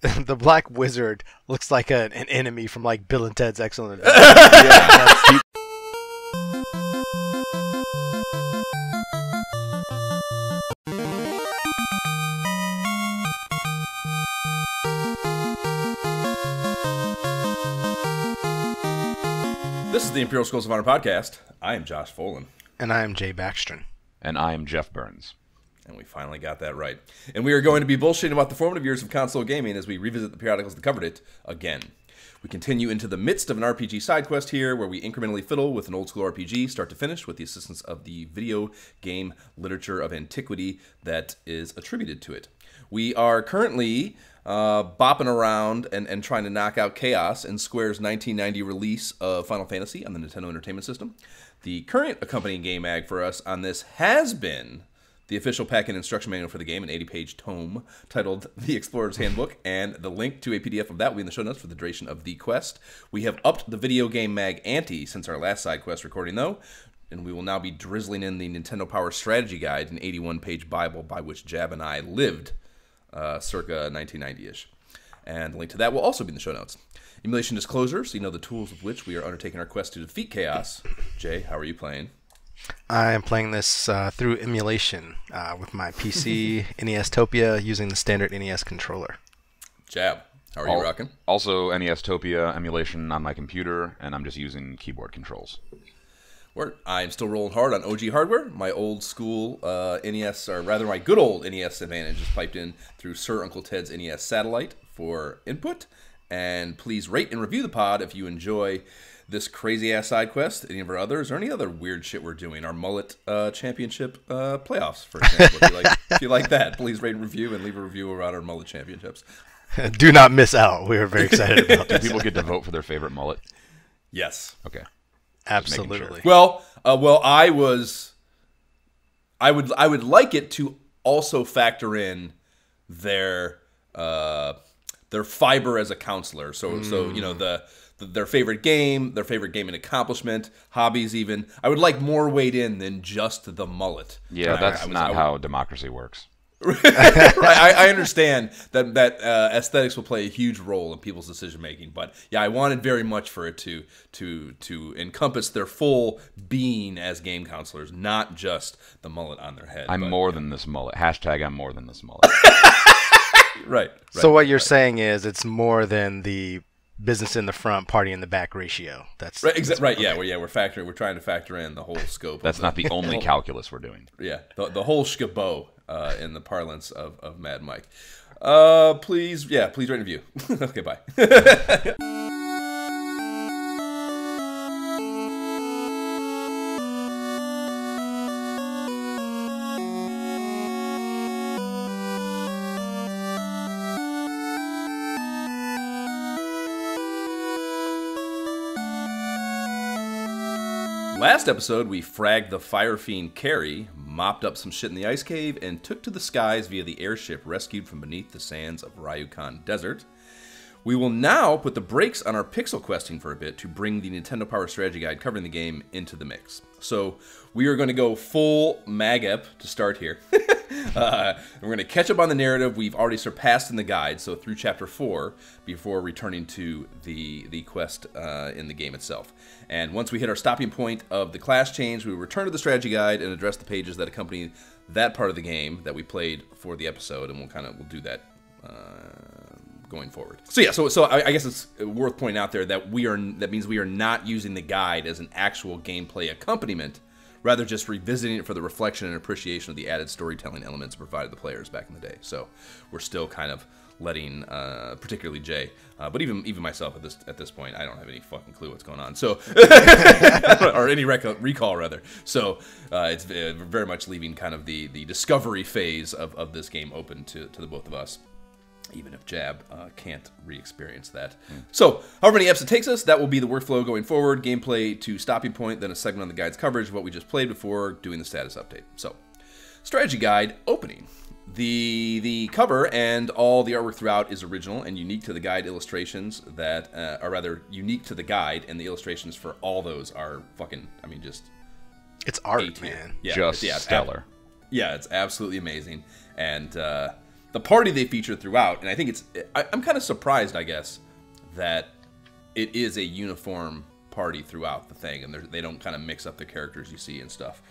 The Black Wizard looks like an enemy from like Bill and Ted's Excellent Adventure. Yeah. This is the Imperial Schools of Honor podcast. I am Josh Folan. And I am Jay Baxtron. And I am Jeff Burns. And we finally got that right. And we are going to be bullshitting about the formative years of console gaming as we revisit the periodicals that covered it again. We continue into the midst of an RPG side quest here, where we incrementally fiddle with an old school RPG, start to finish, with the assistance of the video game literature of antiquity that is attributed to it. We are currently bopping around and trying to knock out Chaos in Square's 1990 release of Final Fantasy on the Nintendo Entertainment System. The current accompanying game mag for us on this has been the official pack and instruction manual for the game, an 80-page tome titled The Explorer's Handbook, and the link to a PDF of that will be in the show notes for the duration of the quest. We have upped the video game mag ante since our last side quest recording, though, and we will now be drizzling in the Nintendo Power Strategy Guide, an 81-page Bible by which Jab and I lived circa 1990-ish. And the link to that will also be in the show notes. Emulation disclosure, so you know the tools with which we are undertaking our quest to defeat Chaos. Jay, how are you playing? I am playing this through emulation with my PC NES Topia using the standard NES controller. Jab, how are you rocking? Also NES Topia emulation on my computer, and I'm just using keyboard controls. I'm still rolling hard on OG hardware. My old school NES, or rather my good old NES Advantage, is piped in through Sir Uncle Ted's NES Satellite for input. And please rate and review the pod if you enjoy this crazy-ass side quest, any of our others, or any other weird shit we're doing. Our mullet championship playoffs, for example. If you like that, please rate and review and leave a review around our mullet championships. Do not miss out. We are very excited about Do this. people get to vote for their favorite mullet? Yes. Okay. Absolutely. Sure. Well, I would like it to also factor in their fiber as a counselor. So you know their favorite game and accomplishment, hobbies even. I would like more weighed in than just the mullet. Yeah, that's not how democracy works. Right, I understand that aesthetics will play a huge role in people's decision making, but yeah, I wanted very much for it to encompass their full being as game counselors, not just the mullet on their head. I'm more than this mullet. Hashtag I'm more than this mullet. Right. So what you're saying is it's more than the business in the front, party in the back ratio. That's right. Right. Okay. Yeah. We're trying to factor in the whole scope. That's not the only calculus we're doing. Yeah. The whole shkabo in the parlance of Mad Mike. Please rate and review. Okay. Bye. Last episode, we fragged the Fire Fiend Carrie, mopped up some shit in the ice cave, and took to the skies via the airship rescued from beneath the sands of Ryukan Desert. We will now put the brakes on our pixel questing for a bit to bring the Nintendo Power Strategy Guide covering the game into the mix. So we are going to go full mag-ep to start here. We're going to catch up on the narrative we've already surpassed in the guide, so through Chapter 4, before returning to the quest in the game itself. And once we hit our stopping point of the class change, we will return to the strategy guide and address the pages that accompany that part of the game that we played for the episode, and we'll do that going forward. So I guess it's worth pointing out there that that means we are not using the guide as an actual gameplay accompaniment, rather just revisiting it for the reflection and appreciation of the added storytelling elements provided the players back in the day. So we're still kind of letting, particularly Jay, but even myself at this point, I don't have any fucking clue what's going on. So, or any recall rather. So it's very much leaving kind of the discovery phase of this game open to the both of us. Even if Jab can't re-experience that. So, however many eps it takes us, that will be the workflow going forward. Gameplay to stopping point, then a segment on the guide's coverage of what we just played before doing the status update. So, strategy guide opening. The cover and all the artwork throughout is original and unique to the guide illustrations that are rather unique to the guide, and the illustrations for all those are fucking, just it's art, man. Yeah, just stellar. Yeah, it's absolutely amazing. And the party they feature throughout, and I think I'm kind of surprised, I guess, that it is a uniform party throughout the thing, and they don't kind of mix up the characters you see and stuff.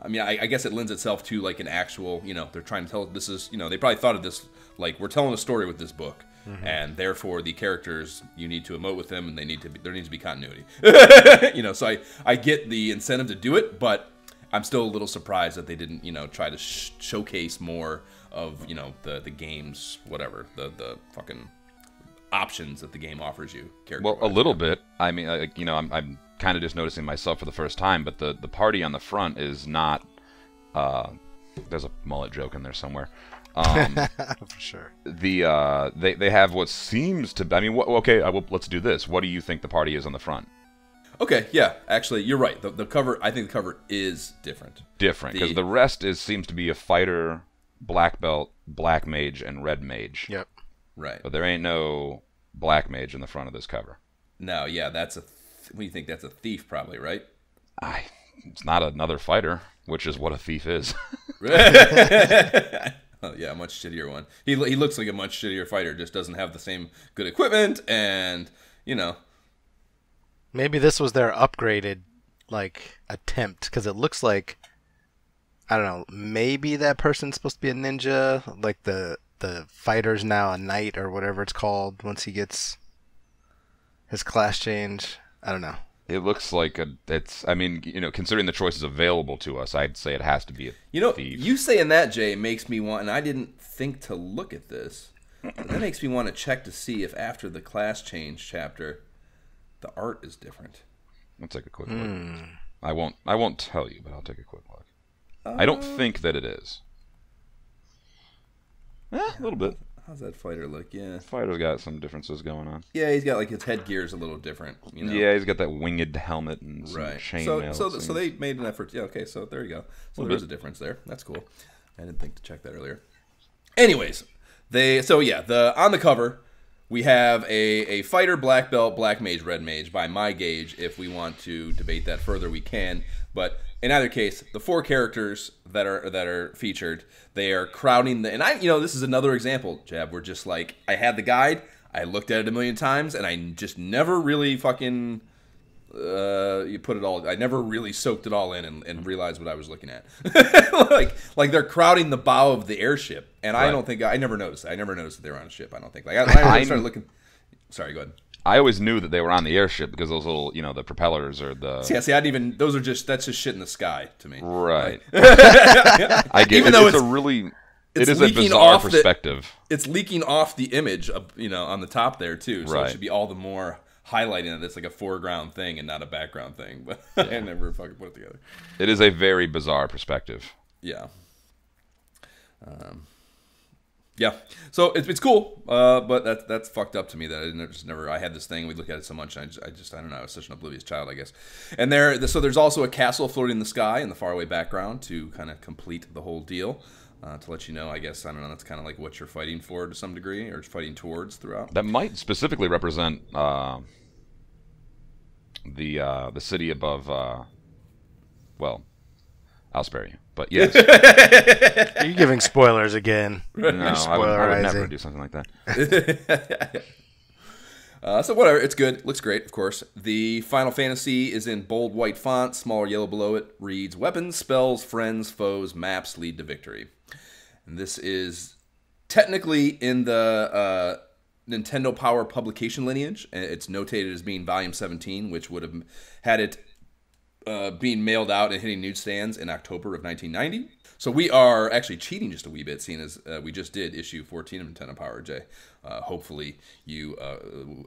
I mean, I guess it lends itself to like an actual, they're trying to tell this is, they probably thought of this like we're telling a story with this book, and therefore the characters you need to emote with them, and there needs to be continuity. So I get the incentive to do it, but I'm still a little surprised that they didn't, try to showcase more of, the game's whatever the fucking options that the game offers you. Well, a little bit. I mean, I'm kind of just noticing myself for the first time, but the party on the front is not. There's a mullet joke in there somewhere. For sure. They have what seems to. I mean, okay. Let's do this. What do you think the party is on the front? Okay, yeah. Actually, you're right. The cover. I think the cover is different. Different because the rest seems to be a fighter, black belt, black mage, and red mage. Yep. Right. But there ain't no black mage in the front of this cover. No, yeah, that's a. What do you think? That's a thief, probably, right? It's not another fighter, which is what a thief is. Oh, yeah, a much shittier one. He looks like a much shittier fighter. Just doesn't have the same good equipment, and Maybe this was their upgraded attempt, because it looks like, I don't know, maybe that person's supposed to be a ninja, like the fighter's now a knight or whatever it's called once he gets his class change. I don't know. It looks like I mean, considering the choices available to us, I'd say it has to be a thief. You saying that, Jay, makes me want, and I didn't think to look at this, but that makes me want to check to see if after the class change chapter, the art is different. Let's take a quick look. I won't tell you, but I'll take a quick look. I don't think that it is. A little bit. How's that fighter look? Yeah. Fighter's got some differences going on. Yeah, he's got his headgear's a little different. Yeah, he's got that winged helmet and some chainmail. So they made an effort. Yeah, okay, so there you go. So there's a difference there. That's cool. I didn't think to check that earlier. Anyways, on the cover, we have a fighter, black belt, black mage, red mage. By my gauge, if we want to debate that further, we can. But in either case, the four characters that are featured, they are crowding and this is another example, Jab, where just like I had the guide, I looked at it a million times, and I just never really fucking I never really soaked it all in and realized what I was looking at. like they're crowding the bow of the airship, and right. I never noticed that. I never noticed that they were on a ship. I don't think. I started looking. Sorry, go ahead. I always knew that they were on the airship because those little, the propellers or the. See, I didn't even. That's just shit in the sky to me. Right. I get. Even though it is a bizarre perspective. It's leaking off the image of, on the top there too. So it should be all the more highlighting that it's like a foreground thing and not a background thing. But I never fucking put it together. It is a very bizarre perspective. Yeah. Yeah, so it's cool, but that's fucked up to me that I had this thing, we look at it so much, and I don't know, I was such an oblivious child, I guess. And there's also a castle floating in the sky in the faraway background to kind of complete the whole deal, to let you know, I guess, I don't know, that's kind of like what you're fighting for to some degree, or fighting towards throughout. That might specifically represent the city above, I'll spare you. But yes. You're giving spoilers again. No, I would never do something like that. So whatever, it's good. Looks great, of course. The Final Fantasy is in bold white font. Smaller yellow below it reads, "Weapons, spells, friends, foes, maps lead to victory." And this is technically in the Nintendo Power publication lineage. It's notated as being Volume 17, which would have had it being mailed out and hitting newsstands in October of 1990. So we are actually cheating just a wee bit, seeing as we just did issue 14 of Nintendo Power, Jay. Hopefully you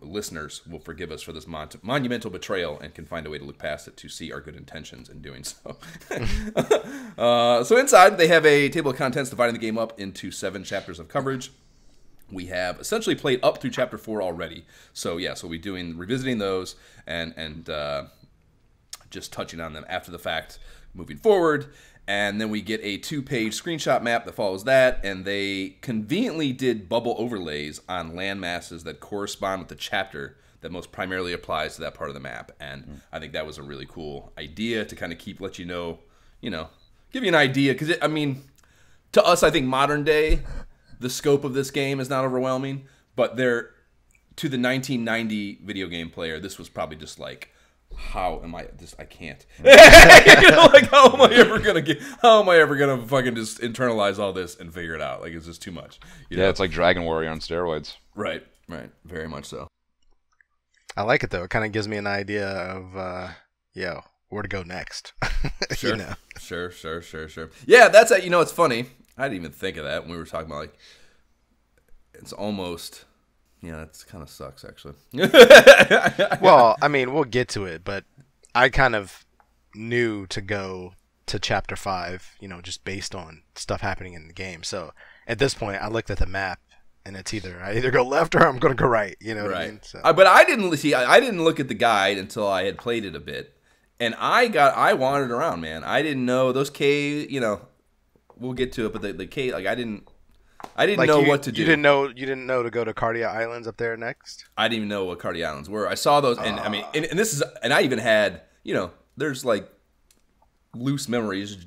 listeners will forgive us for this monumental betrayal and can find a way to look past it to see our good intentions in doing so. So inside, they have a table of contents dividing the game up into 7 chapters of coverage. We have essentially played up through Chapter 4 already. So yeah, so we'll be revisiting those and just touching on them after the fact moving forward. And then we get a 2-page screenshot map that follows that, and they conveniently did bubble overlays on land masses that correspond with the chapter that most primarily applies to that part of the map. And I think that was a really cool idea to kind of let you know, give you an idea. Because, to us, I think modern day, the scope of this game is not overwhelming, but to the 1990 video game player, this was probably just like, how am I just? I can't. Like, how am I ever gonna fucking just internalize all this and figure it out? Like, it's just too much. You know? It's like Dragon Warrior on steroids. Right, very much so. I like it though. It kind of gives me an idea of where to go next. Sure. Sure. Yeah, that's it's funny. I didn't even think of that when we were talking about like it's almost. Yeah, it kind of sucks, actually. Well, I mean, we'll get to it, but I kind of knew to go to Chapter 5, just based on stuff happening in the game. So at this point, I looked at the map, and it's I either go left or I'm going to go right. You know what I mean? So. But I didn't look at the guide until I had played it a bit, and I wandered around, man. I didn't know those caves. We'll get to it, but the cave, like I didn't know what to do. You didn't know to go to Cardia Islands up there next? I didn't even know what Cardia Islands were. I saw those, and I mean, and this is, and I even had, there's like loose memories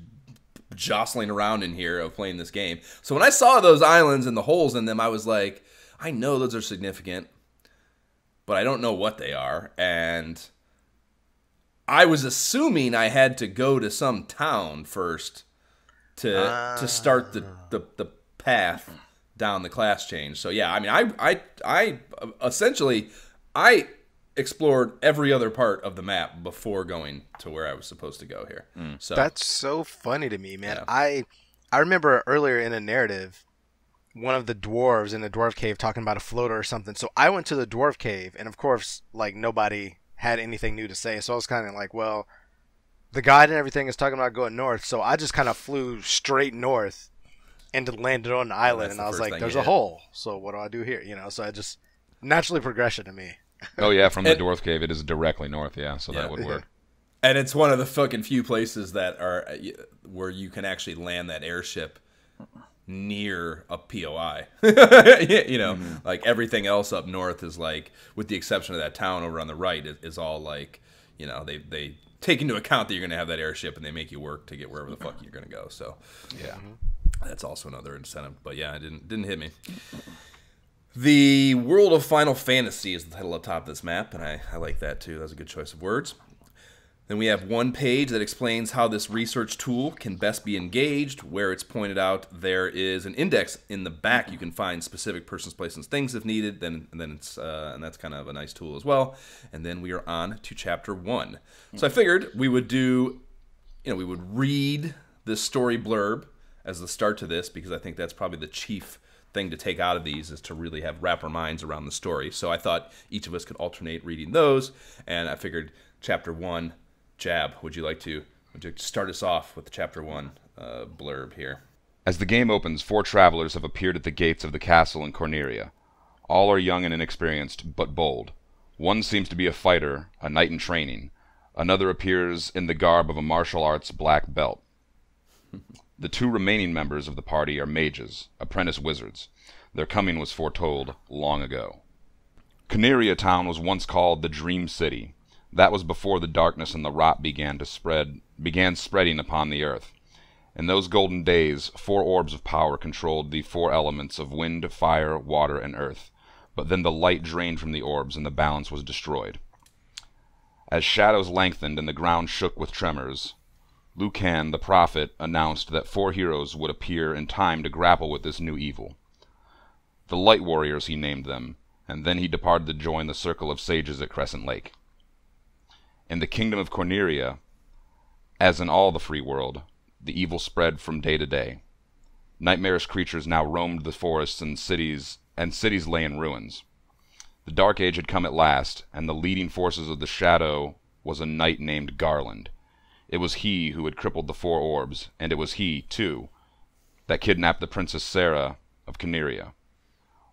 jostling around in here of playing this game. So when I saw those islands and the holes in them, I was like, I know those are significant, but I don't know what they are. And I was assuming I had to go to some town first to start the path down the class change. So yeah, I mean, I essentially I explored every other part of the map before going to where I was supposed to go here. So that's so funny to me, man. Yeah. I remember earlier in a narrative, one of the dwarves in the dwarf cave talking about a floater or something. So I went to the dwarf cave, and of course, like nobody had anything new to say. So I was kind of like, well, the guide and everything is talking about going north. So I just kind of flew straight north and landed on the island, and I was like, there's a hole, so what do I do here? So I just naturally progression to me. Oh yeah, from the dwarf cave it is directly north, so that would work. And it's one of the fucking few places that are where you can actually land that airship near a POI. Like everything else up north is like, with the exception of that town over on the right, is all like, they take into account that you're going to have that airship and they make you work to get wherever the fuck you're going to go. So yeah. That's also another incentive, but yeah, it didn't hit me. The World of Final Fantasy is the title up top of this map, and I like that too. That was a good choice of words. Then we have one page that explains how this research tool can best be engaged. Where it's pointed out, there is an index in the back. You can find specific persons, places, things if needed. And that's kind of a nice tool as well. And then we are on to Chapter 1. So I figured we would we would read this story blurb as the start to this, because I think that's probably the chief thing to take out of these, is to really wrap our minds around the story. So I thought each of us could alternate reading those, and I figured Chapter 1, Jab, would you like to start us off with the Chapter 1 blurb here? As the game opens, 4 travelers have appeared at the gates of the castle in Corneria. All are young and inexperienced, but bold. One seems to be a fighter, a knight in training. Another appears in the garb of a martial arts black belt. The 2 remaining members of the party are mages, apprentice wizards. Their coming was foretold long ago. Corneria town was once called the Dream City. That was before the darkness and the rot began spreading upon the earth. In those golden days, 4 orbs of power controlled the 4 elements of wind, fire, water, and earth. But then the light drained from the orbs and the balance was destroyed. As shadows lengthened and the ground shook with tremors, Lucan, the prophet, announced that 4 heroes would appear in time to grapple with this new evil. The Light Warriors he named them, and then he departed to join the circle of sages at Crescent Lake. In the kingdom of Corneria, as in all the free world, the evil spread from day to day. Nightmarish creatures now roamed the forests and cities lay in ruins. The Dark Age had come at last, and the leading forces of the shadow was a knight named Garland. It was he who had crippled the 4 orbs, and it was he, too, that kidnapped the Princess Sarah of Corneria.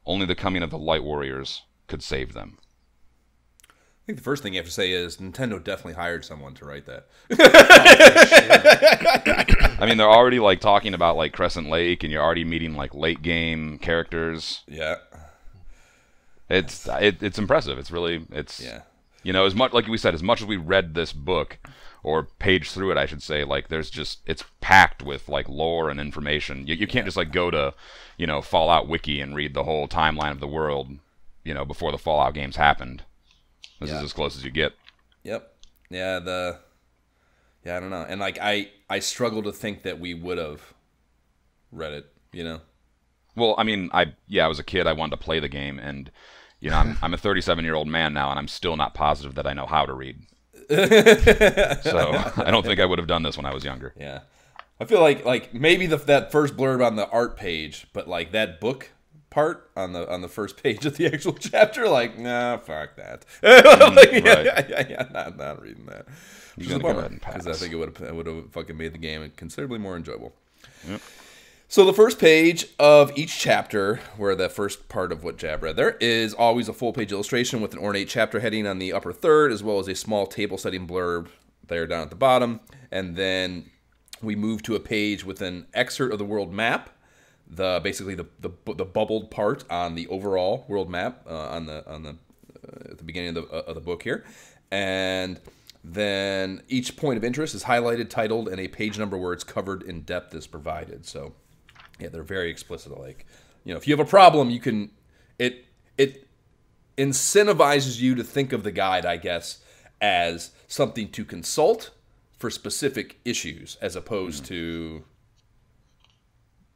Only the coming of the Light Warriors could save them. I think the first thing you have to say is Nintendo definitely hired someone to write that. I mean, they're already talking about Crescent Lake, and you're already meeting late game characters. Yeah. It's impressive. It's really as much like we said, as much as we read this book, or page through it, I should say. Like, it's packed with like lore and information. You can't just like go to, Fallout Wiki and read the whole timeline of the world, before the Fallout games happened. This is as close as you get. Yep. Yeah. I don't know. And like, I struggle to think that we would have read it, Well, I mean, I was a kid. I wanted to play the game, and I'm a 37-year-old man now, and I'm still not positive that I know how to read. So I don't think I would have done this when I was younger. Yeah, I feel like maybe that first blurb on the art page, but like that book part on the first page of the actual chapter, like, nah, fuck that. Not reading that. Which is a bummer, because I think it would have fucking made the game considerably more enjoyable. Yep. So the first page of each chapter, where the first part of what Jab read there, is always a full-page illustration with an ornate chapter heading on the upper third, as well as a small table-setting blurb there down at the bottom. And then we move to a page with an excerpt of the world map, basically the bubbled part on the overall world map at the beginning of the book here, and then each point of interest is highlighted, titled, and a page number where it's covered in depth is provided. So. Yeah, they're very explicit. Like, if you have a problem, you can. It incentivizes you to think of the guide, I guess, as something to consult for specific issues, as opposed to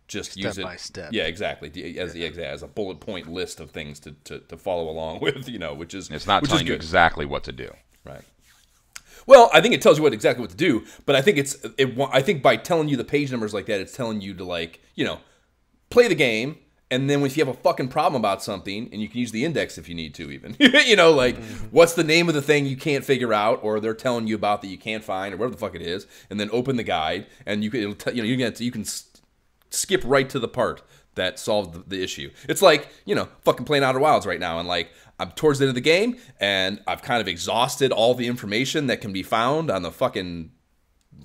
just step use it by step. Yeah, exactly. As a bullet point list of things to follow along with. Which is it's not telling you exactly what to do. Right. Well, I think it tells you exactly what to do, but I think I think by telling you the page numbers like that, it's telling you to, like, play the game, and then if you have a fucking problem about something, and you can use the index if you need to, even, what's the name of the thing you can't figure out, or they're telling you about that you can't find, or whatever the fuck it is, and then open the guide, and you can skip right to the part that solved the issue. It's like, fucking playing Outer Wilds right now, and like, I'm towards the end of the game, and I've kind of exhausted all the information that can be found on the fucking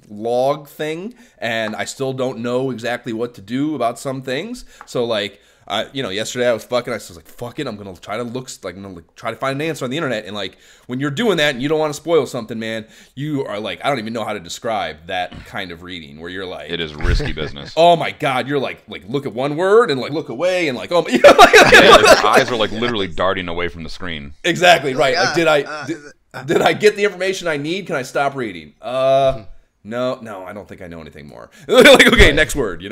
log thing, and I still don't know exactly what to do about some things. So like, yesterday I was like, fuck it, I'm gonna try to try to find an answer on the internet. And like, when you're doing that and you don't want to spoil something, man, you are like, I don't even know how to describe that kind of reading, where you're like, it is risky business. Oh my god, you're like look at one word and like look away and like, oh my, your eyes are like literally darting away from the screen. Exactly right. Like, did I get the information I need? Can I stop reading? No, I don't think I know anything more. Like, okay, next word,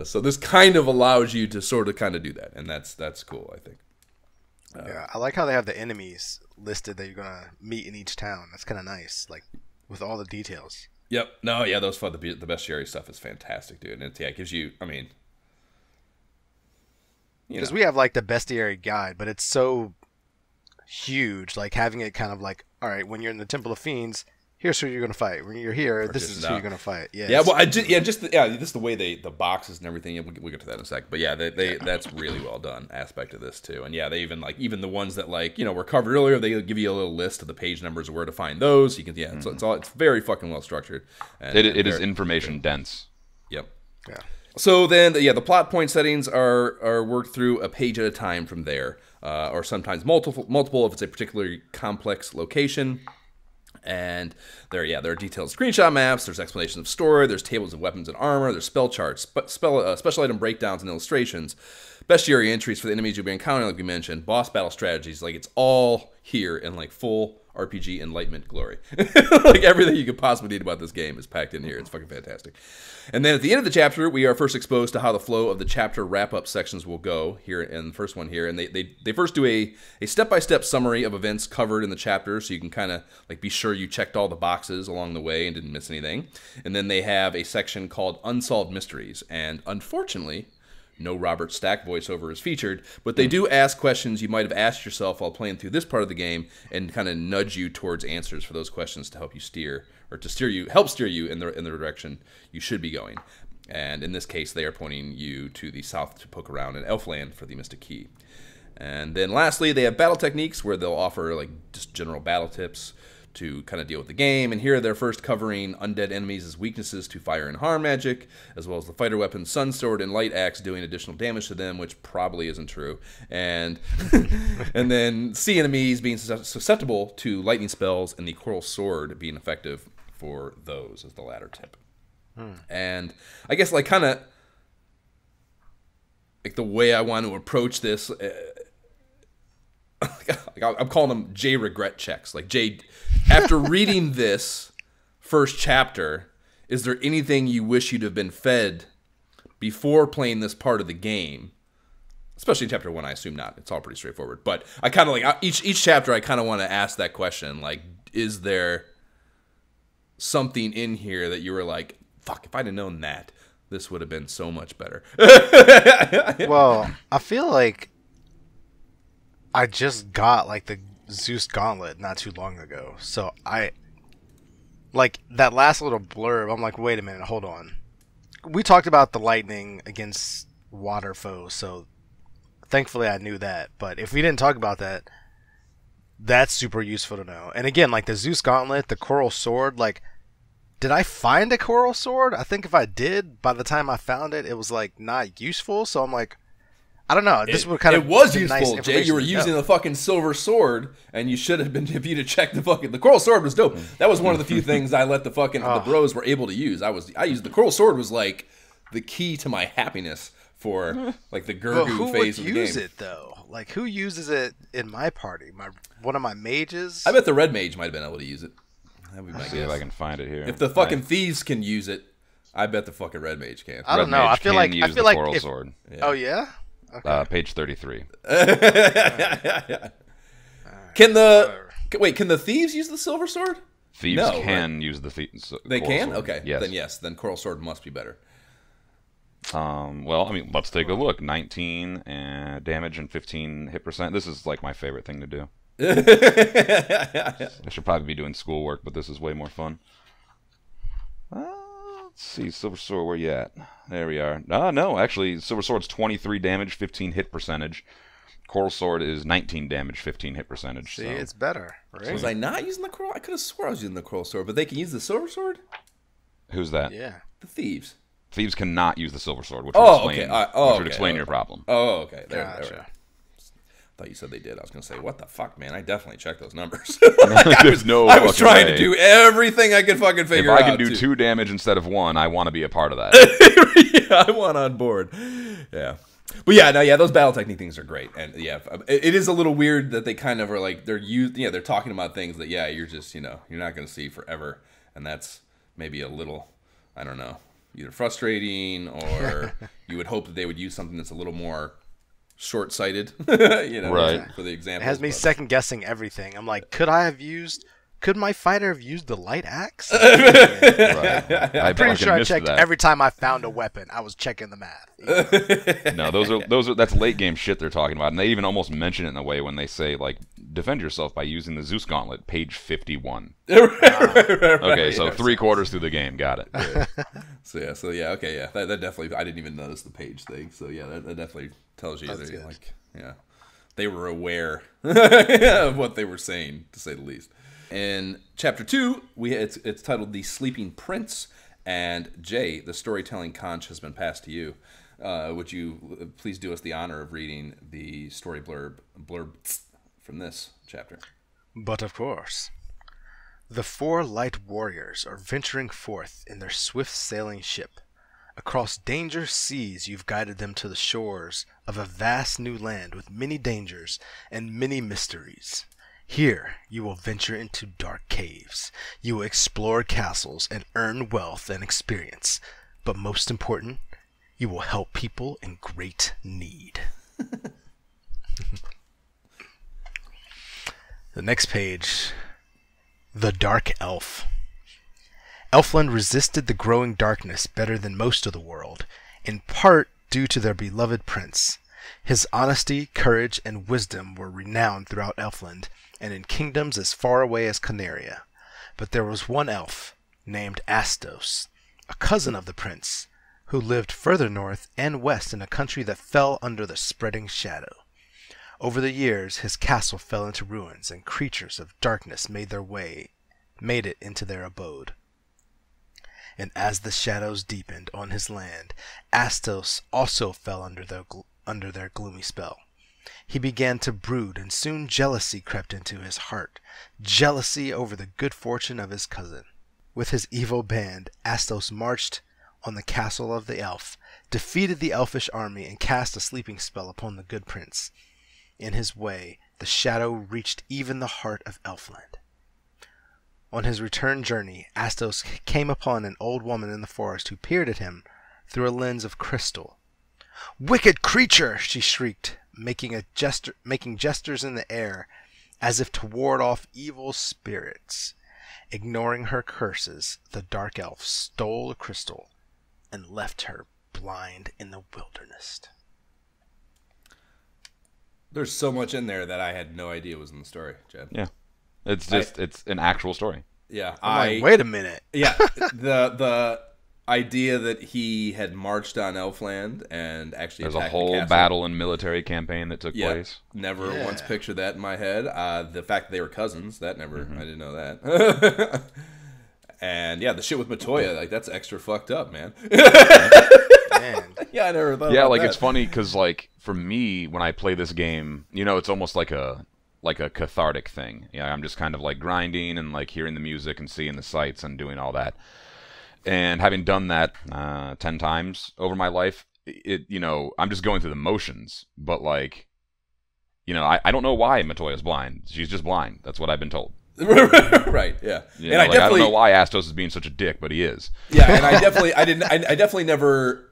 So this kind of allows you to sort of kind of do that, and that's cool, I think. Yeah, I like how they have the enemies listed that you're gonna meet in each town. That's kind of nice, like, with all the details. Yep. No, yeah, those fun. The bestiary stuff is fantastic, dude. And it gives you, because we have like the bestiary guide, but it's so huge. Like, having it kind of like, all right, when you're in the Temple of Fiends, here's who you're gonna fight. When you're here, this is who you're gonna fight. Yeah. Yeah. Well, just the way the boxes and everything. We'll get to that in a sec. But yeah, that's really well done aspect of this too. And yeah, they even the ones that, like, were covered earlier, they give you a little list of the page numbers of where to find those. You can it's very fucking well structured. And it is information dense. Yep. Yeah. So then, the plot point settings are worked through a page at a time from there, or sometimes multiple if it's a particularly complex location. And there are detailed screenshot maps, there's explanations of story, there's tables of weapons and armor, there's spell charts, special item breakdowns and illustrations, bestiary entries for the enemies you'll be encountering, like we mentioned, boss battle strategies. Like, it's all here in like full RPG enlightenment glory. Like, everything you could possibly need about this game is packed in here. It's fucking fantastic. And then at the end of the chapter, we are first exposed to how the flow of the chapter wrap-up sections will go here in the first one here. And they first do a step-by-step summary of events covered in the chapter, so you can kind of like be sure you checked all the boxes along the way and didn't miss anything. And then they have a section called Unsolved Mysteries. And unfortunately, no Robert Stack voiceover is featured, but they do ask questions you might have asked yourself while playing through this part of the game, and kind of nudge you towards answers for those questions to help you help steer you in the direction you should be going. And in this case, they are pointing you to the south to poke around in Elfland for the Mystic Key. And then lastly, they have battle techniques where they'll offer like just general battle tips to kind of deal with the game. And here they're first covering undead enemies as weaknesses to fire and harm magic, as well as the fighter weapons Sun Sword and Light Axe doing additional damage to them, which probably isn't true. And and then sea enemies being susceptible to lightning spells, and the Coral Sword being effective for those as the latter tip. And I guess like kind of like the way I want to approach this, I'm calling them Jay regret checks. Like, Jay, after reading this first chapter, is there anything you wish you'd have been fed before playing this part of the game? Especially in chapter 1, I assume not. It's all pretty straightforward. But I kind of like each chapter, I kind of want to ask that question. Like, is there something in here that you were like, fuck, if I'd have known that, this would have been so much better? Well, I feel like I just got like the Zeus Gauntlet not too long ago. So I like that last little blurb. I'm like, wait a minute, hold on. We talked about the lightning against water foes, so thankfully I knew that. But if we didn't talk about that, that's super useful to know. And again, like the Zeus Gauntlet, the Coral Sword, like, did I find a Coral Sword? I think if I did, by the time I found it, it was like not useful. So I'm like, I don't know. This would kind of it was be useful, nice Jay. You were using the fucking silver sword, and you should have been if you'd have checked the Coral Sword was dope. That was one of the few things I let the fucking the bros were able to use. I used the Coral Sword was like the key to my happiness for like the Gurgu phase of the game. Who would use it though? Like, who uses it in my party? One of my mages? I bet the red mage might have been able to use it. That would be my guess. See if I can find it here. If the fucking thieves can use it, I bet the fucking red mage can. I don't know. I feel like use the Coral Sword. Yeah. Oh yeah. Okay. Page 33. Can the thieves use the silver sword? Thieves can use the They can? Sword. Okay. Yes. Then Coral Sword must be better. Well, I mean, let's take a look. 19 damage and 15 hit percent. This is like my favorite thing to do. I should probably be doing schoolwork, but this is way more fun. Let's see, Silver Sword, where you at? There we are. No, actually, Silver Sword's 23 damage, 15 hit percentage. Coral Sword is 19 damage, 15 hit percentage. See, it's better, right? Was I not using the Coral? I could have swore I was using the Coral Sword, but they can use the Silver Sword? Who's that? Yeah. The thieves. Thieves cannot use the Silver Sword, which would explain your problem. Oh, okay. Gotcha. I thought you said they did. I was going to say, what the fuck, man? I definitely checked those numbers. I was trying to do everything I could fucking figure out. If I can do 2 damage instead of 1, I want to be a part of that. Yeah, I want on board. Yeah. But yeah, those battle technique things are great. And yeah, it is a little weird that they kind of are like, they're talking about things that, you're just, you're not going to see forever. And that's maybe a little, I don't know, either frustrating or you would hope that they would use something that's a little more short-sighted, right. for the example. It has me second-guessing everything. I'm like, could my fighter have used the light axe? Right. I'm pretty sure I checked every time I found a weapon. I was checking the math. No, that's late game shit they're talking about, and they even almost mention it in a way when they say like, defend yourself by using the Zeus Gauntlet, page 51. Okay, so 3/4 through the game, got it. That definitely. I didn't even notice the page thing. So yeah, that definitely tells you they were aware of what they were saying, to say the least. In chapter 2, it's titled "The Sleeping Prince," and Jay, the storytelling conch has been passed to you. Would you please do us the honor of reading the story blurb from this chapter? But of course. The 4 light warriors are venturing forth in their swift-sailing ship. Across dangerous seas you've guided them to the shores of a vast new land with many dangers and many mysteries. Here you will venture into dark caves. You will explore castles and earn wealth and experience. But most important, you will help people in great need. The next page. The Dark Elf. Elfland resisted the growing darkness better than most of the world, in part due to their beloved prince. His honesty, courage, and wisdom were renowned throughout Elfland, and in kingdoms as far away as Canaria. But there was one elf, named Astos, a cousin of the prince, who lived further north and west in a country that fell under the spreading shadow. Over the years, his castle fell into ruins, and creatures of darkness made their way made it into their abode. And as the shadows deepened on his land, Astos also fell under their gloomy spell. He began to brood, and soon jealousy crept into his heart, jealousy over the good fortune of his cousin. With his evil band, Astos marched on the castle of the elf, defeated the elfish army, and cast a sleeping spell upon the good prince. In his way, the shadow reached even the heart of Elfland. On his return journey, Astos came upon an old woman in the forest who peered at him through a lens of crystal. "Wicked creature!" she shrieked, making gestures in the air as if to ward off evil spirits. Ignoring her curses, the dark elf stole a crystal and left her blind in the wilderness. There's so much in there that I had no idea was in the story, Jed. Yeah. It's an actual story. Yeah. I'm like, wait a minute. Yeah. The idea that he had marched on Elfland and actually there's attacked a whole the castle. battle and military campaign that took place. Never once pictured that in my head. The fact that they were cousins, that never, I didn't know that. And yeah, the shit with Matoya, like that's extra fucked up, man. Man. Yeah, I never thought Yeah, about like that. it's funny because like for me when I play this game, you know, it's almost like a cathartic thing. Yeah, I'm just kind of like grinding and like hearing the music and seeing the sights and doing all that. And having done that 10 times over my life, you know, I'm just going through the motions. But like, you know, I don't know why Matoya's blind. She's just blind. That's what I've been told. Right, yeah. You know, And I don't know why Astos is being such a dick, but he is. Yeah, and I definitely never,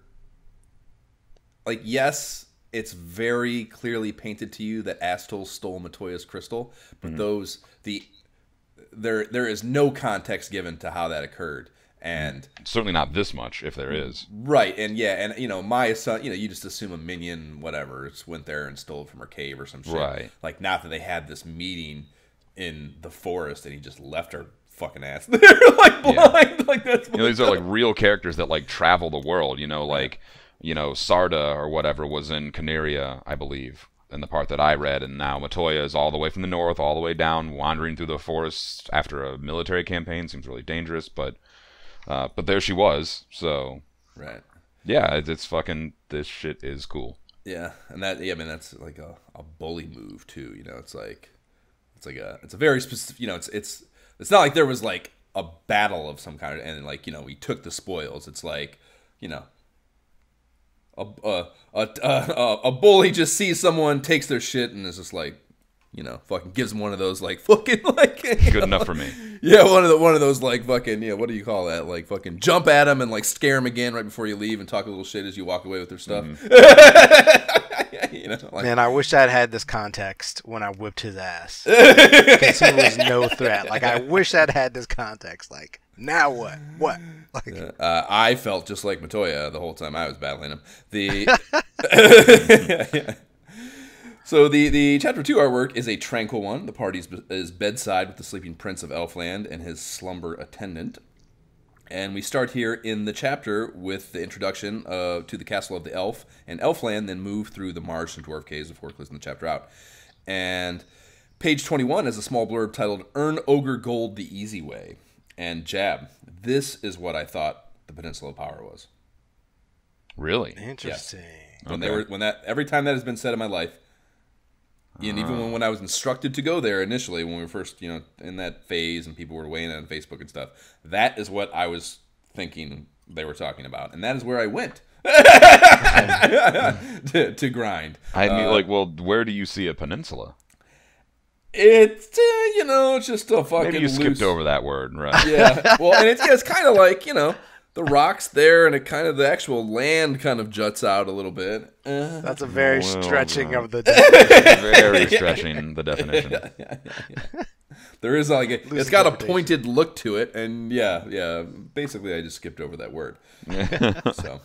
like, yes, it's very clearly painted to you that Astos stole Matoya's crystal, but there is no context given to how that occurred. And certainly not this much, if there is. right, and yeah, and you know, my son, you know, you just assume a minion, whatever, just went there and stole it from her cave or some shit. Right. Like, not that they had this meeting in the forest and he just left her fucking ass there, like blind. Yeah. Like that's. You know, these are like real characters that like travel the world. You know, like Sarda or whatever was in Caneria, I believe, in the part that I read, and now Matoya is all the way from the north, all the way down, wandering through the forests after a military campaign. Seems really dangerous, but there she was. So right. Yeah, it's fucking. This shit is cool. Yeah, and that. Yeah, I mean that's like a bully move too. You know, it's a very specific. You know, it's not like there was like a battle of some kind, and like, you know, we took the spoils. It's like, you know, a bully just sees someone, takes their shit, and is just like, you know, fucking gives them one of those like fucking like good enough for me. Yeah, one of those like fucking, you know, what do you call that? Like fucking jump at them and like scare them again right before you leave and talk a little shit as you walk away with their stuff. You know, like, man, I wish I'd had this context when I whipped his ass. Because he was no threat. Like, I wish I'd had this context. Like, now what? What? Like, I felt just like Matoya the whole time I was battling him. So the chapter 2 artwork is a tranquil one. The party is bedside with the sleeping prince of Elfland and his slumber attendant. And we start here in the chapter with the introduction to the Castle of the Elf and Elfland, then move through the marsh and dwarf caves before closing the chapter out. And page 21 has a small blurb titled "Earn Ogre Gold the Easy Way." And Jab, this is what I thought the Peninsula of Power was. Really? interesting. Yes. Every time that has been said in my life, and even when I was instructed to go there initially, when we were first, you know, in that phase and people were weighing in on Facebook and stuff, that is what I was thinking they were talking about. And that is where I went to grind. I mean, like, well, where do you see a peninsula? It's, you know, it's just a fucking Maybe you loose... skipped over that word, right? Yeah. Well, and it's kind of like, you know, the rock's there, and it kind of, the actual land kind of juts out a little bit. That's a very stretching of the very stretching the definition. Yeah. There is like it's got a pointed look to it, and yeah. Basically, I just skipped over that word. So,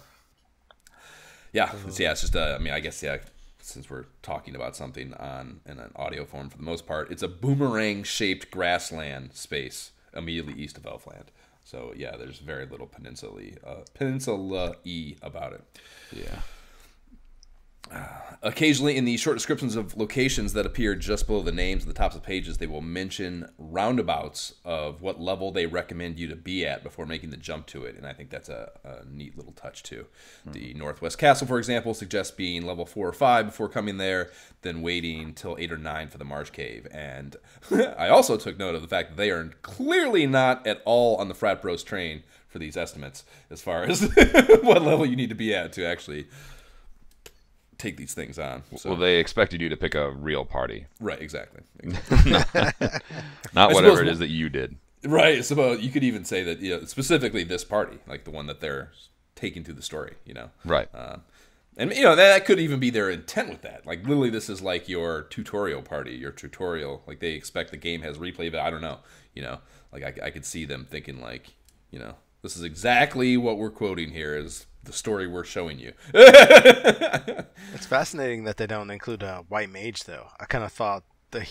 it's just I mean, I guess since we're talking about something in an audio form for the most part, it's a boomerang-shaped grassland space immediately east of Elfland. So yeah, there's very little peninsula-y about it. Yeah. Occasionally, in the short descriptions of locations that appear just below the names at the tops of pages, they will mention roundabouts of what level they recommend you to be at before making the jump to it, and I think that's a neat little touch, too. The Northwest Castle, for example, suggests being level 4 or 5 before coming there, then waiting till 8 or 9 for the Marsh Cave. And I also took note of the fact that they are clearly not at all on the Frat Bros train for these estimates as far as what level you need to be at to actually take these things on. So. Well, they expected you to pick a real party. Right, exactly. Not whatever it is that you did. Right, so you could even say that, specifically this party, like the one that they're taking through the story, Right. And, that could even be their intent with that. Like, literally, this is like your tutorial party, your tutorial. Like, they expect the game has replay, but I don't know. Like, I could see them thinking, like, this is exactly what we're quoting here is the story we're showing you. It's fascinating that they don't include a white mage, though. I kind of thought the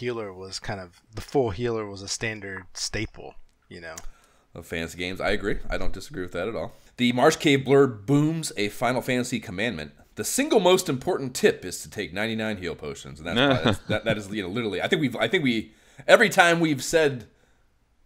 full healer was a standard staple, Of fantasy games, I agree. I don't disagree with that at all. The Marsh Cave blurb booms a Final Fantasy commandment. The single most important tip is to take 99 heal potions, and that is literally. I think we every time we've said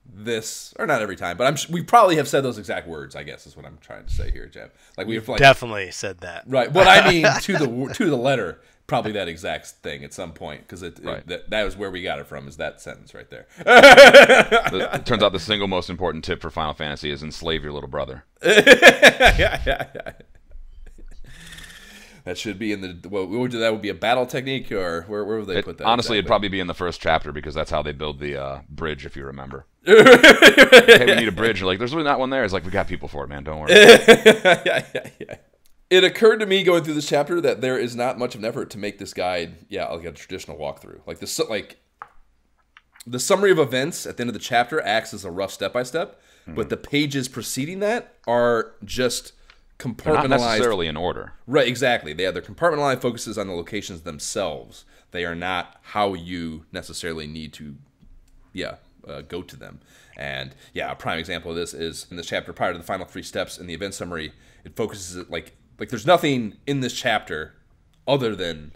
this, or not every time, but we probably have said those exact words. I guess is what I'm trying to say here, Jeff. Like we've definitely said that, right? But I mean to the letter, probably that exact thing at some point, because that was where we got it from. Is that sentence right there? It turns out the single most important tip for Final Fantasy is enslave your little brother. Yeah. That should be in the. That would be a battle technique, or where would they put that? Honestly, it'd probably be in the first chapter because that's how they build the bridge, if you remember. Hey, we need a bridge. You're like, there's really not one there. It's like, we got people for it, man. Don't worry. Yeah. It occurred to me going through this chapter that there is not much of an effort to make this guide, like a traditional walkthrough. Like the summary of events at the end of the chapter acts as a rough step-by-step, but the pages preceding that are just compartmentalized. They're not necessarily in order. Right, exactly. Their compartmentalized focuses on the locations themselves. They are not how you necessarily need to, go to them. And a prime example of this is in this chapter prior to the final 3 steps in the event summary. It focuses like there's nothing in this chapter other than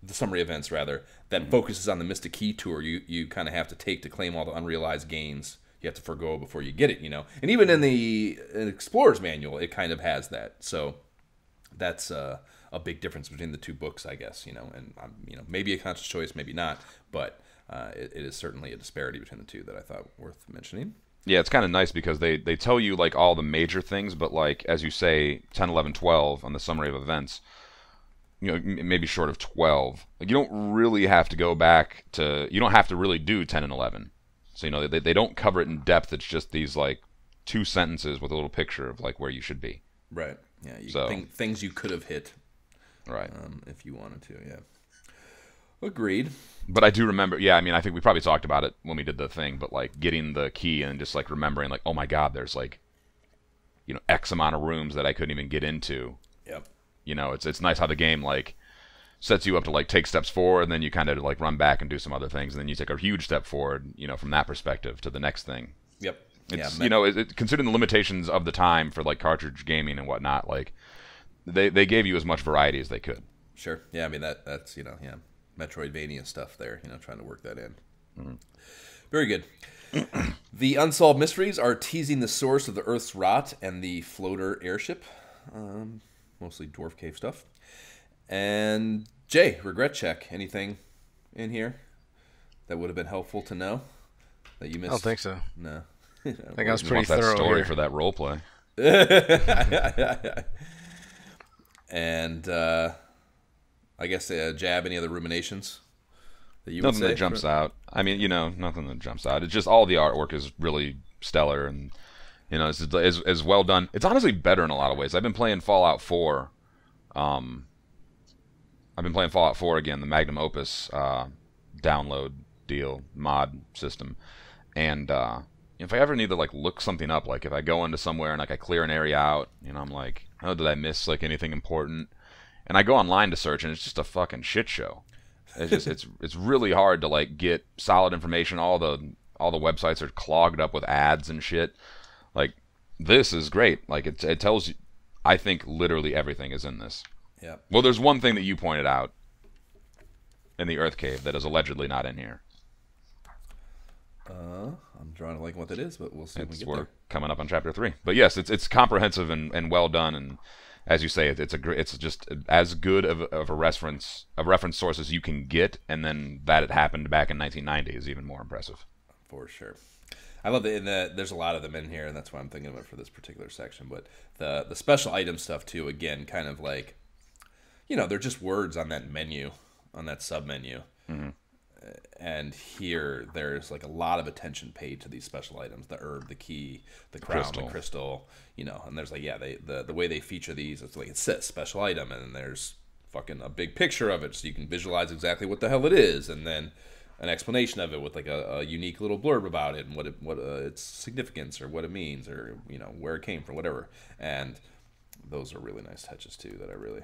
the summary events that focuses on the Mystic Key tour you kind of have to take to claim all the unrealized gains you have to forgo before you get it, And even in the Explorer's Manual, it kind of has that. So that's a big difference between the two books, I guess, And maybe a conscious choice, maybe not, but it is certainly a disparity between the two that I thought worth mentioning. Yeah, it's kind of nice because they tell you like all the major things, but like as you say, 10, 11, 12 on the summary of events, maybe short of 12. Like you don't really have to go back to. You don't have to really do 10 and 11. So they don't cover it in depth. It's just these like 2 sentences with a little picture of like where you should be. Right. Yeah. Things you could have hit. Right. If you wanted to. Yeah. Agreed. But I do remember, I think we probably talked about it when we did the thing, but like getting the key and just like remembering like, oh my God, there's like, X amount of rooms that I couldn't even get into. Yep. It's nice how the game like sets you up to like take steps forward and then you kind of like run back and do some other things and then you take a huge step forward, from that perspective to the next thing. Yep. It's, considering the limitations of the time for like cartridge gaming and whatnot, like they gave you as much variety as they could. Sure. Yeah. I mean, that's, Metroidvania stuff there, trying to work that in. Mm-hmm. Very good. The unsolved mysteries are teasing the source of the Earth's rot and the floater airship. Mostly dwarf cave stuff. And Jay, regret check. Anything in here that would have been helpful to know that you missed? I don't think so. No. I think I was pretty thorough that story here. for that role play. And I guess Jab, any other ruminations that you nothing would say? That jumps out. I mean, nothing that jumps out. It's just all the artwork is really stellar and it's well done. It's honestly better in a lot of ways. I've been playing Fallout 4. Again, the Magnum Opus download deal mod system, and if I ever need to like look something up, like if I go into somewhere and like I clear an area out, I'm like, oh, did I miss like anything important? And I go online to search, and it's just a fucking shit show. It's just it's really hard to like get solid information. All the websites are clogged up with ads and shit. Like this is great. Like it tells you. I think literally everything is in this. Yeah. Well, there's one thing that you pointed out in the Earth Cave that is allegedly not in here. I'm drawing a blank what that is, but we'll see when we get We're there. coming up on chapter 3. But yes, it's comprehensive and well done, and as you say, it's just as good of a reference source as you can get, and then that it happened back in 1990 is even more impressive. For sure. I love that there's a lot of them in here, and that's why I'm thinking of it for this particular section. But the special item stuff, too, again, kind of like, they're just words on that menu, on that sub-menu. Mm-hmm. And here, there's like a lot of attention paid to these special items: the herb, the key, the crown, the crystal. And there's like, the way they feature these, it's like it says special item, and then there's fucking a big picture of it, so you can visualize exactly what the hell it is, and then an explanation of it with like a unique little blurb about it and what its significance or what it means or where it came from, whatever. And those are really nice touches too. That I really.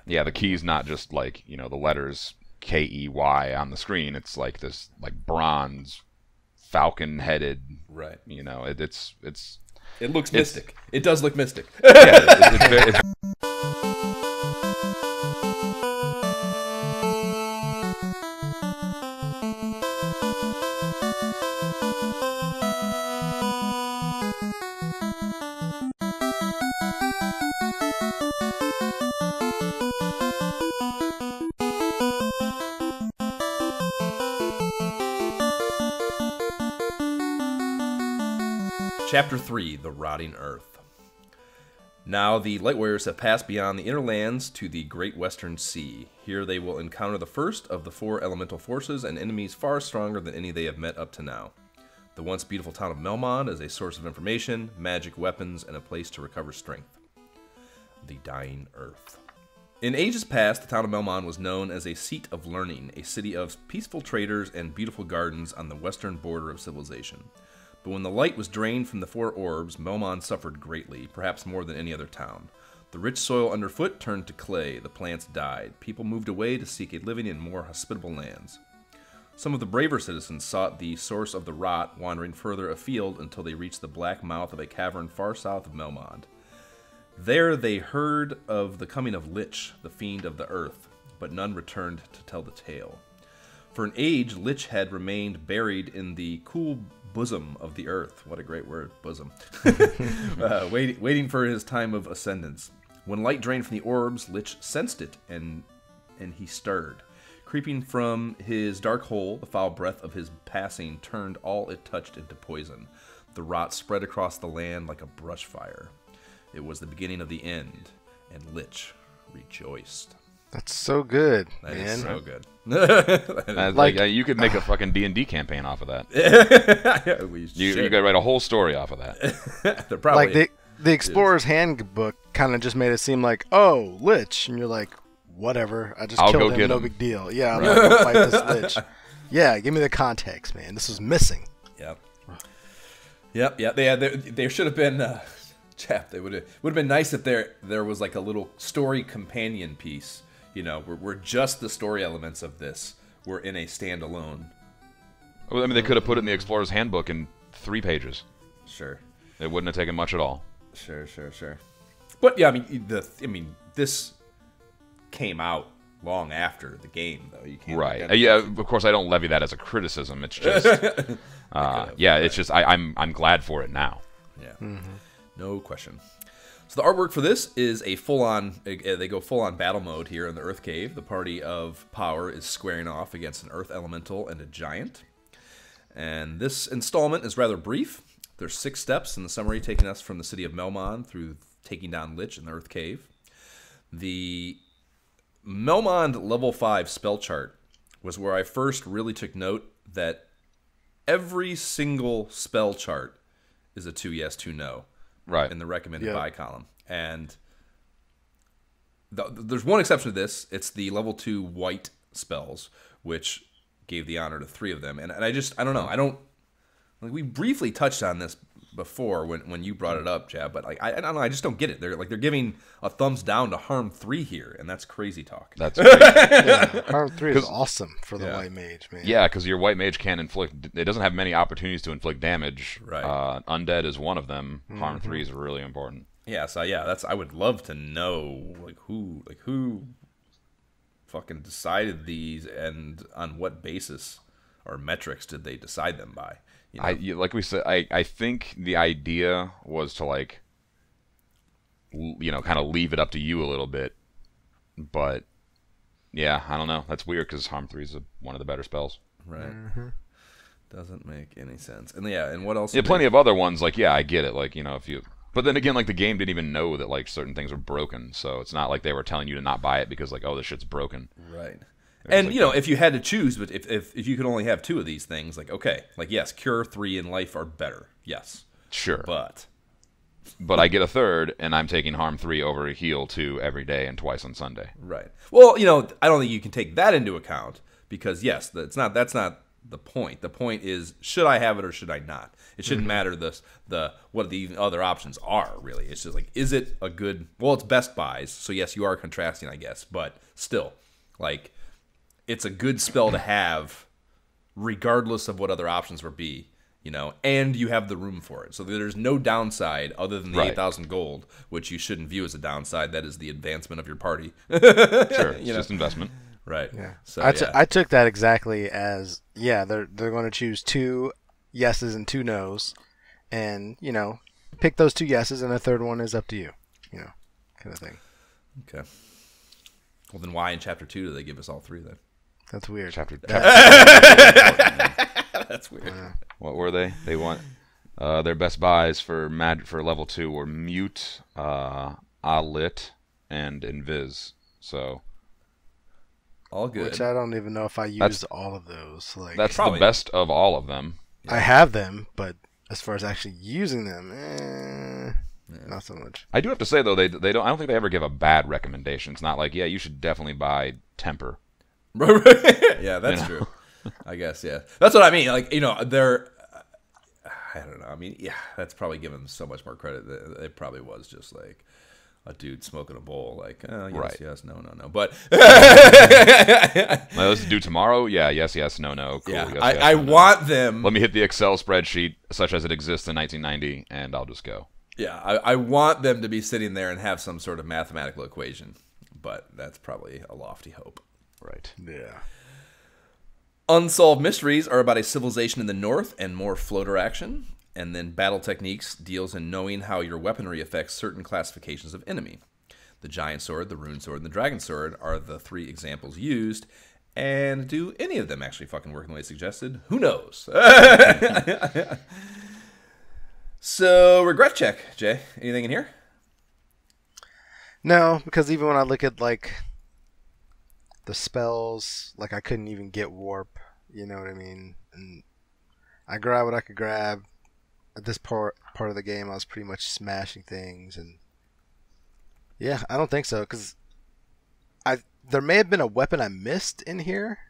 Yeah, the key's not just like the letters KEY on the screen. It's like this bronze falcon-headed. Right. It looks mystic. It does look mystic. Yeah, it's Chapter 3, The Rotting Earth. Now the Light Warriors have passed beyond the inner lands to the Great Western Sea. Here they will encounter the first of the 4 elemental forces and enemies far stronger than any they have met up to now. The once beautiful town of Melmond is a source of information, magic weapons, and a place to recover strength. The Dying Earth. In ages past, the town of Melmond was known as a seat of learning, a city of peaceful traders and beautiful gardens on the western border of civilization. But when the light was drained from the 4 orbs, Melmond suffered greatly, perhaps more than any other town. The rich soil underfoot turned to clay, the plants died, people moved away to seek a living in more hospitable lands. Some of the braver citizens sought the source of the rot, wandering further afield until they reached the black mouth of a cavern far south of Melmond. There they heard of the coming of Lich, the fiend of the earth, but none returned to tell the tale. For an age, Lich had remained buried in the cool bosom of the earth. What a great word, bosom. Waiting for his time of ascendance. When light drained from the orbs, Lich sensed it, and he stirred. Creeping from his dark hole, the foul breath of his passing turned all it touched into poison. The rot spread across the land like a brush fire. It was the beginning of the end, and Lich rejoiced. That's so good, That man. is so good. you could make a fucking D&D campaign off of that. You could write a whole story off of that. They're probably Like the Explorer's Handbook kind of just made it seem like, oh, Lich, and you're like, whatever, I just I'll killed go him, get no him. big deal. Yeah, I'm gonna go fight this Lich. Yeah, give me the context, man. This was missing. Yep. There should have been. Chap, it would have been nice if there was like a little story companion piece. Where just the story elements of this were in a standalone. Well, I mean, they could have put it in the Explorer's Handbook in 3 pages. Sure. It wouldn't have taken much at all. Sure. But yeah, this came out long after the game, though. You can't. Right. Yeah. Of course, I don't levy that as a criticism. It's just. It's just I'm glad for it now. Yeah. Mm-hmm. No question. So the artwork for this is a they go full-on battle mode here in the Earth Cave. The party of power is squaring off against an Earth Elemental and a Giant. And this installment is rather brief. There's 6 steps in the summary taking us from the city of Melmond through taking down Lich in the Earth Cave. The Melmond level 5 spell chart was where I first really took note that every single spell chart is a 2 yes, 2 no. Right. In the recommended buy column. And there's one exception to this. It's the level 2 white spells, which gave the honor to 3 of them. And I don't know. We briefly touched on this before when you brought it up, Jab, but I don't know. I just don't get it. They're giving a thumbs down to harm 3 here, and that's crazy talk. That's crazy. Harm 3 is awesome for the White Mage, man. Yeah, because your White Mage can't inflict. It doesn't have many opportunities to inflict damage. Right. Undead is one of them. Harm 3 is really important. Yeah, so yeah, I would love to know who fucking decided these and on what basis or metrics did they decide them by? You know? Like we said, I think the idea was to like, kind of leave it up to you a little bit, but yeah, I don't know. That's weird because Harm 3 is one of the better spells. Right. Doesn't make any sense. And yeah, and what else? Yeah, plenty of other ones. Like, yeah, I get it. Like, if you. But then again, like the game didn't even know that like certain things were broken, so it's not like they were telling you to not buy it because like, oh, this shit's broken. Right. And like, if you had to choose, but if you could only have 2 of these things, like okay, like yes, Cure 3 and Life are better, yes, sure, but I get a third, and I'm taking Harm 3 over Heal 2 every day and twice on Sunday. Right. Well, I don't think you can take that into account because yes, that's not the point. The point is, should I have it or should I not? It shouldn't matter what the other options are, really. It's just like, is it a good... Well, it's best buys, so yes, you are contrasting, I guess. But still, like, it's a good spell to have regardless of what other options would be, and you have the room for it. So there's no downside other than the 8,000 gold, which you shouldn't view as a downside. That is the advancement of your party. Sure, it's just investment. Right. Yeah. So I took that exactly as they're going to choose 2 yeses and 2 nos, and pick those 2 yeses, and a third one is up to you, kind of thing. Okay. Well, then why in chapter 2 do they give us all 3 then? That's weird. Chapter 2. That's weird. What were they? They want their best buys for level 2 were Mute, Alit, and Invis. So. All good. Which I don't even know if I used all of those. Like that's probably the best of all of them. I have them, but as far as actually using them, not so much. I do have to say though, they don't. I don't think they ever give a bad recommendation. It's not like, yeah, you should definitely buy Temper. Yeah, that's true. I guess, yeah, that's what I mean. Like, they're. I don't know. I mean, yeah, that's probably giving them so much more credit. It probably was just like a dude smoking a bowl, like, yes, right. Yes, no. But let's do tomorrow. Yeah, yes, no. Cool. Yeah, yes, I want them. Let me hit the Excel spreadsheet such as it exists in 1990, and I'll just go. Yeah, I want them to be sitting there and have some sort of mathematical equation, but that's probably a lofty hope. Right. Yeah. Unsolved Mysteries are about a civilization in the north and more floater action. And then Battle Techniques deals in knowing how your weaponry affects certain classifications of enemy. The Giant Sword, the Rune Sword, and the Dragon Sword are the 3 examples used. And do any of them actually fucking work in the way suggested? Who knows? So, regret check, Jay. Anything in here? No, because even when I look at like the spells, like I couldn't even get warp. You know what I mean? And I grabbed what I could grab. At this part of the game, I was pretty much smashing things, and yeah, I don't think so, because there may have been a weapon I missed in here,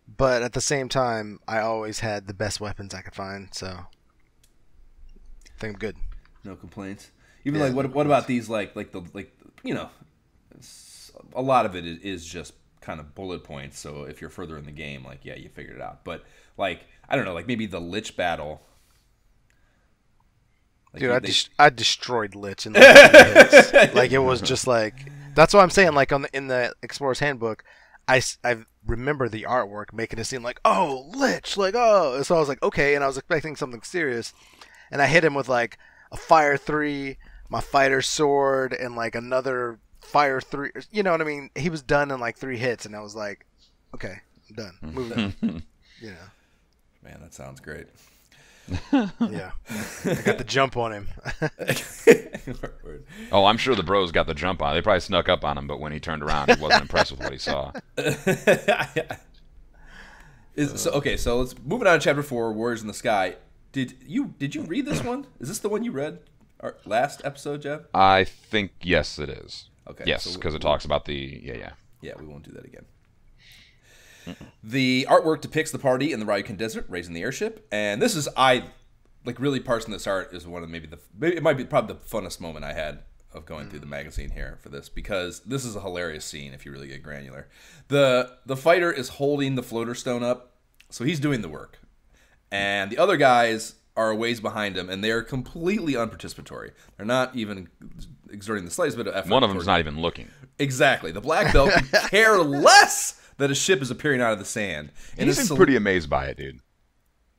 but at the same time, I always had the best weapons I could find, so I think I'm good. No complaints. Even like what about these a lot of it is just kind of bullet points. So if you're further in the game, like you figured it out. But like I don't know, like maybe the Lich battle. Like dude, I destroyed Lich in like 3 hits. Like it was just like that's what I'm saying. Like in the Explorer's Handbook, I remember the artwork making it seem like Lich, like so I was like okay, and I was expecting something serious, and I hit him with like a Fire 3, my Fighter Sword, and like another Fire 3. You know what I mean? He was done in like 3 hits, and I was like, okay, I'm done. Move on. Man, that sounds great. Yeah, I got the jump on him. Oh, I'm sure the bros got the jump on. They probably snuck up on him, but when he turned around, he wasn't impressed with what he saw. So let's move on to chapter 4, Warriors in the Sky. Did you read this one? Is this the one you read our last episode, Jeff? I think yes, it is. Okay. Yes, because it talks about the Yeah, we won't do that again. The artwork depicts the party in the Ryukin Desert, raising the airship, and this is really parsing this art is one of maybe it might be probably the funnest moment I had of going through the magazine here for this, because this is a hilarious scene if you really get granular. The fighter is holding the floater stone up, so he's doing the work, and the other guys are a ways behind him, and they are completely unparticipatory. They're not even exerting the slightest bit of effort. One of them's not even looking. Exactly. The black belt could care less that a ship is appearing out of the sand. And He's pretty amazed by it, dude.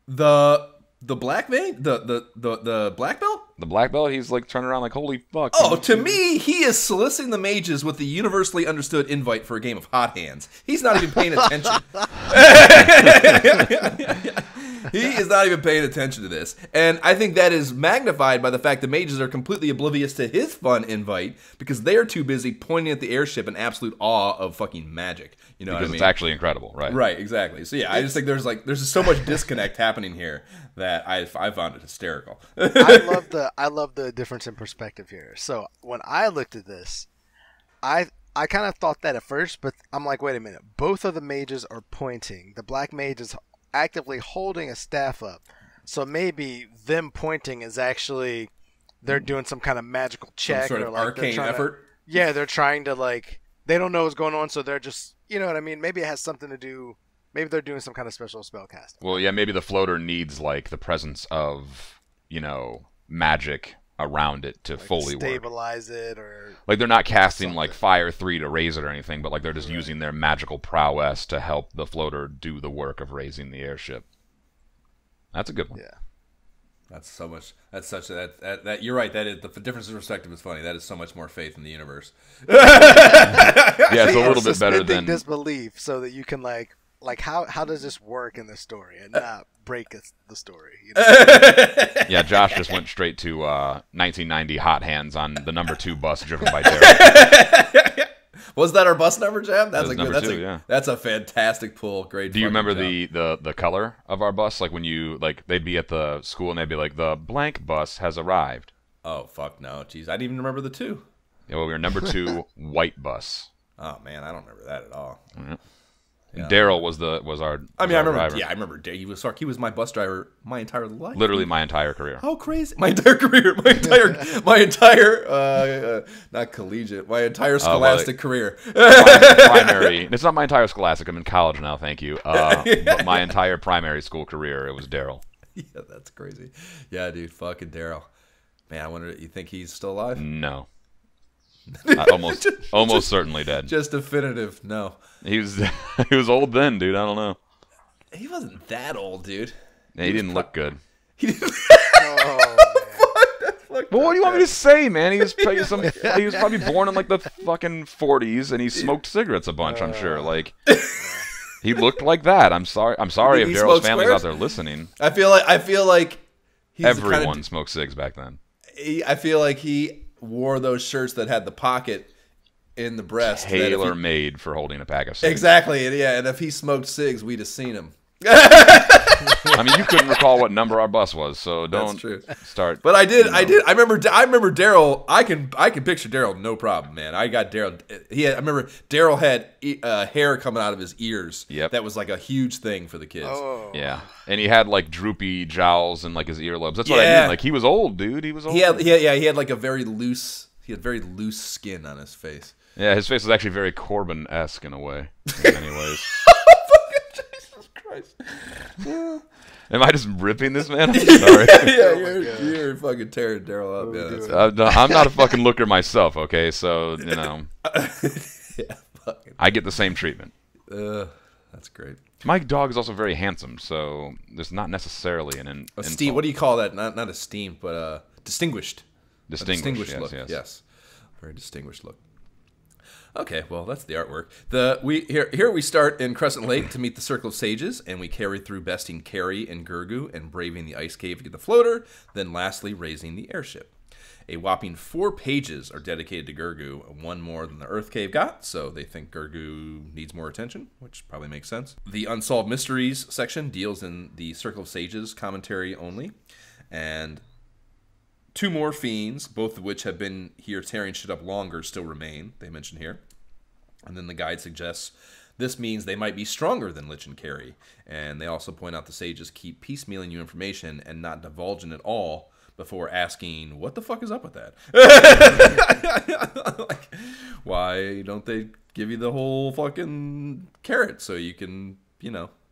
The black vein? The black belt? The black belt, he's like turning around like, holy fuck. Oh, to me, he is soliciting the mages with the universally understood invite for a game of hot hands. He's not even paying attention. He is not even paying attention to this. And I think that is magnified by the fact the mages are completely oblivious to his fun invite because they are too busy pointing at the airship in absolute awe of fucking magic. You know what I mean? Because it's actually incredible, right? Right, exactly. So yeah, I just think there's just so much disconnect happening here that I found it hysterical. I love the difference in perspective here. So when I looked at this, I kind of thought that at first, but I'm like, wait a minute. Both of the mages are pointing. The black mage is actively holding a staff up. So maybe them pointing is actually they're doing some kind of magical check. Some sort of arcane effort. They're trying to they don't know what's going on, so they're just, you know what I mean? Maybe it has something to do, maybe they're doing some kind of special spell casting. Well, yeah, maybe the floater needs the presence of, magic around it to fully stabilize it, or they're not casting Fire 3 to raise it or anything, but they're just using their magical prowess to help the floater do the work of raising the airship. That's a good one. Yeah. That's so much. That's such that you're right. That is the difference in perspective is funny. That is so much more faith in the universe. Yeah, it's a little bit better than disbelief, so that you can how does this work in the story and not break the story? You know? Yeah, Josh just went straight to 1990 Hot Hands on the number 2 bus driven by Derek. Was that our bus number, Jam? That's a good. Number 2, yeah. That's a fantastic pull. Great. Do you remember the color of our bus? When you they'd be at the school and they'd be like, the blank bus has arrived. Oh fuck no, jeez, I didn't even remember the 2. Yeah, well, we were number 2 white bus. Oh man, I don't remember that at all. Mm-hmm. Yeah. Daryl was our. I remember. Driver. Yeah, I remember. He was my bus driver my entire life. Literally my entire career. How crazy! My entire career. My entire not collegiate. My entire scholastic career. Primary. It's not my entire scholastic. I'm in college now. Thank you. But my entire primary school career, it was Daryl. Yeah, that's crazy. Yeah, dude, fucking Daryl. Man, I wonder. You think he's still alive? No. Almost certainly dead. Just definitive. No. He was old then, dude. I don't know. He wasn't that old, dude. Yeah, he didn't look good. He didn't. But what do you want me to say, man? He was probably born in the fucking 40s, and he smoked cigarettes a bunch. I'm sure. He looked like that. I'm sorry if Daryl's family's out there listening. I feel like everyone smoked cigs back then. I feel like he wore those shirts that had the pocket in the breast. Tailor-made for holding a pack of cigs. Exactly, yeah. And if he smoked cigs, we'd have seen him. I mean, you couldn't recall what number our bus was, so don't start. But I did. I remember Daryl. I can picture Daryl, no problem, man. I got Daryl. I remember Daryl had hair coming out of his ears. Yep. That was a huge thing for the kids. Oh. Yeah, and he had droopy jowls and his earlobes. That's what I mean. He was old, dude. He was old. He had very loose skin on his face. Yeah, his face was actually very Corbin-esque in a way. In many ways. Jesus Christ. Am I just ripping this man? I'm sorry. You're fucking tearing Daryl up. Yeah, I'm not a fucking looker myself, okay? So, I get the same treatment. That's great. My dog is also very handsome, so there's not necessarily an esteem. What do you call that? Not esteemed, but distinguished. Distinguished look. Yes. Yes. Very distinguished look. Okay, well, that's the artwork. Here we start in Crescent Lake to meet the Circle of Sages, and we carry through besting Carrie and Gurgu and braving the ice cave to get the floater, then lastly raising the airship. A whopping 4 pages are dedicated to Gurgu, 1 more than the Earth Cave got, so they think Gurgu needs more attention, which probably makes sense. The Unsolved Mysteries section deals in the Circle of Sages commentary only, and 2 more fiends, both of which have been here tearing shit up longer, still remain, they mention here. And then the guide suggests this means they might be stronger than Lich and Carrie. And they also point out the sages keep piecemealing you information and not divulging it all before asking, what the fuck is up with that? Why don't they give you the whole fucking carrot so you can,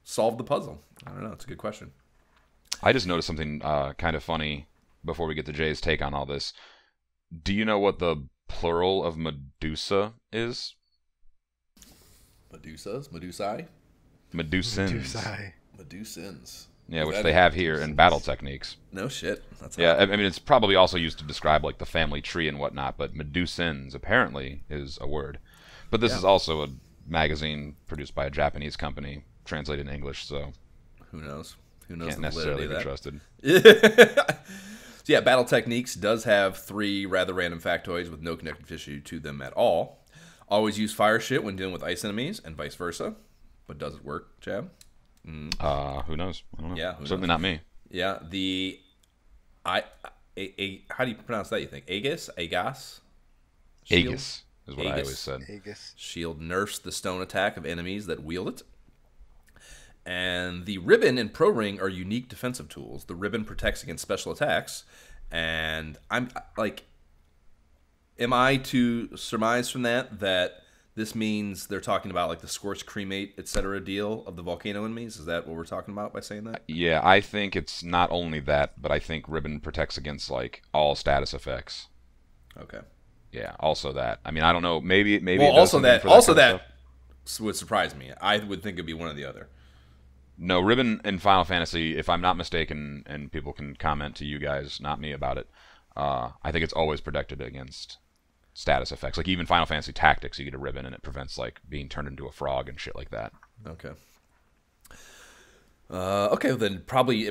solve the puzzle? I don't know. It's a good question. I just noticed something kind of funny before we get to Jay's take on all this. Do you know what the plural of Medusa is? Medusas? Medusae? Medusins. Medusins. Yeah, which they have here in battle techniques. No shit. That's yeah, I mean, it's probably also used to describe like the family tree and whatnot, but Medusins apparently is a word. But this is also a magazine produced by a Japanese company, translated in English, so who knows? Who knows? Can't necessarily be trusted. So yeah, Battle Techniques does have 3 rather random factoids with no connective tissue to them at all. Always use fire shit when dealing with ice enemies, and vice versa. But does it work, Chad? Who knows? I don't know. Yeah, certainly not me. Yeah, how do you pronounce that? You think Aegis? Aegis is what I always said. Aegis. Shield nerfs the stone attack of enemies that wield it. And the ribbon and pro ring are unique defensive tools. The ribbon protects against special attacks, and I'm like, am I to surmise from that this means they're talking about like the scorch, cremate, etc. deal of the volcano enemies? Is that what we're talking about by saying that? Yeah, I think it's not only that, but I think ribbon protects against like all status effects. Okay. Yeah, also that. I mean, I don't know. Maybe. Well, also that would surprise me. I would think it'd be one or the other. No, ribbon in Final Fantasy, if I'm not mistaken, and people can comment to you guys, not me, about it, I think it's always protected against status effects. Like even Final Fantasy Tactics, you get a ribbon and it prevents like being turned into a frog and shit like that. Okay. Okay, well, then it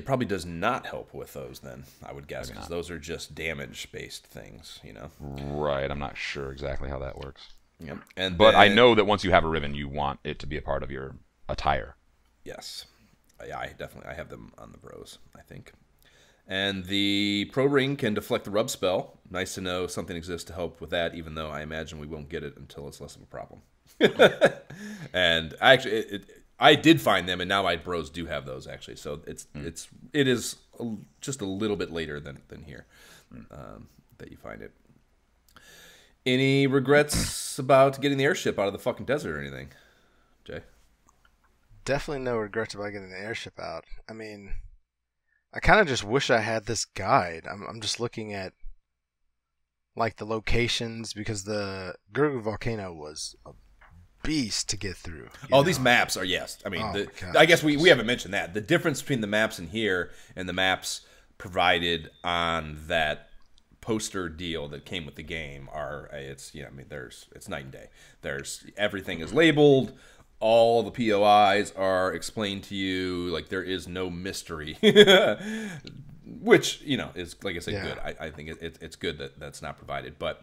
probably does not help with those then, I would guess, because those are just damage-based things, you know? Right, I'm not sure exactly how that works. Yep. But I know that once you have a ribbon, you want it to be a part of your attire. Yes. Yeah, I have them on the bros, I think. And the Pro Ring can deflect the rub spell. Nice to know something exists to help with that, even though I imagine we won't get it until it's less of a problem. And I did find them, and now my bros do have those actually. So it is just a little bit later than here that you find it. Any regrets about getting the airship out of the fucking desert or anything, Jay? Definitely no regrets about getting the airship out. I mean, I kind of just wish I had this guide. I'm just looking at like the locations, because the Gurgu volcano was a beast to get through. These maps are, yes. I mean, I guess we haven't mentioned that. The difference between the maps in here and the maps provided on that poster deal that came with the game it's night and day. Everything is labeled. All the POIs are explained to you. Like, there is no mystery, which, is, like I said, good. I think it's good that that's not provided, but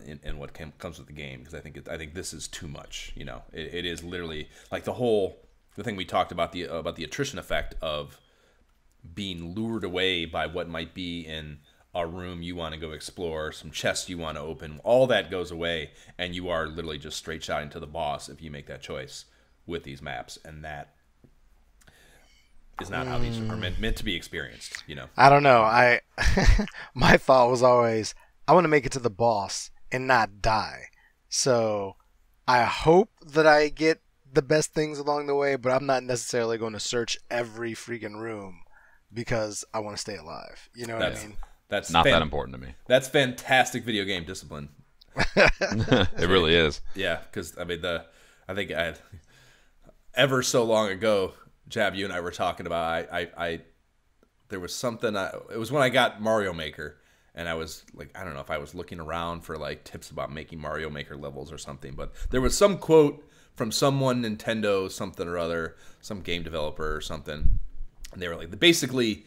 in what comes with the game, because I think this is too much. It is literally like the thing we talked about, the attrition effect of being lured away by what might be in a room you want to go explore, some chests you want to open. All that goes away, and you are literally just straight shotting to the boss if you make that choice with these maps, and that is not how these are meant to be experienced. I don't know. My thought was always, I want to make it to the boss and not die. So I hope that I get the best things along the way, but I'm not necessarily going to search every freaking room because I want to stay alive. You know what I mean? That's not that important to me. That's fantastic video game discipline. It really is. Yeah, because I think ever so long ago, Jab, you and I were talking about. There was something. It was when I got Mario Maker, and I was like, I don't know if I was looking around for like tips about making Mario Maker levels or something, but there was some quote from someone, Nintendo something or other, some game developer or something, and they were like, basically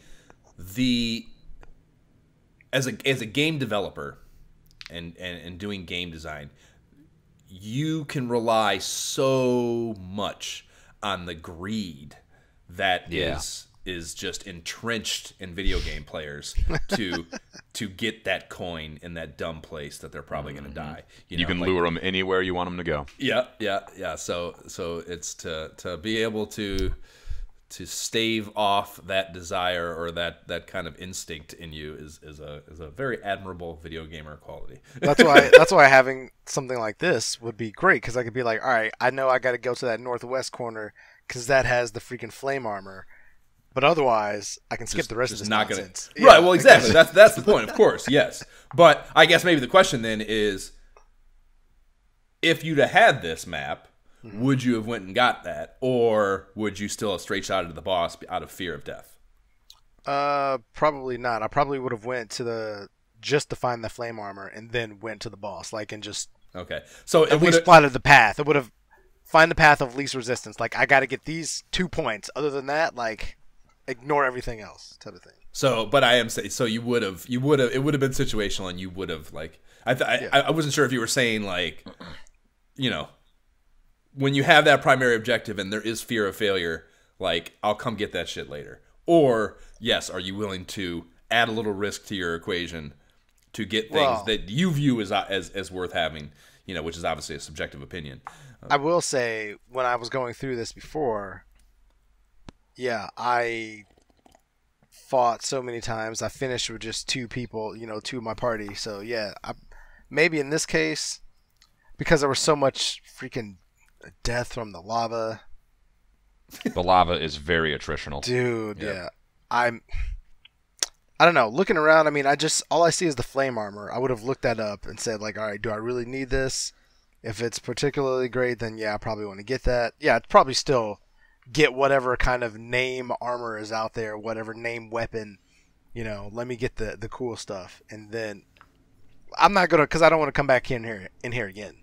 as a game developer and doing game design, you can rely so much on the greed that is just entrenched in video game players to get that coin in that dumb place that they're probably going to die. You can lure them anywhere you want them to go. Yeah. So it's to be able to stave off that desire or that kind of instinct in you is a very admirable video gamer quality. That's why having something like this would be great, because I could be like, all right, I know I got to go to that northwest corner because that has the freaking flame armor, But otherwise, I can skip Just- the rest of just this not nonsense. gonna. Right. Well, exactly. That's the point. Of course. Yes. But I guess maybe the question then is, if you'd have had this map, would you have went and got that, or would you still have straight shot into the boss out of fear of death? Probably not. I probably would have went to just to find the flame armor and then went to the boss, like, and just Okay. So at least plotted the path. It would have find the path of least resistance. Like, I got to get these 2 points. Other than that, like, ignore everything else, type of thing. So, but I am saying, so it would have been situational, and you would have, like, I wasn't sure if you were saying, like, you know, when you have that primary objective and there is fear of failure, like, I'll come get that shit later. Or, yes, are you willing to add a little risk to your equation to get things that you view as worth having, you know, which is obviously a subjective opinion. I will say, when I was going through this before, yeah, I fought so many times. I finished with just 2 people, you know, 2 of my party. So, yeah, maybe in this case, because there was so much freaking death from the lava. The lava is very attritional. Dude, yeah. I don't know. Looking around, I mean, all I see is the flame armor. I would have looked that up and said, like, all right, do I really need this? If it's particularly great, then yeah, I probably want to get that. Yeah, I'd probably still get whatever kind of name armor is out there, whatever name weapon, you know, let me get the cool stuff. And then I'm not going to, because I don't want to come back in here again.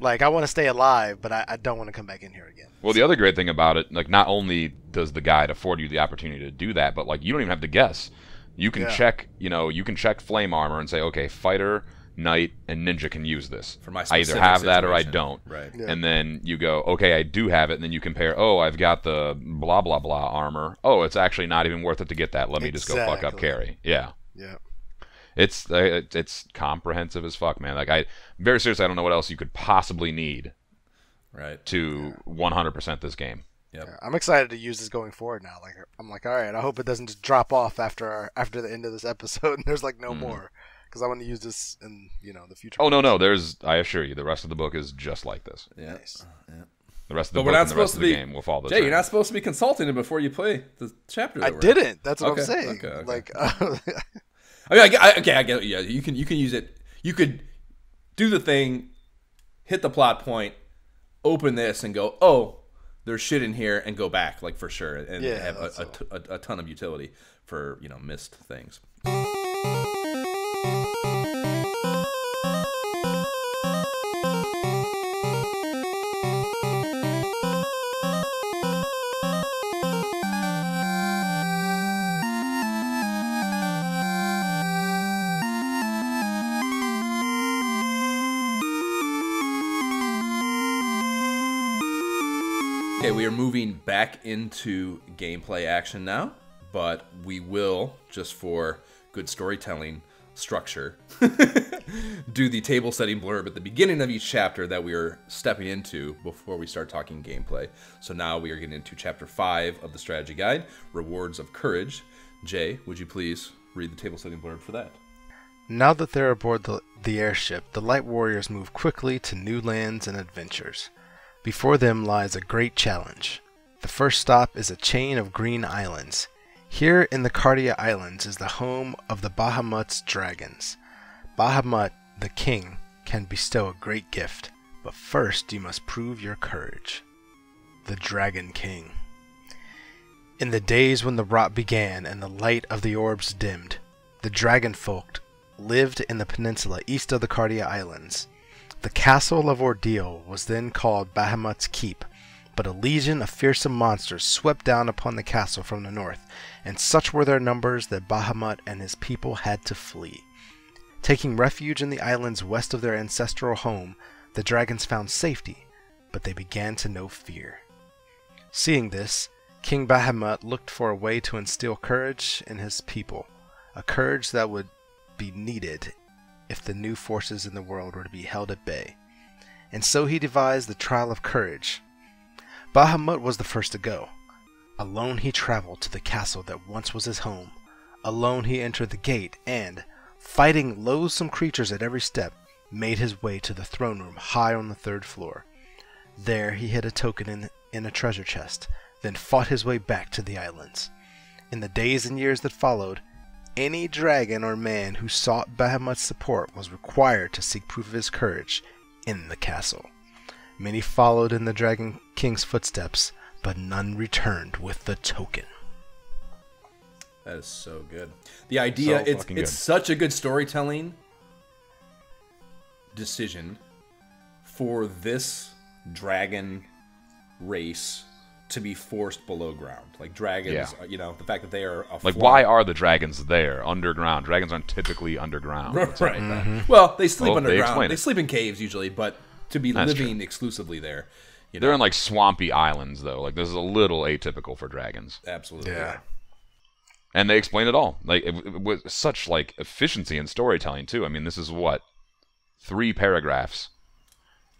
Like, I want to stay alive, but I don't want to come back in here again. Well, the other great thing about it, like, not only does the guide afford you the opportunity to do that, but, like, you don't even have to guess. You can check, you know, you can check flame armor and say, okay, fighter, knight, and ninja can use this. For my I either specific have that or I situation. don't. Right. Yeah. And then you go, okay, I do have it, and then you compare, oh, I've got the blah, blah, blah armor. Oh, it's actually not even worth it to get that. Let me just go fuck up Exactly. carry. Yeah. Yeah. It's comprehensive as fuck, man. Like, very seriously, I don't know what else you could possibly need to 100% this game. Yep. Yeah, I'm excited to use this going forward now. Like, I'm like, all right, I hope it doesn't just drop off after the end of this episode and there's like no more, because I want to use this in, you know, the future. Oh, no, I assure you, the rest of the book is just like this. Yeah. Nice. Yeah. The rest of the But we're book not and the rest supposed of to the be- game will follow the Jay, same. you're not supposed to be consulting it before you play the chapter. I that we're in. didn't. That's what Okay, I'm saying. okay. Like, I mean, I get it. Yeah, you can use it. You could do the thing, hit the plot point, open this, and go, oh, there's shit in here, and go back, like, for sure, and Yeah, have that's a ton of utility for, you know, missed things. Okay, we are moving back into gameplay action now, but we will, just for good storytelling structure, do the table setting blurb at the beginning of each chapter that we are stepping into before we start talking gameplay. So now we are getting into chapter 5 of the strategy guide, Rewards of Courage. Jay, would you please read the table setting blurb for that? now that they're aboard the airship, the light warriors move quickly to new lands and adventures. Before them lies a great challenge. The first stop is a chain of green islands. Here in the Cardia Islands is the home of the Bahamut's dragons. Bahamut, the king, can bestow a great gift, but first you must prove your courage. The Dragon King. In the days when the rot began and the light of the orbs dimmed, the dragon folk lived in the peninsula east of the Cardia Islands. The Castle of Ordeal was then called Bahamut's Keep, but a legion of fearsome monsters swept down upon the castle from the north, and such were their numbers that Bahamut and his people had to flee. Taking refuge in the islands west of their ancestral home, the dragons found safety, but they began to know fear. Seeing this, King Bahamut looked for a way to instill courage in his people, a courage that would be needed if the new forces in the world were to be held at bay. And so he devised the trial of courage. Bahamut was the first to go. Alone he traveled to the castle that once was his home. Alone he entered the gate and, fighting loathsome creatures at every step, made his way to the throne room high on the 3rd floor. There he hid a token in a treasure chest, then fought his way back to the islands. In the days and years that followed, any dragon or man who sought Bahamut's support was required to seek proof of his courage in the castle. Many followed in the Dragon King's footsteps, but none returned with the token. That is so good. The idea, it's such a good storytelling decision for this dragon race to be forced below ground. Like dragons, you know, the fact that they are like, why are the dragons there underground? Dragons aren't typically underground. Right. Well, they sleep underground. They sleep in caves usually, but to be living exclusively there. You know? They're in like swampy islands though. Like, this is a little atypical for dragons. Absolutely. Yeah. And they explain it all. Like, it was such like efficiency in storytelling too. I mean, this is what, 3 paragraphs,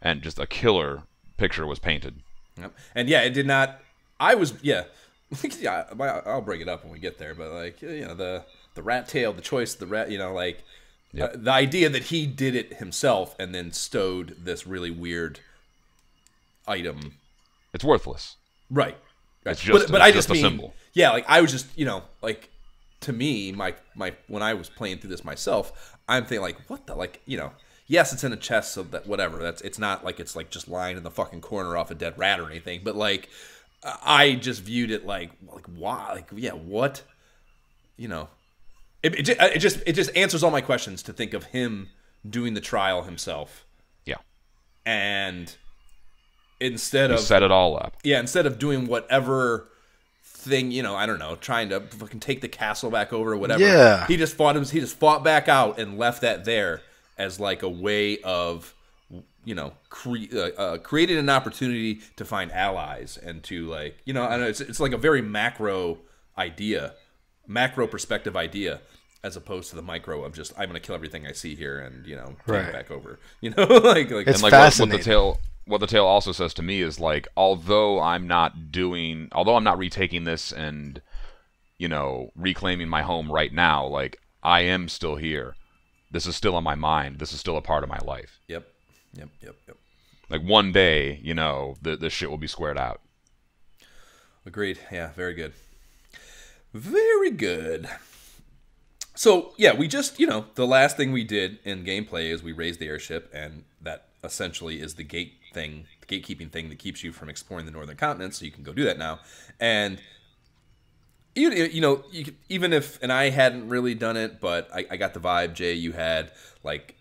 and just a killer picture was painted. Yep. And yeah, it did not. I'll bring it up when we get there. But like, you know, the rat tail, the choice of the rat, you know, like the idea that he did it himself and then stowed this really weird item. It's worthless. Right. It's just, but it's I just just a mean, symbol. Yeah, like I was just, you know, like to me, my when I was playing through this myself, I'm thinking like, what the, like, you know. Yes, it's in a chest, so that whatever. It's not like it's like just lying in the fucking corner off a dead rat or anything. But like, I just viewed it like why, like, yeah, what, you know, it just answers all my questions to think of him doing the trial himself. Yeah, and instead of set it all up. Yeah, instead of doing whatever thing, you know, I don't know, trying to fucking take the castle back over or whatever. Yeah, he just fought back out and left that there as like a way of, you know, creating an opportunity to find allies and to, like, you know, I know it's like a very macro perspective idea, as opposed to the micro of just, I'm going to kill everything I see here and, you know, take it back over. You know, like it's and like fascinating. What the tale also says to me is like, although I'm not retaking this and, you know, reclaiming my home right now, like, I am still here. This is still on my mind. This is still a part of my life. Yep. Like, one day, you know, the shit will be squared out. Agreed. Yeah, very good. Very good. So, yeah, we just, you know, the last thing we did in gameplay is we raised the airship, and that essentially is the gatekeeping thing that keeps you from exploring the northern continent, so you can go do that now. And you know, even if, and I hadn't really done it, but I got the vibe, Jay, you had, like,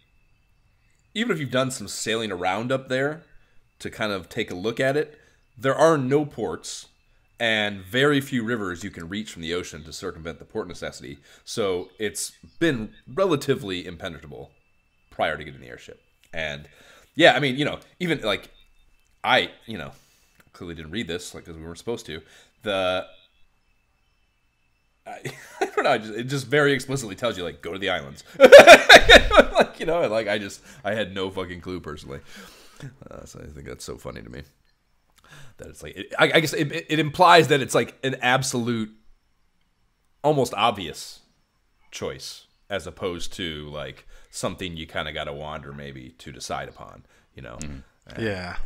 even if you've done some sailing around up there to kind of take a look at it, there are no ports and very few rivers you can reach from the ocean to circumvent the port necessity. So it's been relatively impenetrable prior to getting the airship. And yeah, I mean, you know, even like I, you know, clearly didn't read this, like, because we weren't supposed to. I don't know. It just very explicitly tells you, like, go to the islands. Like, you know, like, I had no fucking clue personally. So I think that's so funny to me. That it's like, I guess it implies that it's like an absolute, almost obvious choice, as opposed to like something you kind of got to wander maybe to decide upon, you know. Mm-hmm.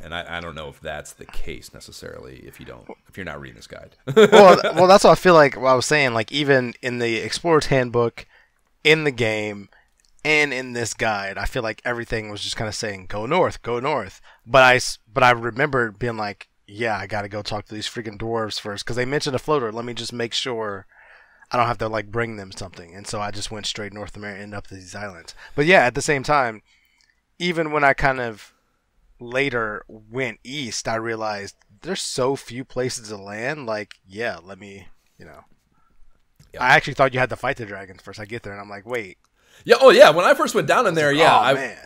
And I don't know if that's the case necessarily if you're not reading this guide. well, that's what I feel like. What I was saying, like, even in the Explorer's Handbook, in the game, and in this guide, I feel like everything was just kind of saying go north, go north. But I remember being like, yeah, I got to go talk to these freaking dwarves first, because they mentioned a floater. Let me just make sure I don't have to, like, bring them something. And so I just went straight North America and up to these islands. But yeah, at the same time, even when I kind of later went east, I realized there's so few places to land. Like, yeah, let me, you know. Yep. I actually thought you had to fight the dragons first. I get there and I'm like, wait. Yeah. Oh, yeah. When I first went down in there, like, yeah, oh, man.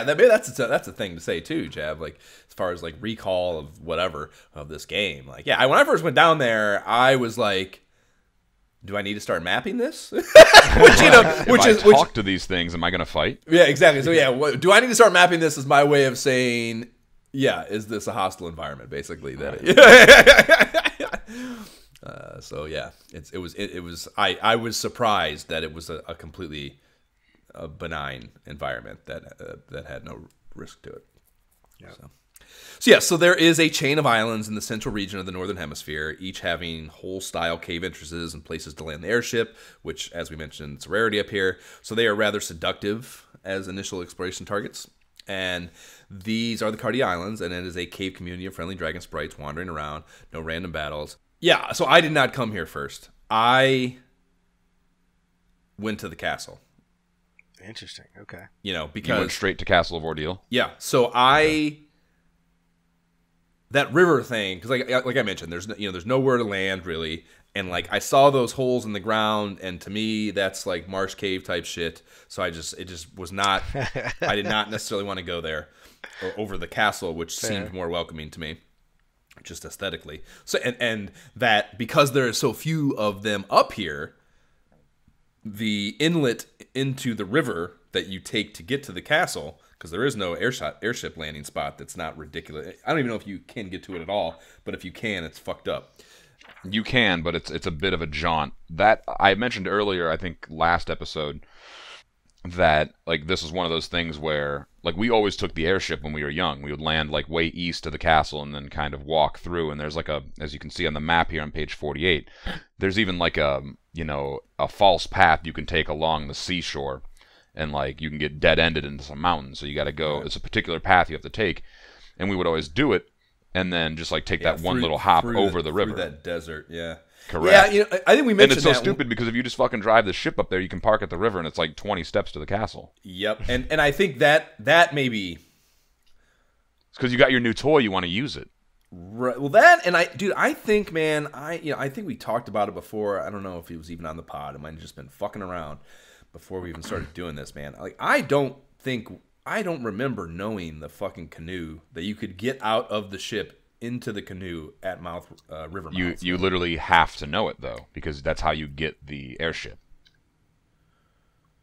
Maybe that's a thing to say too, Jab. Like, as far as like recall of whatever of this game, like, yeah, when I first went down there, I was like, do I need to start mapping this? Which, you know, if I talk to these things, am I going to fight? Yeah, exactly. So yeah, do I need to start mapping this as my way of saying, yeah, is this a hostile environment? Basically, so yeah, I was surprised that it was a completely benign environment that had no risk to it. So yeah, so there is a chain of islands in the central region of the northern hemisphere, each having hole-style cave entrances and places to land the airship, which, as we mentioned, it's a rarity up here. So they are rather seductive as initial exploration targets. And these are the Cardi Islands, and it is a cave community of friendly dragon sprites wandering around, no random battles. Yeah, so I did not come here first. I went to the castle. Interesting. Okay. You know, You because went straight to Castle of Ordeal. yeah, so that river thing, because like I mentioned, there's nowhere to land really, and like I saw those holes in the ground, and to me that's like marsh cave type shit. So it just was not. I did not necessarily want to go there over the castle, which seemed more welcoming to me, just aesthetically. So and that because there are so few of them up here, the inlet into the river that you take to get to the castle. Because there is no airship landing spot that's not ridiculous. I don't even know if you can get to it at all, but if you can, it's fucked up. You can, but it's a bit of a jaunt. That I mentioned earlier, I think last episode, that like this is one of those things where like we always took the airship when we were young. We would land like way east of the castle and then kind of walk through. And there's like as you can see on the map here on page 48, there's even like a false path you can take along the seashore. And, like, you can get dead-ended into some mountains, so you got to go. It's a particular path you have to take. And we would always do it, and then just, like, take that one little hop over the river. Through that desert, yeah. Correct. Yeah, I think we mentioned that. And it's so stupid, because if you just fucking drive the ship up there, you can park at the river, and it's, like, 20 steps to the castle. Yep. And I think that maybe... It's because you got your new toy, you want to use it. Right. Well, that, and I think, man, I think we talked about it before. I don't know if it was even on the pod. It might have just been fucking around before we even started doing this, man. Like, I don't remember knowing the fucking canoe that you could get out of the ship into the canoe at river mouth. You literally have to know it though, because that's how you get the airship.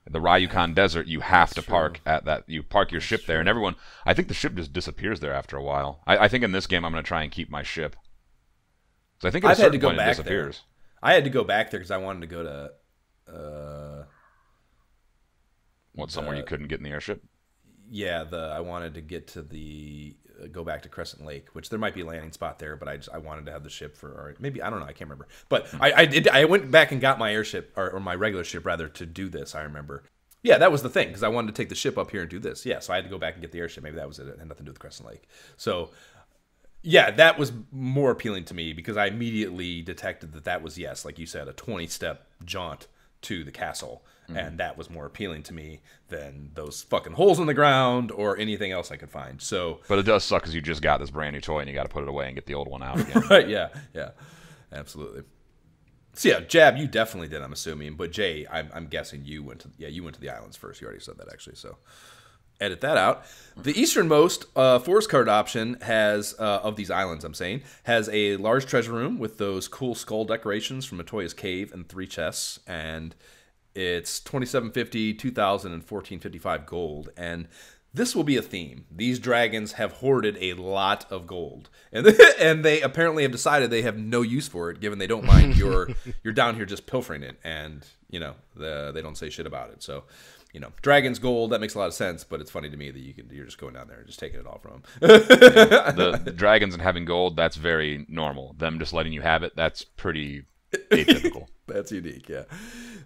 The Ryukon Desert, you have to park at that. You park your ship there, and everyone. I think the ship just disappears there after a while. I think in this game I'm going to try and keep my ship. So I think at a certain point it disappears. I had to go back there because I wanted to go to. Somewhere you couldn't get in the airship? Yeah, I wanted to get to go back to Crescent Lake, which there might be a landing spot there, but I wanted to have the ship or maybe, I don't know, I can't remember. But I went back and got my airship, or my regular ship rather, to do this, I remember. Yeah, that was the thing, because I wanted to take the ship up here and do this. Yeah, so I had to go back and get the airship. Maybe that was it. It had nothing to do with Crescent Lake. So, yeah, that was more appealing to me, because I immediately detected that was, yes, like you said, a 20-step jaunt to the castle. And that was more appealing to me than those fucking holes in the ground or anything else I could find. So, but it does suck because you just got this brand new toy and you got to put it away and get the old one out again. Right? Yeah, absolutely. So yeah, Jab, you definitely did, I'm assuming. But Jay, I'm guessing you went to the islands first. You already said that actually. So edit that out. The easternmost forest card option has of these islands, has a large treasure room with those cool skull decorations from Matoya's cave and 3 chests, and it's 2750, 2000, and 1455 gold. And this will be a theme. These dragons have hoarded a lot of gold, and they apparently have decided they have no use for it, given they don't mind you're down here just pilfering it, and they don't say shit about it. So, dragons gold, that makes a lot of sense. But it's funny to me that you're just going down there and just taking it all from them. The dragons and having gold, that's very normal. Them just letting you have it, that's pretty atypical. That's unique, yeah.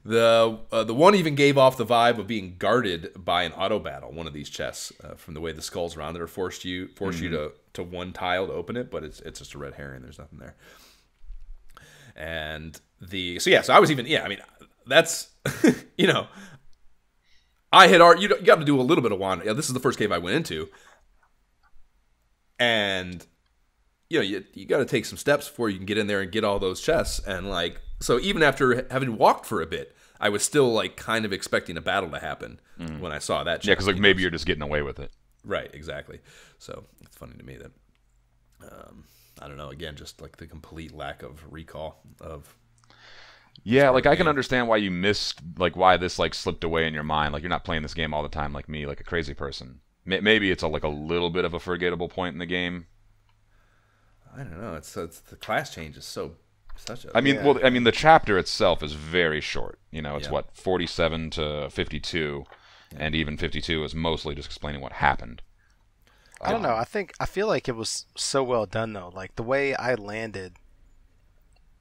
The one even gave off the vibe of being guarded by an auto battle. One of these chests, from the way the skulls around it are force you to one tile to open it, but it's just a red herring. There's nothing there. And so I was even that's I had already, you got to do a little bit of wandering. Yeah, this is the first cave I went into, and you got to take some steps before you can get in there and get all those chests. And so even after having walked for a bit, I was still kind of expecting a battle to happen when I saw that chest. Yeah, because maybe you're just getting away with it. Right, exactly. So it's funny to me that I don't know. Again, just the complete lack of recall of. Yeah, I can understand why you missed, why this slipped away in your mind. You're not playing this game all the time like me, like a crazy person. Maybe it's a little bit of a forgettable point in the game. I don't know. It's the class change is such a. The chapter itself is very short. It's 47 to 52, and even 52 is mostly just explaining what happened. I don't know. I feel like it was so well done though. Like the way I landed,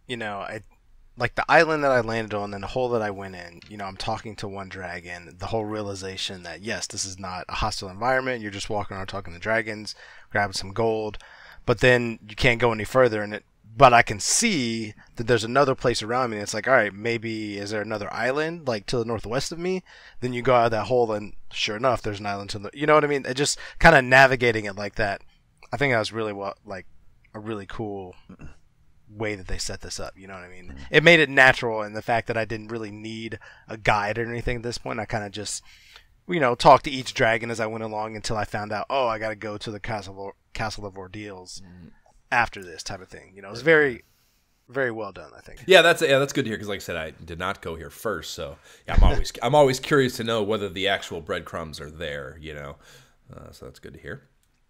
like the island that I landed on and the hole that I went in, I'm talking to one dragon, the whole realization that yes, this is not a hostile environment. You're just walking around talking to dragons, grabbing some gold, but then you can't go any further but I can see that there's another place around me. And it's like, all right, maybe is there another island like to the northwest of me? Then you go out of that hole, and sure enough, there's an island to the. You know what I mean? It just kind of navigating it like that. I think that was really a really cool way that they set this up. You know what I mean? It made it natural, in the fact that I didn't really need a guide or anything at this point. I kind of just, talked to each dragon as I went along until I found out, oh, I got to go to the Castle of Ordeals. After this type of thing, it was very, very well done. I think. Yeah, that's good to hear, because, like I said, I did not go here first, so yeah, I'm always curious to know whether the actual breadcrumbs are there. So that's good to hear.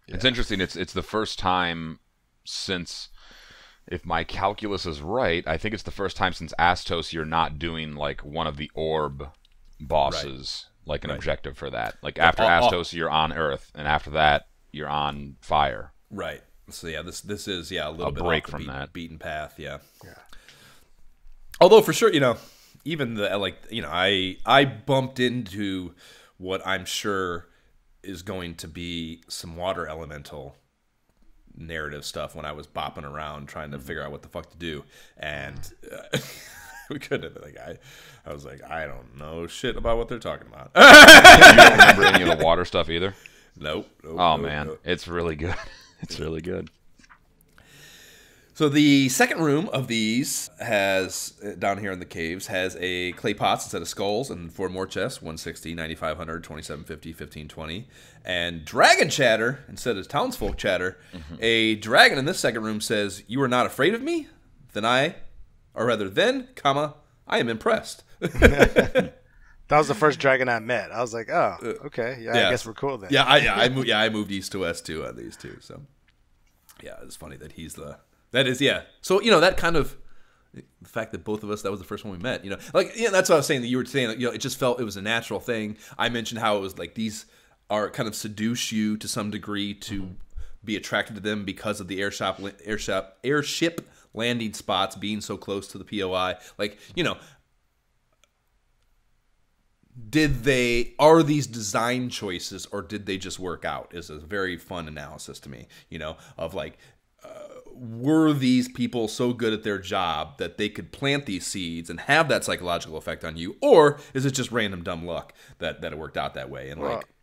It's interesting. It's the first time since, if my calculus is right, I think it's the first time since Astos you're not doing like one of the orb bosses, like an objective for that. Like after Astos, you're on Earth, and after that, you're on fire. Right. So yeah, this is a little bit break off from the that beaten path. Yeah. Although for sure, even I bumped into what I'm sure is going to be some water elemental narrative stuff when I was bopping around trying to figure out what the fuck to do, and we couldn't. I was like, I don't know shit about what they're talking about. You don't remember any of the water stuff either? Nope. Oh man, it's really good. It's really good. So the second room of these has, down here in the caves, has a clay pots instead of skulls, and 4 more chests, 160, 9500, 2750, 1520, and dragon chatter instead of townsfolk chatter. A dragon in this second room says, "You are not afraid of me? Then I am impressed." That was the first dragon I met. I was like, oh, okay. Yeah, I guess we're cool then. I moved east to west too on these two. So, yeah, it's funny that So, that kind of, the fact that both of us, that was the first one we met, that's what I was saying, that you were saying, it just felt it was a natural thing. I mentioned how it was like these are kind of seduce you to some degree to be attracted to them because of the airship landing spots being so close to the POI. Are these design choices, or did they just work out? Is a very fun analysis to me, of were these people so good at their job that they could plant these seeds and have that psychological effect on you, or is it just random dumb luck that it worked out that way?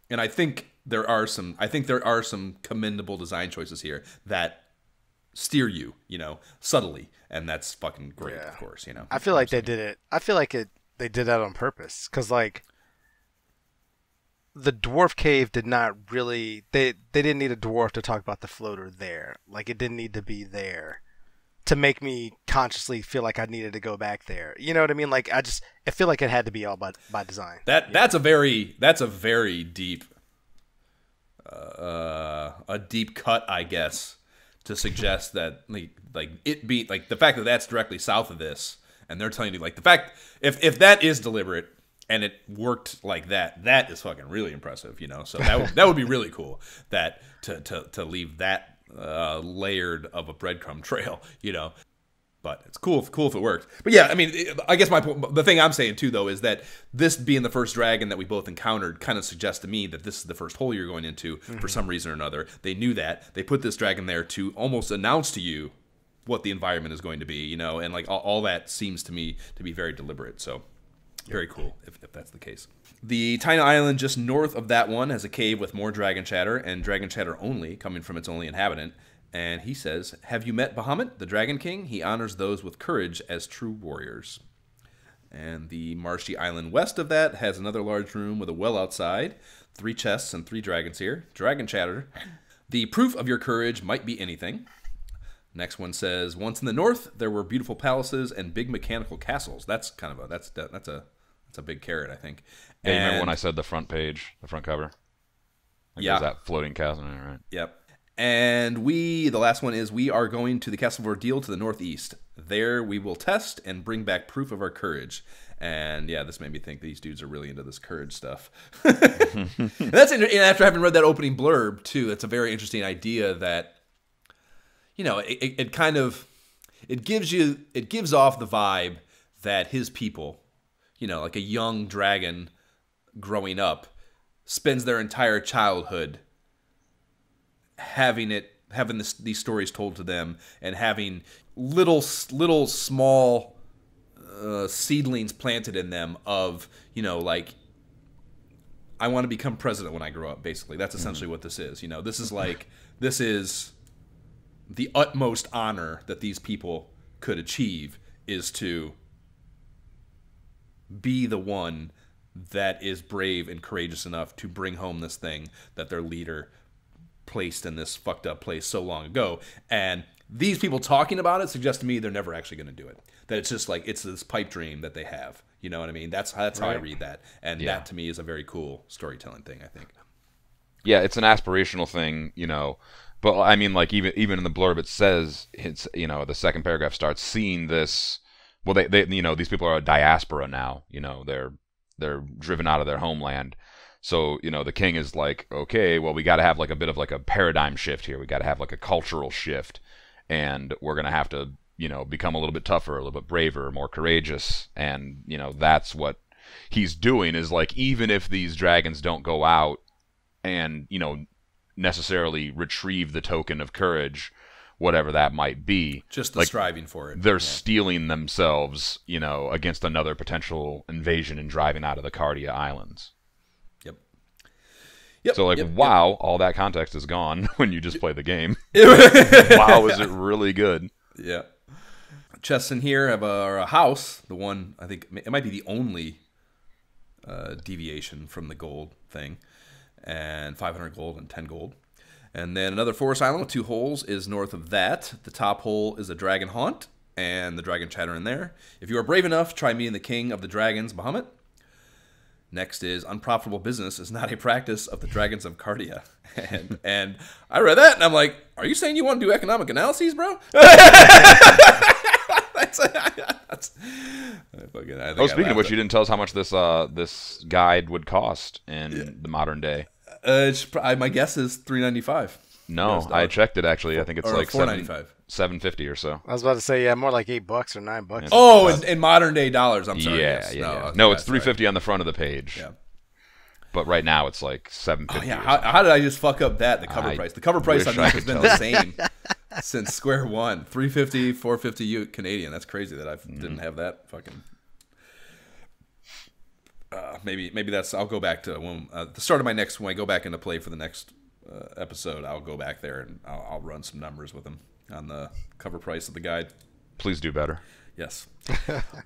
And I think there are some commendable design choices here that steer you, subtly, and that's fucking great, of course, I feel like they did it. I feel like they did that on purpose, because the dwarf cave did not really. They didn't need a dwarf to talk about the floater there. Like, it didn't need to be there to make me consciously feel like I needed to go back there. You know what I mean? Like, I feel like it had to be all by design. That's a very deep a deep cut, I guess, to suggest that the fact that that's directly south of this, and they're telling you the fact if that is deliberate and it worked like that is fucking really impressive, So that would be really cool, that to leave that layered of a breadcrumb trail, But it's cool if it worked. But yeah, I mean, I guess the thing I'm saying too, though, is that this being the first dragon that we both encountered kind of suggests to me that this is the first hole you're going into for some reason or another. They knew that. They put this dragon there to almost announce to you what the environment is going to be, and all that seems to me to be very deliberate. So very cool if that's the case. The tiny island just north of that one has a cave with more dragon chatter, and dragon chatter only coming from its only inhabitant. And he says, "Have you met Bahamut, the Dragon King? He honors those with courage as true warriors." And the marshy island west of that has another large room with a well outside, 3 chests and 3 dragons here. Dragon chatter. "The proof of your courage might be anything." Next one says, "Once in the north, there were beautiful palaces and big mechanical castles." That's kind of that's a big carrot, I think. Yeah, you remember when I said the front page, the front cover? Yeah. There's that floating castle in it, right? Yep. And the last one is, "We are going to the Castle of Ordeal to the northeast. There we will test and bring back proof of our courage." And yeah, this made me think these dudes are really into this courage stuff. And that's and after having read that opening blurb too, it's a very interesting idea that, you know, it kind of it gives off the vibe that his people, you know, like a young dragon growing up, spends their entire childhood having these stories told to them and having little small seedlings planted in them of, you know, like, I want to become president when I grow up, basically. That's essentially what this is. You know, this is the utmost honor that these people could achieve, is to be the one that is brave and courageous enough to bring home this thing that their leader placed in this fucked up place so long ago. And these people talking about it suggest to me they're never actually going to do it. That it's just like, it's this pipe dream that they have. You know what I mean? That's how I read that. And that to me is a very cool storytelling thing, I think. Yeah, it's an aspirational thing, you know. But I mean, like, even in the blurb it says, it's, you know, the second paragraph starts seeing this. Well, they you know, these people are a diaspora now. You know, they're driven out of their homeland. So, you know, the king is like, okay, well, we got to have like a bit of like a paradigm shift here. We got to have like a cultural shift, and we're gonna have to, you know, become a little bit tougher, a little bit braver, more courageous. And, you know, that's what he's doing, is like, even if these dragons don't go out and, you know, necessarily retrieve the token of courage, whatever that might be, just the like, striving for it, they're steeling themselves, you know, against another potential invasion and driving out of the Cardia Islands. Yep, so, like, wow, all that context is gone when you just play the game. Wow, is it really good? Yeah. Chests in here have a house. The one, I think, it might be the only deviation from the gold thing. And 500 gold and 10 gold. And then another forest island with 2 holes is north of that. The top hole is a dragon haunt, and the dragon chatter in there. If you are brave enough, try meeting the king of the dragons, Bahamut. Next is unprofitable business is not a practice of the dragons of Cardia. And I read that, and I'm like, are you saying you want to do economic analyses, bro? Speaking of which, you didn't tell us how much this guide would cost in the modern day. My guess is $3.95. No, I checked it actually. I think it's like $4.95. $7.50 or so. I was about to say, yeah, more like $8 or $9. Oh, in modern day dollars. I'm sorry. Yeah, yes. yeah. No, it's $3.50 on the front of the page. Yeah. But right now it's like $7.50. Oh, yeah. How did I just fuck up the cover price? The cover price on that has been the same since square one. $3.50, $4.50 Canadian. That's crazy that I didn't have that fucking. Maybe that's. I'll go back to when the start of my next. When I go back into play for the next episode, I'll go back there and I'll run some numbers with them on the cover price of the guide. Please do better. Yes.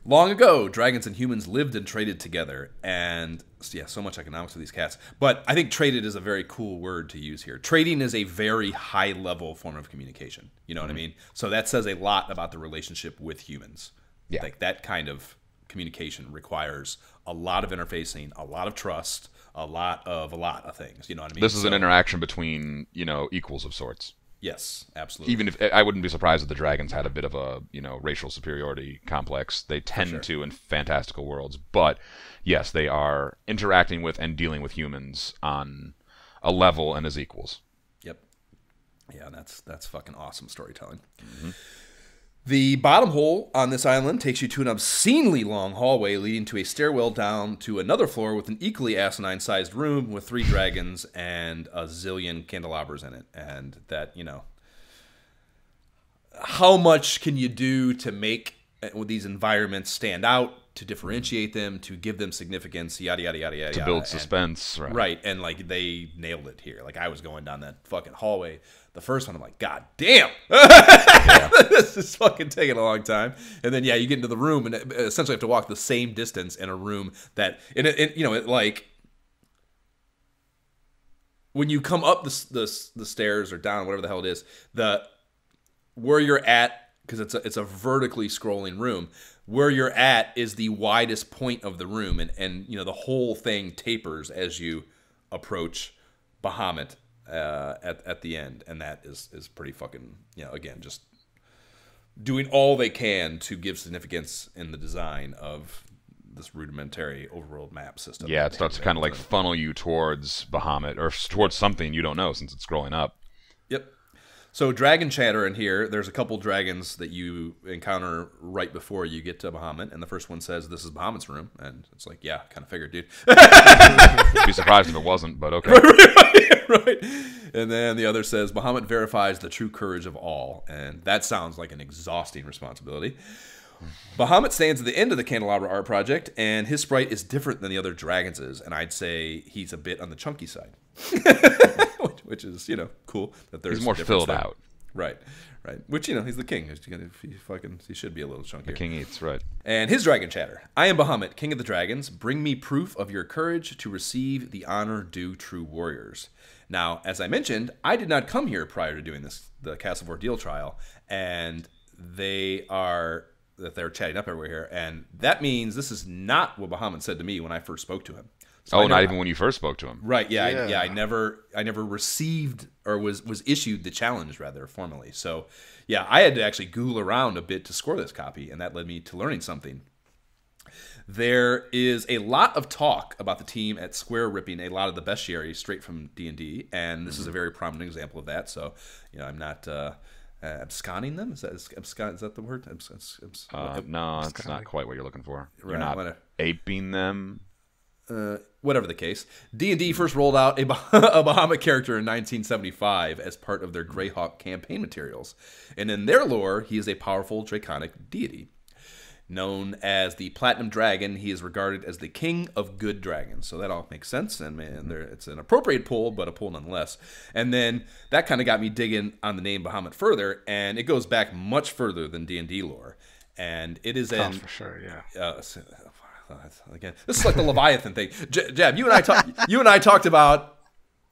Long ago, dragons and humans lived and traded together, and yeah, so much economics with these cats. But I think traded is a very cool word to use here. Trading is a very high level form of communication. You know what I mean? So that says a lot about the relationship with humans. Yeah. Like that kind of communication requires a lot of interfacing, a lot of trust, a lot of things. You know what I mean? This is an interaction between, you know, equals of sorts. Yes, absolutely. Even if I wouldn't be surprised if the dragons had a bit of a, you know, racial superiority complex. They tend to in fantastical worlds, but yes, they are interacting with and dealing with humans on a level and as equals. Yep. Yeah, that's fucking awesome storytelling. Mm-hmm. The bottom hole on this island takes you to an obscenely long hallway leading to a stairwell down to another floor with an equally asinine-sized room with 3 dragons and a zillion candelabras in it. And that, you know, how much can you do to make these environments stand out, to differentiate them, to give them significance, yada, yada, yada, yada. To build suspense, right. Right, and like they nailed it here. Like I was going down that fucking hallway. The first one, I'm like, God damn, this is fucking taking a long time. And then yeah, you get into the room and essentially have to walk the same distance in a room that, you know, it like when you come up the stairs or down, whatever the hell it is, where you're at, because it's a vertically scrolling room. Where you're at is the widest point of the room, and you know the whole thing tapers as you approach Bahamut at the end, and that is pretty fucking, you know, again, just doing all they can to give significance in the design of this rudimentary overworld map system. Yeah, it starts to kind of like funnel you towards Bahamut or towards something you don't know since it's scrolling up. Yep. So dragon chatter in here, there's a couple dragons that you encounter right before you get to Bahamut, and the first one says, "This is Bahamut's room," and it's like, yeah, kind of figured, dude. I'd be surprised if it wasn't, but okay. Right. And then the other says, "Bahamut verifies the true courage of all," and that sounds like an exhausting responsibility. Bahamut stands at the end of the Candelabra art project, and his sprite is different than the other dragons is, and I'd say he's a bit on the chunky side. Which is, cool that there's more filled there. out. Right. Which, he's the king. He should be a little chunkier. The king eats, right. And his dragon chatter. "I am Bahamut, king of the dragons. Bring me proof of your courage to receive the honor due true warriors." Now, as I mentioned, I did not come here prior to doing the Castle of Ordeal trial, and they're chatting up everywhere here, and that means this is not what Bahamut said to me when I first spoke to him. So not even when you first spoke to him. Right, yeah. I never received or was issued the challenge, rather, formally. So, yeah, I had to actually Google around a bit to score this copy, and that led me to learning something. There is a lot of talk about the team at Square ripping a lot of the bestiaries straight from D&D, and this is a very prominent example of that. So, I'm not absconding them. Is that the word? No, it's not quite what you're looking for. You're right, not aping them. Whatever the case, D&D first rolled out a Bahamut character in 1975 as part of their Greyhawk campaign materials, and in their lore, he is a powerful draconic deity. Known as the Platinum Dragon, he is regarded as the king of good dragons. So that all makes sense, and it's an appropriate pull, but a pull nonetheless. And then that kind of got me digging on the name Bahamut further, and it goes back much further than D&D lore. And it is for sure, yeah. Again, this is like the Leviathan thing. Jab, you and I talked about.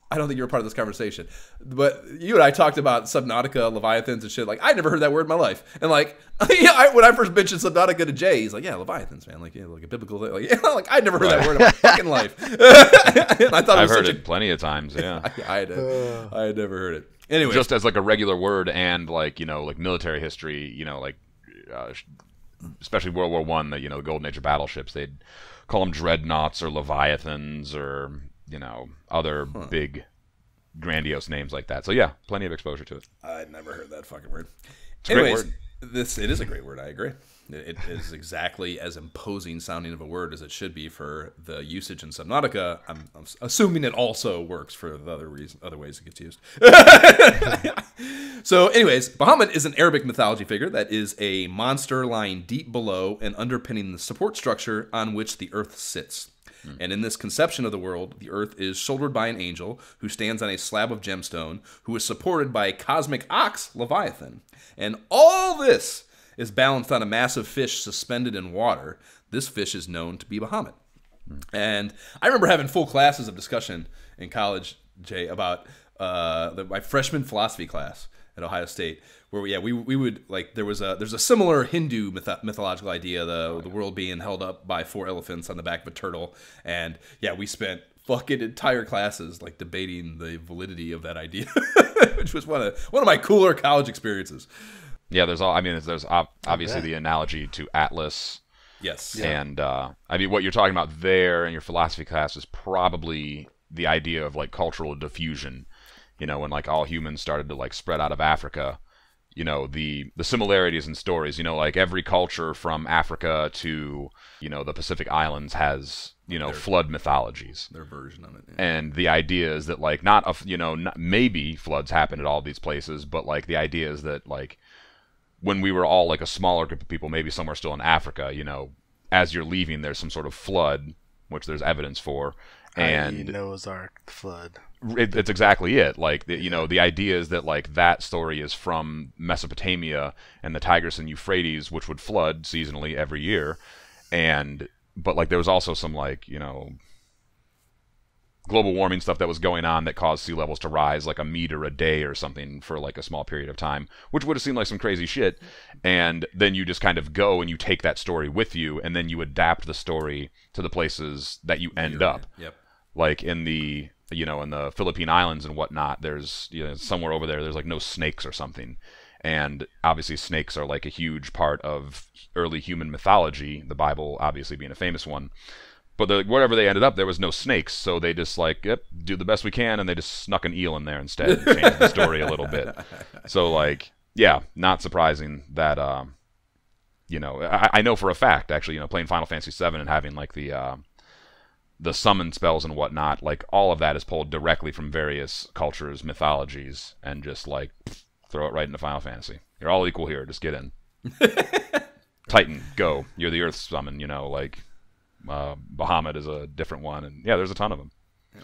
I don't think you were part of this conversation, but you and I talked about Subnautica, Leviathans, and shit. Like, I'd never heard that word in my life. And like, when I first mentioned Subnautica to Jay, he's like, "Yeah, Leviathans, man. Like, like a biblical thing. Like, I'd never heard that word in my fucking life." And I thought I've heard it plenty of times. Yeah, I had never heard it. Anyway, just as like a regular word, and like like military history. Especially World War I, the Golden Age of battleships, they'd call them dreadnoughts or leviathans or other big grandiose names like that. So yeah, plenty of exposure to it. I'd never heard that fucking word. It's a great word. It is a great word. I agree. It is exactly as imposing sounding of a word as it should be for the usage in Subnautica. I'm assuming it also works for the other ways it gets used. So anyways, Bahamut is an Arabic mythology figure that is a monster lying deep below and underpinning the support structure on which the earth sits. And in this conception of the world, the earth is shouldered by an angel who stands on a slab of gemstone, who is supported by a cosmic ox, Leviathan. And all this is balanced on a massive fish suspended in water. This fish is known to be Bahamut. And I remember having full classes of discussion in college, Jay, about my freshman philosophy class at Ohio State, where we would like there's a similar Hindu mythological idea, the world being held up by 4 elephants on the back of a turtle, and we spent fucking entire classes like debating the validity of that idea, which was one of my cooler college experiences. Yeah, there's obviously the analogy to Atlas. Yes. And what you're talking about there in your philosophy class is probably the idea of like cultural diffusion. When like all humans started to like spread out of Africa, the similarities in stories, like every culture from Africa to, the Pacific Islands has, flood mythologies. Their version of it. Yeah. And the idea is that like maybe floods happen at all these places, but like the idea is that like when we were all like a smaller group of people, maybe somewhere still in Africa, as you're leaving, there's some sort of flood, which there's evidence for. And Noah's Ark flood. It's exactly it. Like, the idea is that like that story is from Mesopotamia and the Tigris and Euphrates, which would flood seasonally every year. But like there was also some like, global warming stuff that was going on that caused sea levels to rise like a meter a day or something for like a small period of time, which would have seemed like some crazy shit. And then you just kind of go and you take that story with you, and then you adapt the story to the places that you end up. Yep. Like in the in the Philippine Islands and whatnot, there's somewhere over there's like no snakes or something, And obviously snakes are like a huge part of early human mythology, the Bible obviously being a famous one. But wherever they ended up, there was no snakes, so they just like, yep, do the best we can, and they just snuck an eel in there instead and changed the story a little bit. So like, yeah, not surprising that, you know, I know for a fact, actually, you know, playing Final Fantasy VII and having like the summon spells and whatnot, like all of that is pulled directly from various cultures, mythologies, and just like throw it right into Final Fantasy. You're all equal here, just get in. Titan, go. You're the Earth summon, you know, like Bahamut is a different one, and yeah, there's a ton of them. Yep.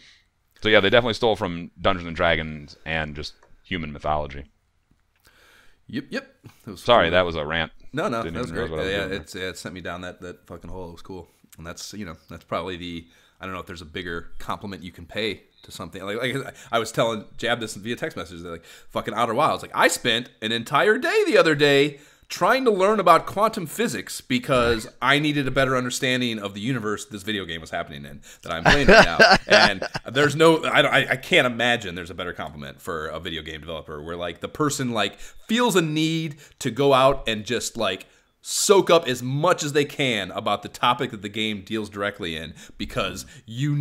So yeah, they definitely stole from Dungeons and Dragons and just human mythology. Yep. Sorry, cool. That was a rant. No, that was great. Yeah, it sent me down that fucking hole. It was cool, and that's that's probably I don't know if there's a bigger compliment you can pay to something. Like I was telling Jab this via text message. Like fucking Outer Wilds. Like I spent an entire day the other day trying to learn about quantum physics because I needed a better understanding of the universe this video game was happening in that I'm playing right now. And there's I can't imagine there's a better compliment for a video game developer where like the person like feels a need to go out and just like soak up as much as they can about the topic that the game deals directly in because you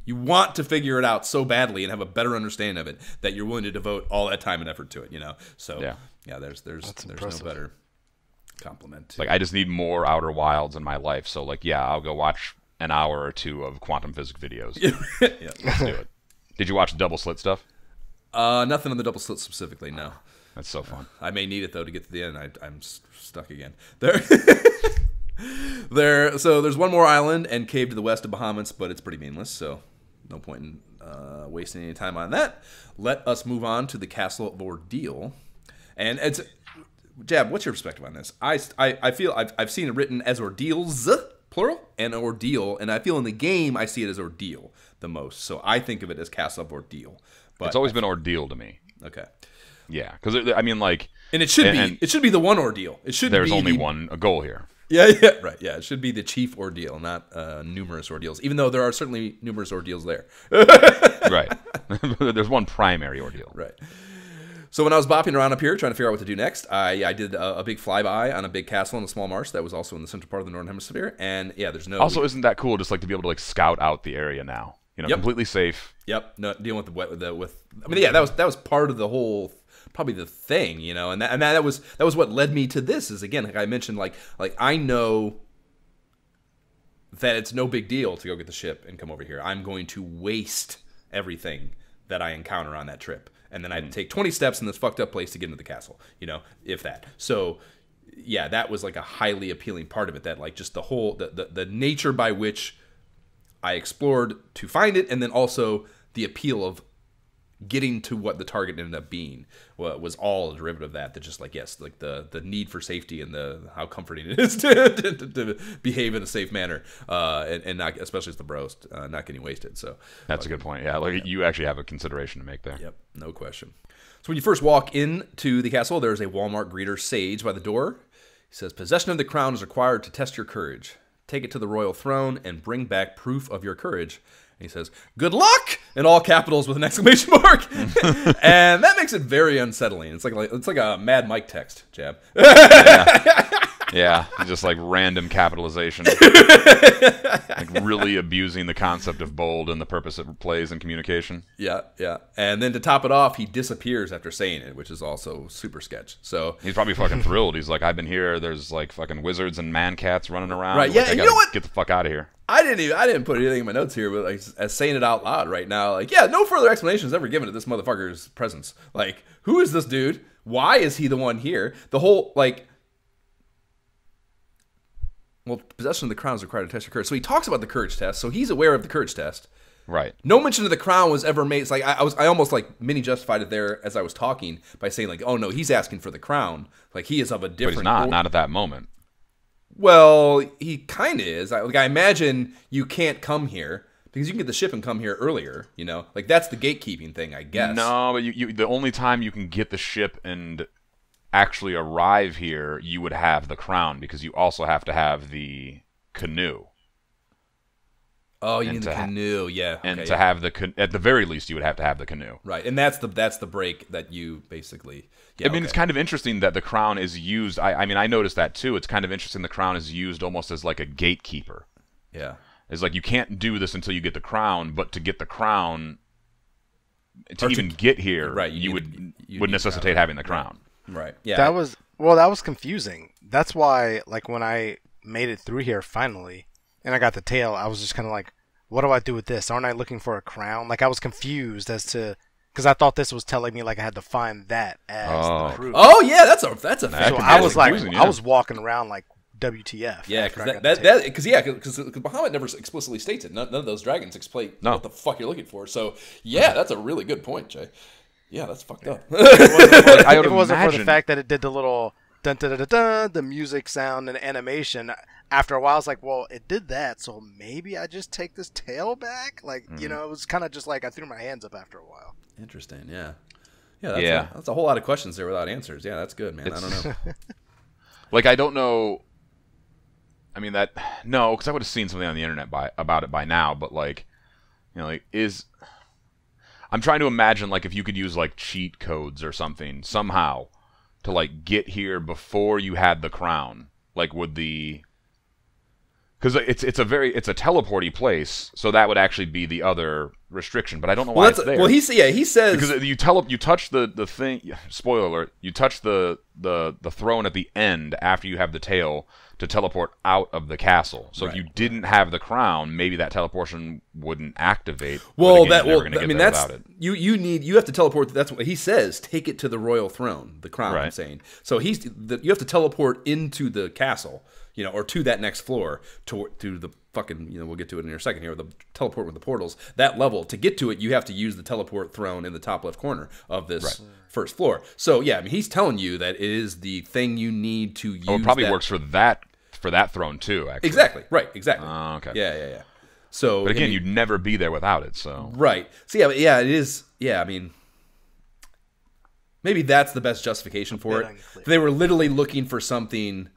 want to figure it out so badly and have a better understanding of it that you're willing to devote all that time and effort to it, So yeah, there's no better compliment. Like I just need more Outer Wilds in my life, so like yeah, I'll go watch an hour or two of quantum physics videos. Yeah, let's do it. Did you watch double slit stuff? Nothing on the double slit specifically, no. That's so fun. I may need it though to get to the end. I'm stuck again. So there's one more island and cave to the west of Bahamut, but it's pretty meaningless, so no point in wasting any time on that. Let us move on to the Castle of Ordeal. And it's Jab, what's your perspective on this? I feel I've seen it written as ordeals, plural, and ordeal, and I feel in the game I see it as ordeal the most. So I think of it as Castle of Ordeal. But it's always been ordeal to me. Okay. Yeah, because I mean, like, and it should be the one ordeal. It should. There's only one a goal here. Yeah, right. Yeah, it should be the chief ordeal, not numerous ordeals. Even though there are certainly numerous ordeals there. Right. There's one primary ordeal. Right. So when I was bopping around up here trying to figure out what to do next, I did a big flyby on a big castle in a small marsh that was also in the central part of the Northern Hemisphere. And yeah, there's no. Also, isn't that cool? Just like to be able to like scout out the area now. Completely safe. Yep. No dealing with I mean, yeah, that was part of the whole. Probably the thing, and that was what led me to this. Is again, like I mentioned, like I know that it's no big deal to go get the ship and come over here. I'm going to waste everything that I encounter on that trip, and then I take 20 steps in this fucked up place to get into the castle. If that. So yeah, that was like a highly appealing part of it. That like just the whole the nature by which I explored to find it, and then also the appeal of getting to what the target ended up being was all a derivative of that. That just like yes, like the need for safety and how comforting it is to behave in a safe manner, and not especially as the bros not getting wasted. So that's a good point. Yeah, like you actually have a consideration to make there. Yep, no question. So when you first walk into the castle, there's a Walmart greeter sage by the door. He says, "Possession of the crown is required to test your courage. Take it to the royal throne and bring back proof of your courage." He says, "Good luck!" in all capitals with an exclamation mark, and that makes it very unsettling. It's like a Mad Mike text, Jab. Yeah, just like random capitalization, like really abusing the concept of bold and the purpose it plays in communication. Yeah. And then to top it off, he disappears after saying it, which is also super sketch. So he's probably fucking thrilled. He's like, "I've been here. There's like fucking wizards and man cats running around. Right? Yeah. Like, and you know what? Get the fuck out of here." I didn't put anything in my notes here, but like as saying it out loud right now, like yeah, no further explanation is ever given to this motherfucker's presence. Like, who is this dude? Why is he the one here? The whole like. Well, possession of the crown is required to test your courage. So he talks about the courage test. So he's aware of the courage test. Right. No mention of the crown was ever made. It's like I almost like mini justified it there as I was talking by saying like, oh no, he's asking for the crown. Like he is of a different. But he's not at that moment. Well, he kind of is. I imagine you can't come here because you can get the ship and come here earlier. Like that's the gatekeeping thing, I guess. No, but the only time you can get the ship and actually arrive here, you would have the crown because you also have to have the canoe. Oh, you And need the canoe, yeah. And okay, to have the at the very least, you would have to have the canoe. right, and that's the break that you basically. Yeah, I mean, it's kind of interesting that the crown is used. I mean, I noticed that too. It's kind of interesting the crown is used almost as like a gatekeeper. yeah. It's like you can't do this until you get the crown, but to get the crown, to Or even get here, right, you need would necessitate having the crown. Right. Yeah. That was confusing. That's why, like, when I made it through here finally, and I got the tail, I was just kind of like, what do I do with this? Aren't I looking for a crown? Like, I was confused as to, because I thought this was telling me like I had to find that as the proof. Oh yeah, that's a That So can I be was like, confusing, yeah. I was walking around like, WTF? Yeah, after I got the tail. because Bahamut never explicitly states it. None of those dragons explain what the fuck you're looking for. So yeah, that's a really good point, Jay. Yeah, that's fucked up. If it wasn't for the fact that it did the little dun dun dun dun, the music sound and animation. After a while, I was like, well, it did that, so maybe I just take this tail back. Like, you know, it was kind of just like I threw my hands up after a while. Interesting. Yeah. Yeah. That's a whole lot of questions there without answers. Yeah, that's good, man. I don't know. Like, I don't know. I mean, because I would have seen something on the internet about it by now. But like, you know, like I'm trying to imagine like if you could use like cheat codes or something somehow to like get here before you had the crown. Like, would the because it's a teleporty place, so that would actually be the other restriction. But I don't know why it's there. Well, he says because you touch the thing. Spoiler alert! You touch the throne at the end after you have the tail to teleport out of the castle. So if you didn't have the crown, maybe that teleportation wouldn't activate. Well, that's you have to teleport. That's what he says. Take it to the royal throne, the crown. Right. I'm saying. So you have to teleport into the castle, you know, or to that next floor to the fucking, you know, we'll get to it in a second here. The teleport with the portals. That level to get to it, you have to use the teleport throne in the top left corner of this first floor. So yeah, I mean, he's telling you that it is the thing you need to use. Oh, it probably works for that throne too. Actually, exactly. Right. Exactly. Okay. Yeah. So, but again, you'd never be there without it. So right. So yeah, it is. Yeah, I mean, maybe that's the best justification for it. If they were literally looking for something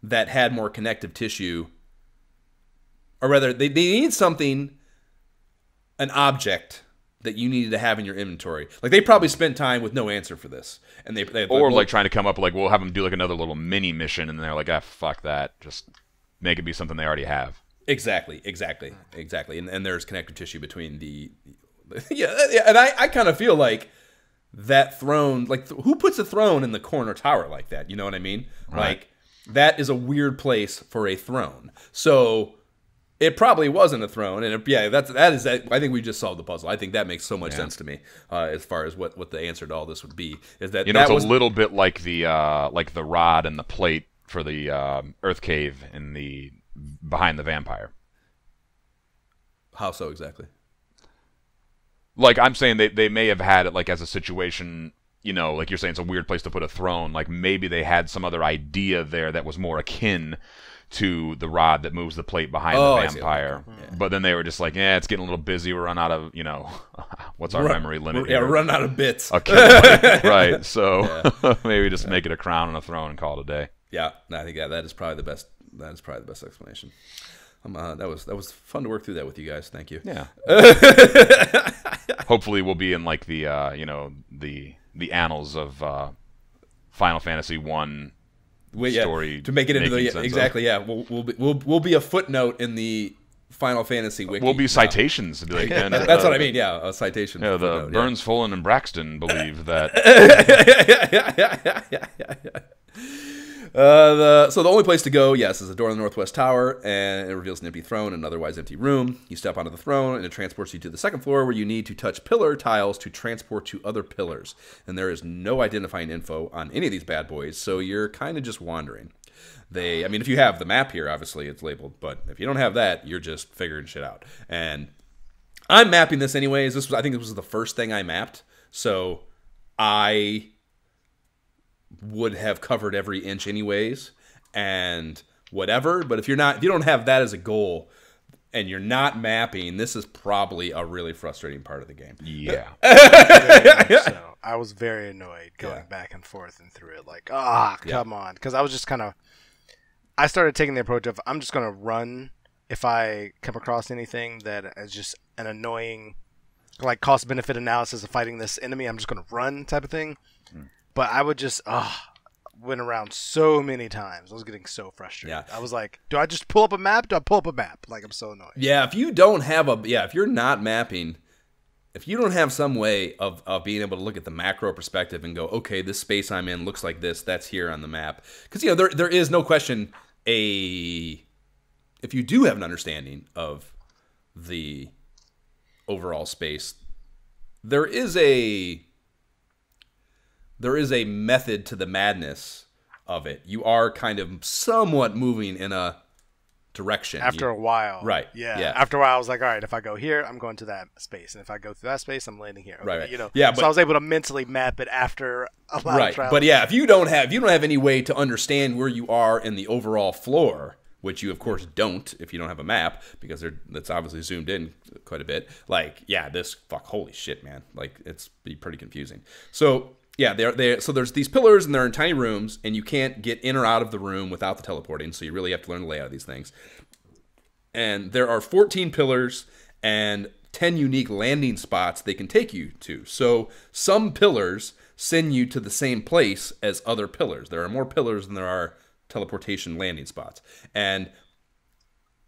that had more connective tissue, or rather, they need something, an object that you needed to have in your inventory. Like, they probably spent time with no answer for this, and like trying to come up with, like, we'll have them do like another little mini mission, and they're like, fuck that, just make it be something they already have. Exactly. And there's connective tissue between the yeah, and I kind of feel like that throne, like, who puts a throne in the corner tower like that? You know what I mean? Right. Like, that is a weird place for a throne. So it probably wasn't a throne, and that is. I think we just solved the puzzle. I think that makes so much sense to me, as far as what the answer to all this would be. Is that it's a little bit like the rod and the plate for the Earth Cave in the behind the vampire. How so exactly? Like, I'm saying they may have had it like as a situation. You know, like you're saying, it's a weird place to put a throne. Like, maybe they had some other idea there that was more akin to the rod that moves the plate behind the vampire. But then they were just like, it's getting a little busy. We're run out of, you know, what's our memory limit here? Yeah, run out of bits. Okay, right. So maybe just make it a crown and a throne and call it a day. Yeah, I think that is probably the best. That is probably the best explanation. That was fun to work through that with you guys. Thank you. Yeah. Hopefully, we'll be in like the annals of Final Fantasy 1 story to make it into the exactly. Yeah, we'll be a footnote in the Final Fantasy wiki. We'll be citations. Like, and, that's what I mean. Yeah, a citation. Yeah, the Burns, Folan, and Braxton believe that. So the only place to go, yes, is the door in the northwest tower, and it reveals an empty throne and an otherwise empty room. You step onto the throne, and it transports you to the second floor, where you need to touch pillar tiles to transport to other pillars. And there is no identifying info on any of these bad boys, so you're kind of just wandering. If you have the map here, obviously it's labeled, but if you don't have that, you're just figuring shit out. And I'm mapping this anyways. I think this was the first thing I mapped, so I would have covered every inch anyways, and whatever. But if you don't have that as a goal, and you're not mapping, this is probably a really frustrating part of the game. Yeah. So I was very annoyed going back and forth and through it. Like, come on, because I was just I started taking the approach of I'm just gonna run if I come across anything that is just an annoying, like cost benefit analysis of fighting this enemy, I'm just gonna run type of thing. But I would just went around so many times. I was getting so frustrated. Yeah. I was like, do I just pull up a map? Do I pull up a map? Like, I'm so annoyed. Yeah, if you don't have if you're not mapping, if you don't have some way of being able to look at the macro perspective and go, okay, this space I'm in looks like this, that's here on the map. Because, there is no question if you do have an understanding of the overall space, there is a method to the madness of it. You are kind of somewhat moving in a direction. After a while. Right. Yeah. After a while, I was like, all right, if I go here, I'm going to that space. And if I go through that space, I'm landing here. Okay, right. Yeah, so I was able to mentally map it after a lot of travel. But yeah, if you don't have any way to understand where you are in the overall floor, which you of course don't if you don't have a map, because that's obviously zoomed in quite a bit. Like, yeah, holy shit, man. Like, it's be pretty confusing. So yeah, so there's these pillars and they're in tiny rooms, and you can't get in or out of the room without the teleporting. So you really have to learn the layout of these things. And there are 14 pillars and 10 unique landing spots they can take you to. So some pillars send you to the same place as other pillars. There are more pillars than there are teleportation landing spots. And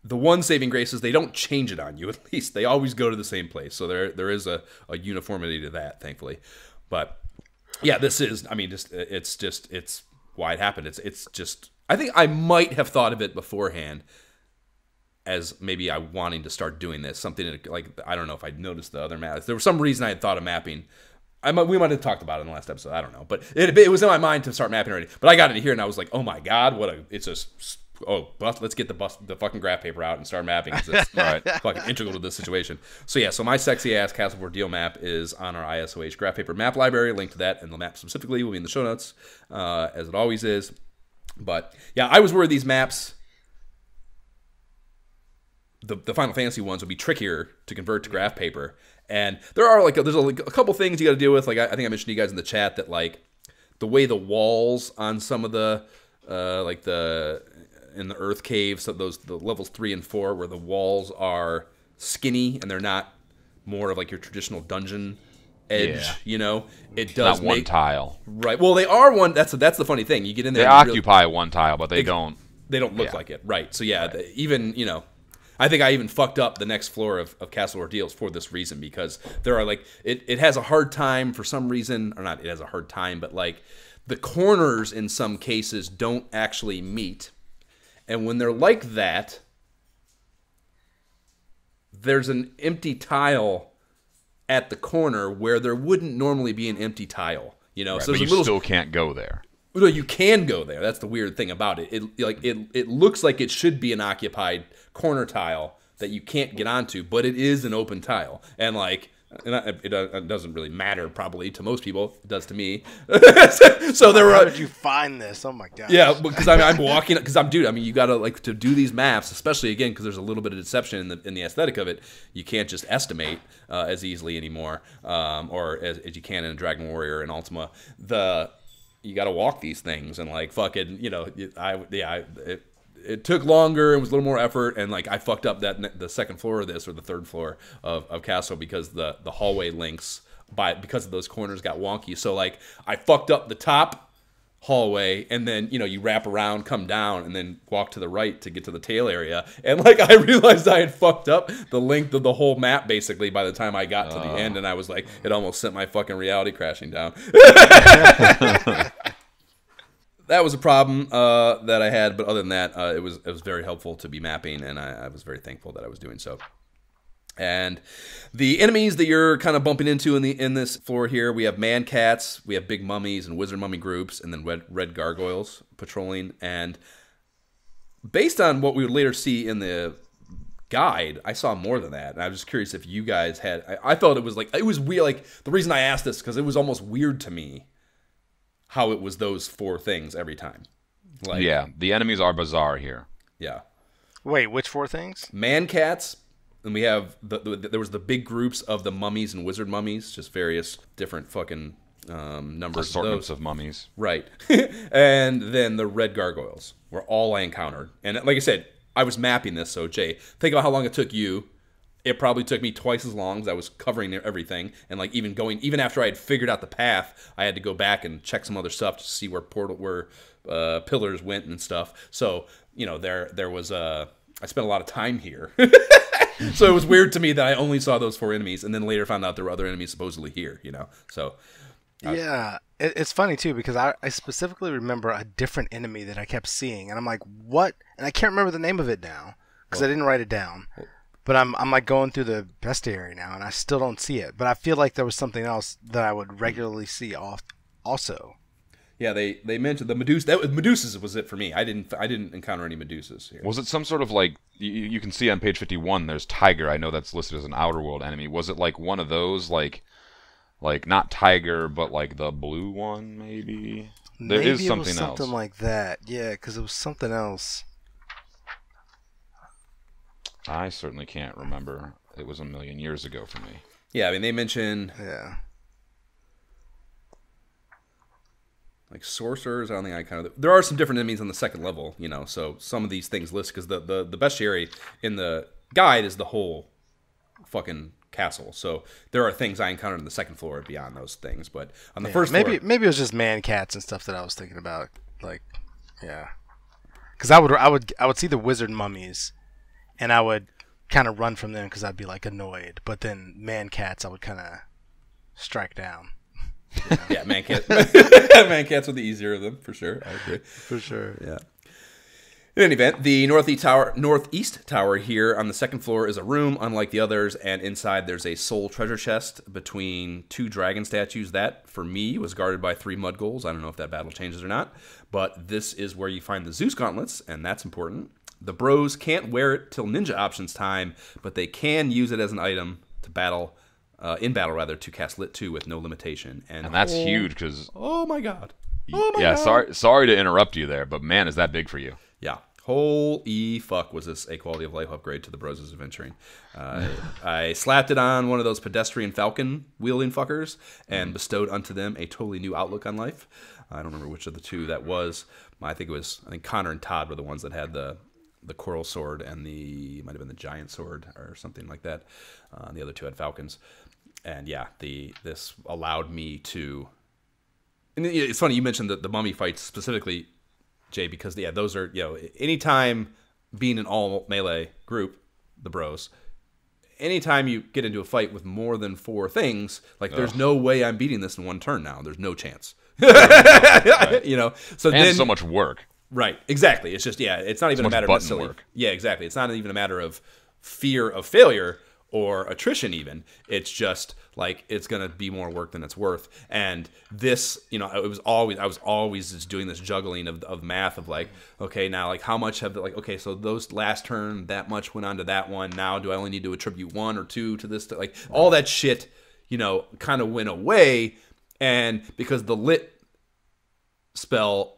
the one saving grace is they don't change it on you. At least they always go to the same place. So there is a uniformity to that, thankfully. But yeah, it's why it happened. It's just, I think I might have thought of it beforehand as maybe I wanting to start doing this. Something like, I don't know if I'd noticed the other maps. There was some reason I had thought of mapping. We might have talked about it in the last episode. I don't know. But it was in my mind to start mapping already. But I got into here and I was like, oh my God, let's get the fucking graph paper out and start mapping. It's fucking integral to this situation. So my sexy ass Castle of Ordeal map is on our ISOH graph paper map library. Link to that and the map specifically will be in the show notes, as it always is. But yeah, I was worried these maps, the Final Fantasy ones, would be trickier to convert to graph paper. And there's a couple things you got to deal with. Like, I think I mentioned to you guys in the chat that, like, the way the walls on some of the in the Earth caves, so the levels 3 and 4, where the walls are skinny and they're not more of like your traditional dungeon edge. Yeah. It does not one tile. Right. Well, they are one. That's the funny thing. You get in there. They occupy one tile, but they don't. They don't look like it. Right. So yeah, right. I think I even fucked up the next floor of Castle Ordeals for this reason, because there are it has a hard time for some reason, or not. It has a hard time, but like the corners in some cases don't actually meet. And when they're like that, there's an empty tile at the corner where there wouldn't normally be an empty tile. Right, so but you still can't go there. No, you can go there. That's the weird thing about it. It looks like it should be an occupied corner tile that you can't get onto, but it is an open tile. And it doesn't really matter probably to most people. It does to me. So how did you find this? Oh my god. Yeah, because I'm walking. Because you gotta to do these maps, especially again because there's a little bit of deception in the aesthetic of it. You can't just estimate as easily anymore, or as you can in Dragon Warrior and Ultima. You got to walk these things and fucking, it took longer. It was a little more effort. And I fucked up the second floor of this, or the third floor of Castle, because the hallway links because of those corners got wonky. So I fucked up the top hallway, and then you wrap around, come down, and then walk to the right to get to the tail area. And I realized I had fucked up the length of the whole map basically by the time I got to the end, and I was like, it almost sent my fucking reality crashing down. That was a problem that I had, but other than that, it was very helpful to be mapping, and I was very thankful that I was doing so. And the enemies that you're kind of bumping into in this floor here, we have man cats, we have big mummies and wizard mummy groups, and then red gargoyles patrolling. And based on what we would later see in the guide, I saw more than that. And I was just curious if you guys had. I felt it was weird. The reason I asked this because it was almost weird to me how it was those four things every time. Yeah, the enemies are bizarre here. Yeah. Wait, which four things? Man cats. And we have there was the big groups of the mummies and wizard mummies, just various different fucking numbers assortments of mummies, right? And then the red gargoyles were all I encountered, and like I said, I was mapping this. So Jay, think about how long it took you. It probably took me twice as long as I was covering everything, and like even after I had figured out the path, I had to go back and check some other stuff to see where pillars went and stuff. So there was I spent a lot of time here, so it was weird to me that I only saw those 4 enemies, and then later found out there were other enemies supposedly here. So yeah, it's funny too because I specifically remember a different enemy that I kept seeing, and I'm like, what? And I can't remember the name of it now because I didn't write it down. But I'm like going through the bestiary now, and I still don't see it. But I feel like there was something else that I would regularly see also. Yeah, they mentioned the Medusa. Medusas was it for me. I didn't encounter any Medusas here. Was it some sort of like you can see on page 51? There's Tiger. I know that's listed as an Outer World enemy. Was it like one of those like not Tiger, but like the blue one maybe? There is something else. Something like that. Yeah, because it was something else. I certainly can't remember. It was a million years ago for me. Yeah, I mean, they mentioned like sorcerers. I don't think I kind of. There are some different enemies on the second level, so some of these things list because the bestiary in the guide is the whole fucking castle. So there are things I encountered on the second floor beyond those things, but on the first floor, maybe it was just man cats and stuff that I was thinking about. Like, yeah, because I would see the wizard mummies. And I would kind of run from them because I'd be like annoyed. But then man cats, I would kind of strike down. Yeah, man cats. Man cats were the easier of them for sure. I agree. For sure. Yeah. In any event, the northeast tower here on the second floor is a room unlike the others, and inside there's a soul treasure chest between 2 dragon statues. That, for me, was guarded by 3 mud ghouls. I don't know if that battle changes or not. But this is where you find the Zeus Gauntlets, and that's important. The bros can't wear it till ninja options time, but they can use it as an item to battle, to cast Lit 2 with no limitation. And that's huge because... Oh my god. Sorry to interrupt you there, but man, is that big for you. Yeah. Holy fuck, was this a quality of life upgrade to the Bros' Adventuring. I slapped it on one of those pedestrian falcon wielding fuckers and bestowed unto them a totally new outlook on life. I don't remember which of the 2 that was. I think Connor and Todd were the ones that had the coral sword and might have been the giant sword or something like that. The other 2 had falcons. And yeah, this allowed me to... And it's funny, you mentioned the mummy fights specifically, Jay, because those are, anytime being an all melee group, the bros, anytime you get into a fight with more than 4 things, like there's no way I'm beating this in 1 turn now. There's no chance. Right. So and so much work. Right, exactly. It's just, it's not even a matter of necessarily work. Yeah, exactly. It's not even a matter of fear of failure or attrition even. It's just like it's going to be more work than it's worth. And this, I was always just doing this juggling of math of like, okay, now like how much have okay, so those last turn that much went on to that one. Now do I only need to attribute 1 or 2 to this? All that shit, kind of went away. And because the Lit spell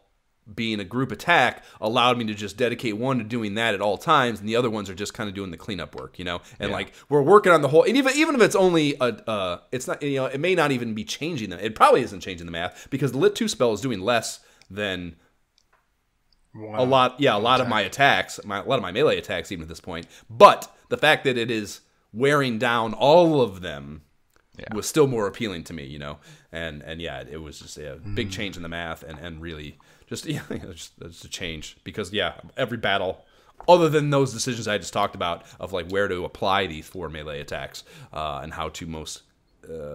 being a group attack allowed me to just dedicate 1 to doing that at all times, and the other ones are just kind of doing the cleanup work, and like we're working on the whole, and even if it's only it's not, it may not even be changing them. It probably isn't changing the math because the Lit 2 spell is doing less than a lot of my attacks, a lot of my melee attacks even at this point. But the fact that it is wearing down all of them was still more appealing to me, and it was just a big change in the math and really just just a change because every battle other than those decisions I just talked about of like where to apply these 4 melee attacks and how to most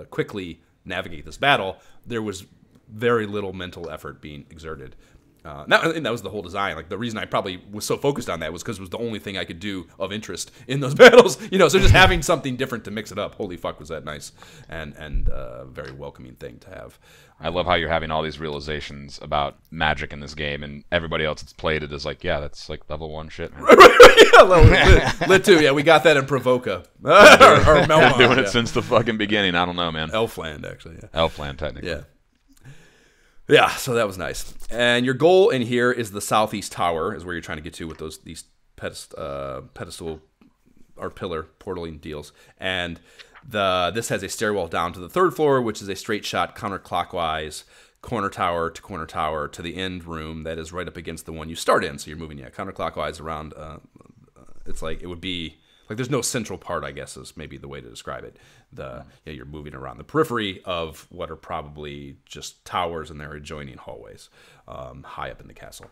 quickly navigate this battle, there was very little mental effort being exerted. And that was the whole design. Like the reason I probably was so focused on that was because it was the only thing I could do of interest in those battles. So just having something different to mix it up. Holy fuck, was that nice and a very welcoming thing to have. I love how you're having all these realizations about magic in this game, and everybody else that's played it is like, yeah, that's like level 1 shit. Lit 2, yeah, we got that in Provoca. or Melmon, doing it since the fucking beginning. I don't know, man. Elfland, actually. Yeah. Elfland, technically. Yeah. Yeah, so that was nice. And your goal in here is the southeast tower, is where you're trying to get to with these pedestal or pillar portaling deals. And this has a stairwell down to the 3rd floor, which is a straight shot counterclockwise, corner tower to the end room that is right up against the one you start in. So you're moving counterclockwise around It's like it would be like there's no central part, I guess is maybe the way to describe it. You're moving around the periphery of what are probably just towers and their adjoining hallways high up in the castle.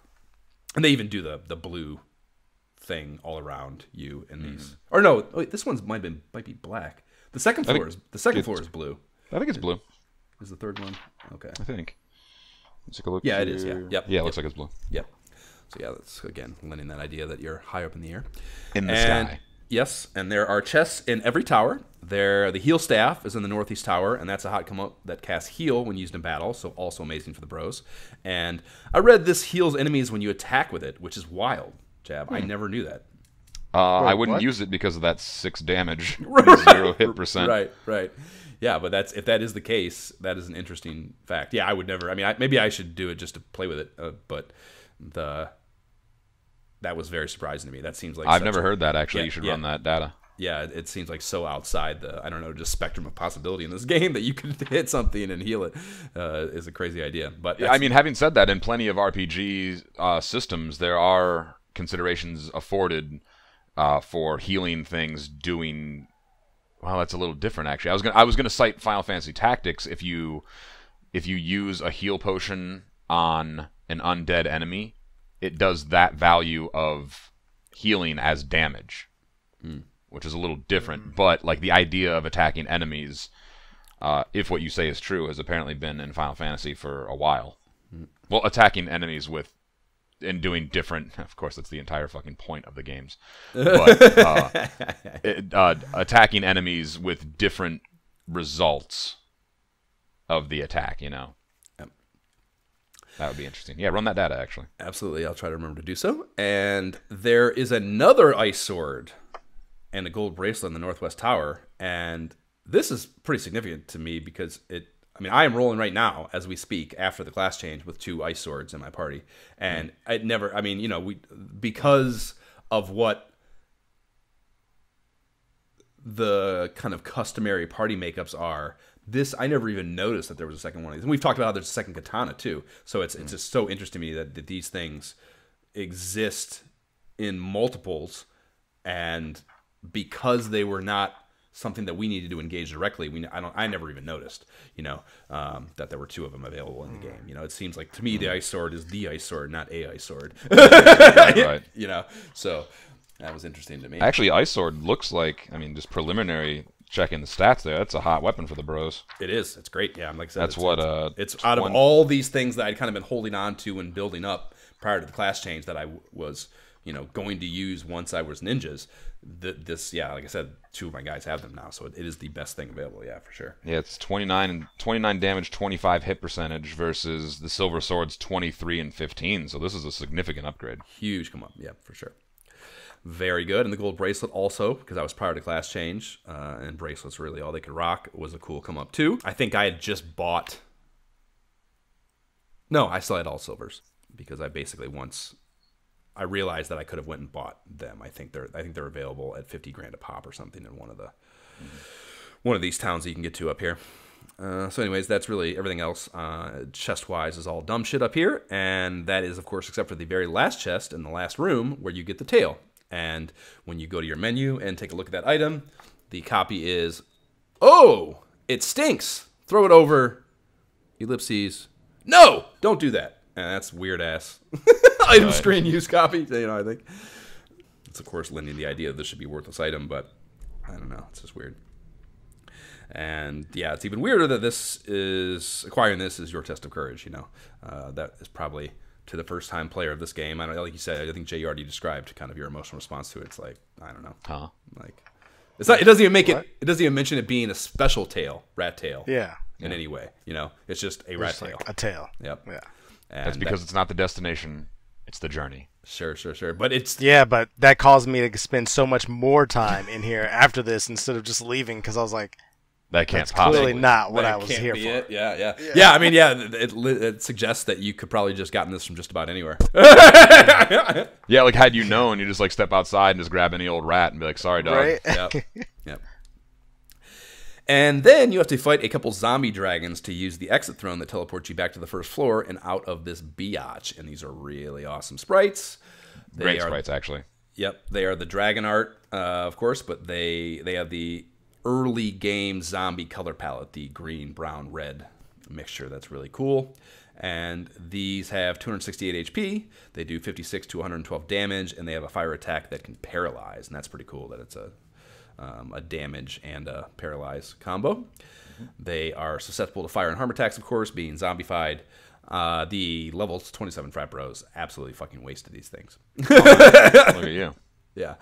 And they even do the blue thing all around you in these. Or no, wait, this one's might be black. The second floor is blue. I think it's blue. Is the third one? Okay. I think. Let's take a look. Yeah, here. it is. Yeah. Yep. Yeah, it looks like it's blue. Yep. So yeah, that's again lending that idea that you're high up in the air. In the sky. Yes, and there are chests in every tower. The heal staff is in the northeast tower, and that's a hot come up that casts heal when used in battle, so also amazing for the bros. And I read this heals enemies when you attack with it, which is wild, Jab. I never knew that. I wouldn't use it because of that 6 damage, Right. 0 hit percent. Right. Yeah, but if that is the case, that is an interesting fact. Yeah, I would never. I mean, maybe I should do it just to play with it, but that was very surprising to me. That seems like I've never heard that, actually. Yeah, you should run that data. Yeah, it seems like so outside just spectrum of possibility in this game that you could hit something and heal it is a crazy idea. But I mean, having said that, in plenty of RPG systems, there are considerations afforded for healing things doing... Well, that's a little different, actually. I was gonna cite Final Fantasy Tactics. If you use a heal potion on an undead enemy, it does that value of healing as damage, which is a little different. But like the idea of attacking enemies, if what you say is true, has apparently been in Final Fantasy for a while. Well, attacking enemies and doing different. Of course, that's the entire fucking point of the games. But attacking enemies with different results of the attack, That would be interesting. Yeah, run that data, actually. Absolutely. I'll try to remember to do so. And there is another ice sword and a gold bracelet in the Northwest Tower. And this is pretty significant to me because I am rolling right now as we speak after the class change with 2 ice swords in my party. And because of what the kind of customary party makeups are, I never even noticed that there was a second one of these. And we've talked about how there's a second katana too. So it's just so interesting to me that these things exist in multiples, and because they were not something that we needed to engage directly, I never even noticed, that there were 2 of them available in the game. It seems like to me the ice sword is the ice sword, not a ice sword. Right. So that was interesting to me. Actually, ice sword looks like, just preliminary checking the stats there, that's a hot weapon for the bros. It is. It's great. Yeah, like I said, it's out of all these things that I'd kind of been holding on to and building up prior to the class change that I was, going to use once I was ninjas. Like I said, 2 of my guys have them now, so it is the best thing available. Yeah, for sure. Yeah, it's 29 damage, 25 hit percentage versus the silver sword's 23 and 15. So this is a significant upgrade. Huge come up. Yeah, for sure. Very good. And the gold bracelet also, because I was prior to class change, and bracelets really all they could rock, was a cool come up too. I think I had just bought... No, I still had all silvers, because I basically I realized that I could have went and bought them. I think they're available at 50 grand a pop or something in one of these towns that you can get to up here. So anyways, that's really everything else. Chest-wise is all dumb shit up here, and that is, of course, except for the very last chest in the last room where you get the tail. And when you go to your menu and take a look at that item, the copy is, oh, it stinks. Throw it over. Ellipses. No, don't do that. And that's weird ass. Item screen use copy. I think it's of course lending the idea that this should be a worthless item, but I don't know. It's just weird. And yeah, it's even weirder that acquiring this is your test of courage. That is probably to the first time player of this game. I don't know, like you said. I think Jay already described kind of your emotional response to it. It's like, I don't know, like it's not. It doesn't even make it. It doesn't even mention it being a special tail, rat tail. Yeah. In any way, it's just a rat tail. Like a tail. Yep. Yeah. And that's because it's not the destination; it's the journey. Sure. But but that caused me to spend so much more time in here after this instead of just leaving because I was like, that can't that's possibly clearly not what I was here for. It. Yeah. I mean, it suggests that you could probably just gotten this from just about anywhere. Yeah, like had you known, you just like step outside and just grab any old rat and be like, "Sorry, dog." Right? Yep. And then you have to fight a couple zombie dragons to use the exit throne that teleports you back to the first floor and out of this biatch. And these are really awesome sprites. Great sprites, actually. Yep, they are the dragon art, of course, but they have the early game zombie color palette, the green, brown, red mixture. That's really cool. And these have 268 HP. They do 56 to 112 damage, and they have a fire attack that can paralyze. And that's pretty cool that it's a damage and a paralyze combo. Mm-hmm. They are susceptible to fire and harm attacks, of course, being zombified. The level 27 frat bros absolutely fucking wasted these things. Look at you. Yeah.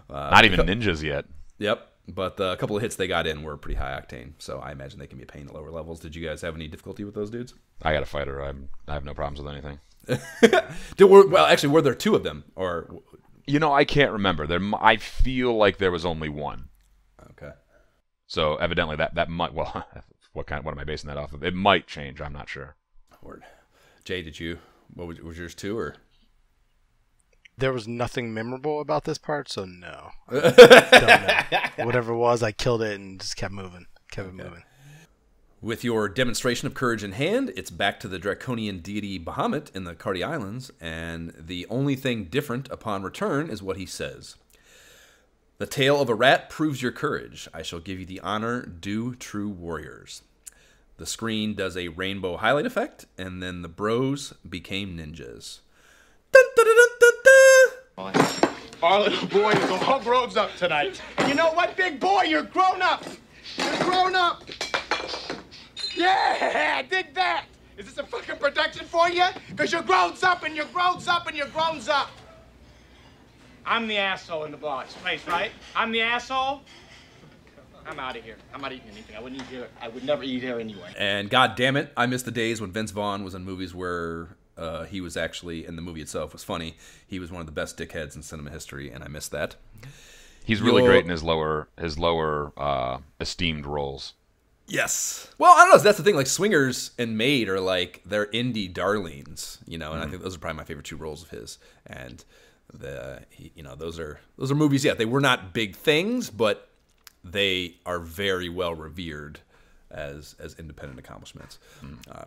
Not even ninjas yet. Yep. But a couple of hits they got in were pretty high octane, so I imagine they can be a pain at lower levels. Did you guys have any difficulty with those dudes? I got a fighter. I have no problems with anything. Were there two of them? Or I can't remember. I feel like there was only one. Okay. So evidently that might. Well, what am I basing that off of? It might change. I'm not sure. Word. Jay, was yours two or? There was nothing memorable about this part, so no. Don't know. Whatever it was, I killed it and just kept moving. Kept it moving. With your demonstration of courage in hand, it's back to the draconian deity Bahamut in the Cardi Islands, and the only thing different upon return is what he says. The tail of a rat proves your courage. I shall give you the honor due true warriors. The screen does a rainbow highlight effect, and then the bros became ninjas. Dun, dun, dun, dun, dun, dun. Our little boy is all grown up tonight. You know what, big boy? You're grown up. You're grown up. Yeah, dig that. Is this a fucking production for you? Because you're grown up and you're grown up and you're grown up. I'm the asshole in the place, right? I'm the asshole. I'm out of here. I'm not eating anything. I wouldn't eat here. I would never eat here anyway. And god damn it, I miss the days when Vince Vaughn was in movies where he was actually, and the movie itself was funny. He was one of the best dickheads in cinema history, and I miss that. He's really great in his lower esteemed roles. Yes. Well, I don't know. That's the thing. Like Swingers and Maid are like they're indie darlings, and I think those are probably my favorite two roles of his. And those are movies. Yeah, they were not big things, but they are very well revered as independent accomplishments,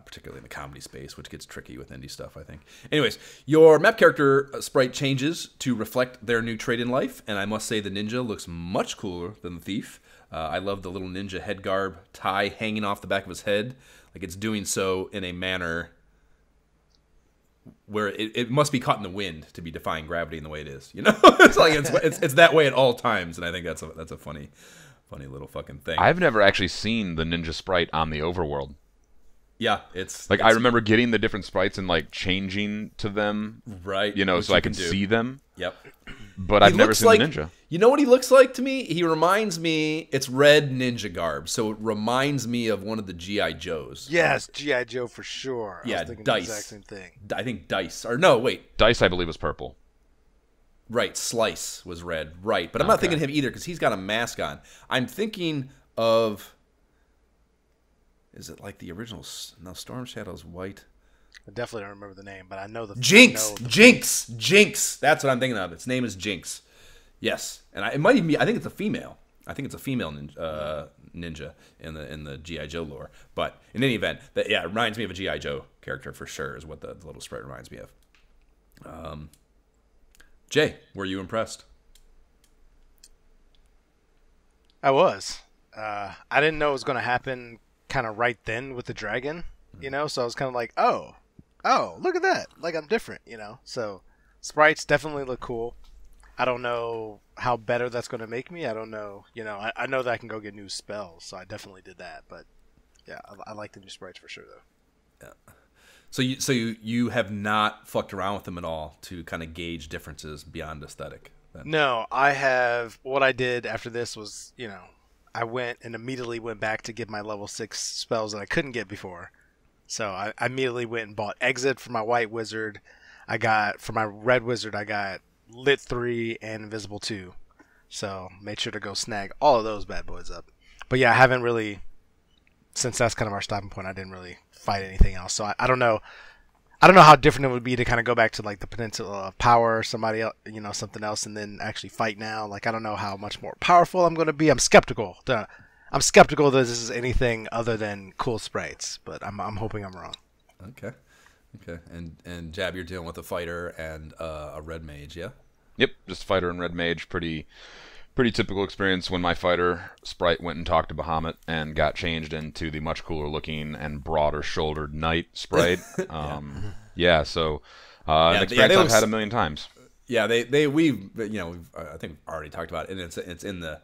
particularly in the comedy space, which gets tricky with indie stuff, I think. Anyways, your map character sprite changes to reflect their new trait in life, and I must say the ninja looks much cooler than the thief. I love the little ninja head garb tie hanging off the back of his head. Like it's doing so in a manner where it must be caught in the wind to be defying gravity in the way it is. It's like it's that way at all times, and I think that's a funny little fucking thing. I've never actually seen the ninja sprite on the overworld. Yeah, it's I remember getting the different sprites and like changing to them, right? So I could see them. Yep. But I've never seen the ninja. You know what he looks like to me? He reminds me. It's red ninja garb, so it reminds me of one of the GI Joes. Yes, GI Joe for sure. Yeah, I was thinking Dice. The exact same thing. I think Dice, or no, wait. Dice, I believe, was purple. Right, Slice was red. Right, but I'm not thinking of him either because he's got a mask on. I'm thinking of. Is it like the original? No, Storm Shadow's white. I definitely don't remember the name, but I know the Jinx. Jinx. That's what I'm thinking of. Its name is Jinx. Yes, and it might even be. I think it's a female. I think it's a female ninja in the GI Joe lore. But in any event, it reminds me of a GI Joe character for sure. Is what the little sprite reminds me of. Jay, were you impressed? I was. I didn't know it was going to happen kind of right then with the dragon, so I was kind of like, oh, look at that. Like, I'm different, So, sprites definitely look cool. I don't know how better that's going to make me. I don't know. I know that I can go get new spells, so I definitely did that. But, yeah, I like the new sprites for sure, though. Yeah. So you have not fucked around with them at all to kind of gauge differences beyond aesthetic? Then. No, I have. What I did after this was, I went and immediately went back to get my level 6 spells that I couldn't get before. So I immediately went and bought Exit for my white wizard. For my red wizard, I got Lit 3 and Invisible 2. So made sure to go snag all of those bad boys up. But yeah, I haven't really, since that's kind of our stopping point, I didn't really fight anything else. So I don't know. I don't know how different it would be to kind of go back to like the Peninsula of Power or somebody else, something else, and then actually fight now. Like, I don't know how much more powerful I'm going to be. I'm skeptical. I'm skeptical that this is anything other than cool sprites, but I'm hoping I'm wrong. Okay. And Jab, you're dealing with a fighter and a red mage, yeah? Yep, just fighter and red mage. Pretty typical experience when my fighter sprite went and talked to Bahamut and got changed into the much cooler looking and broader shouldered knight sprite. So an experience I've had a million times. Yeah, we've I think we've already talked about it, and it's in the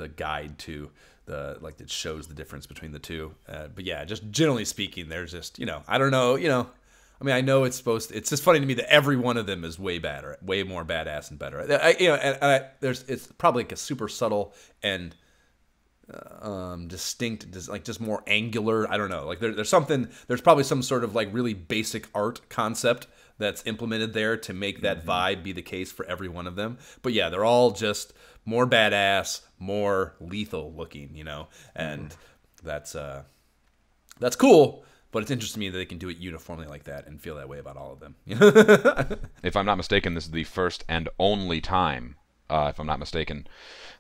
guide to that shows the difference between the two. But yeah, just generally speaking, there's just I don't know I mean, I know it's just funny to me that every one of them is way better, way more badass and better. It's probably like a super subtle and distinct, just more angular. I don't know. Like there's probably some sort of like really basic art concept that's implemented there to make that vibe be the case for every one of them. But yeah, they're all just more badass, more lethal looking, and that's cool. But it's interesting to me that they can do it uniformly like that and feel that way about all of them. If I'm not mistaken, this is the first and only time, if I'm not mistaken,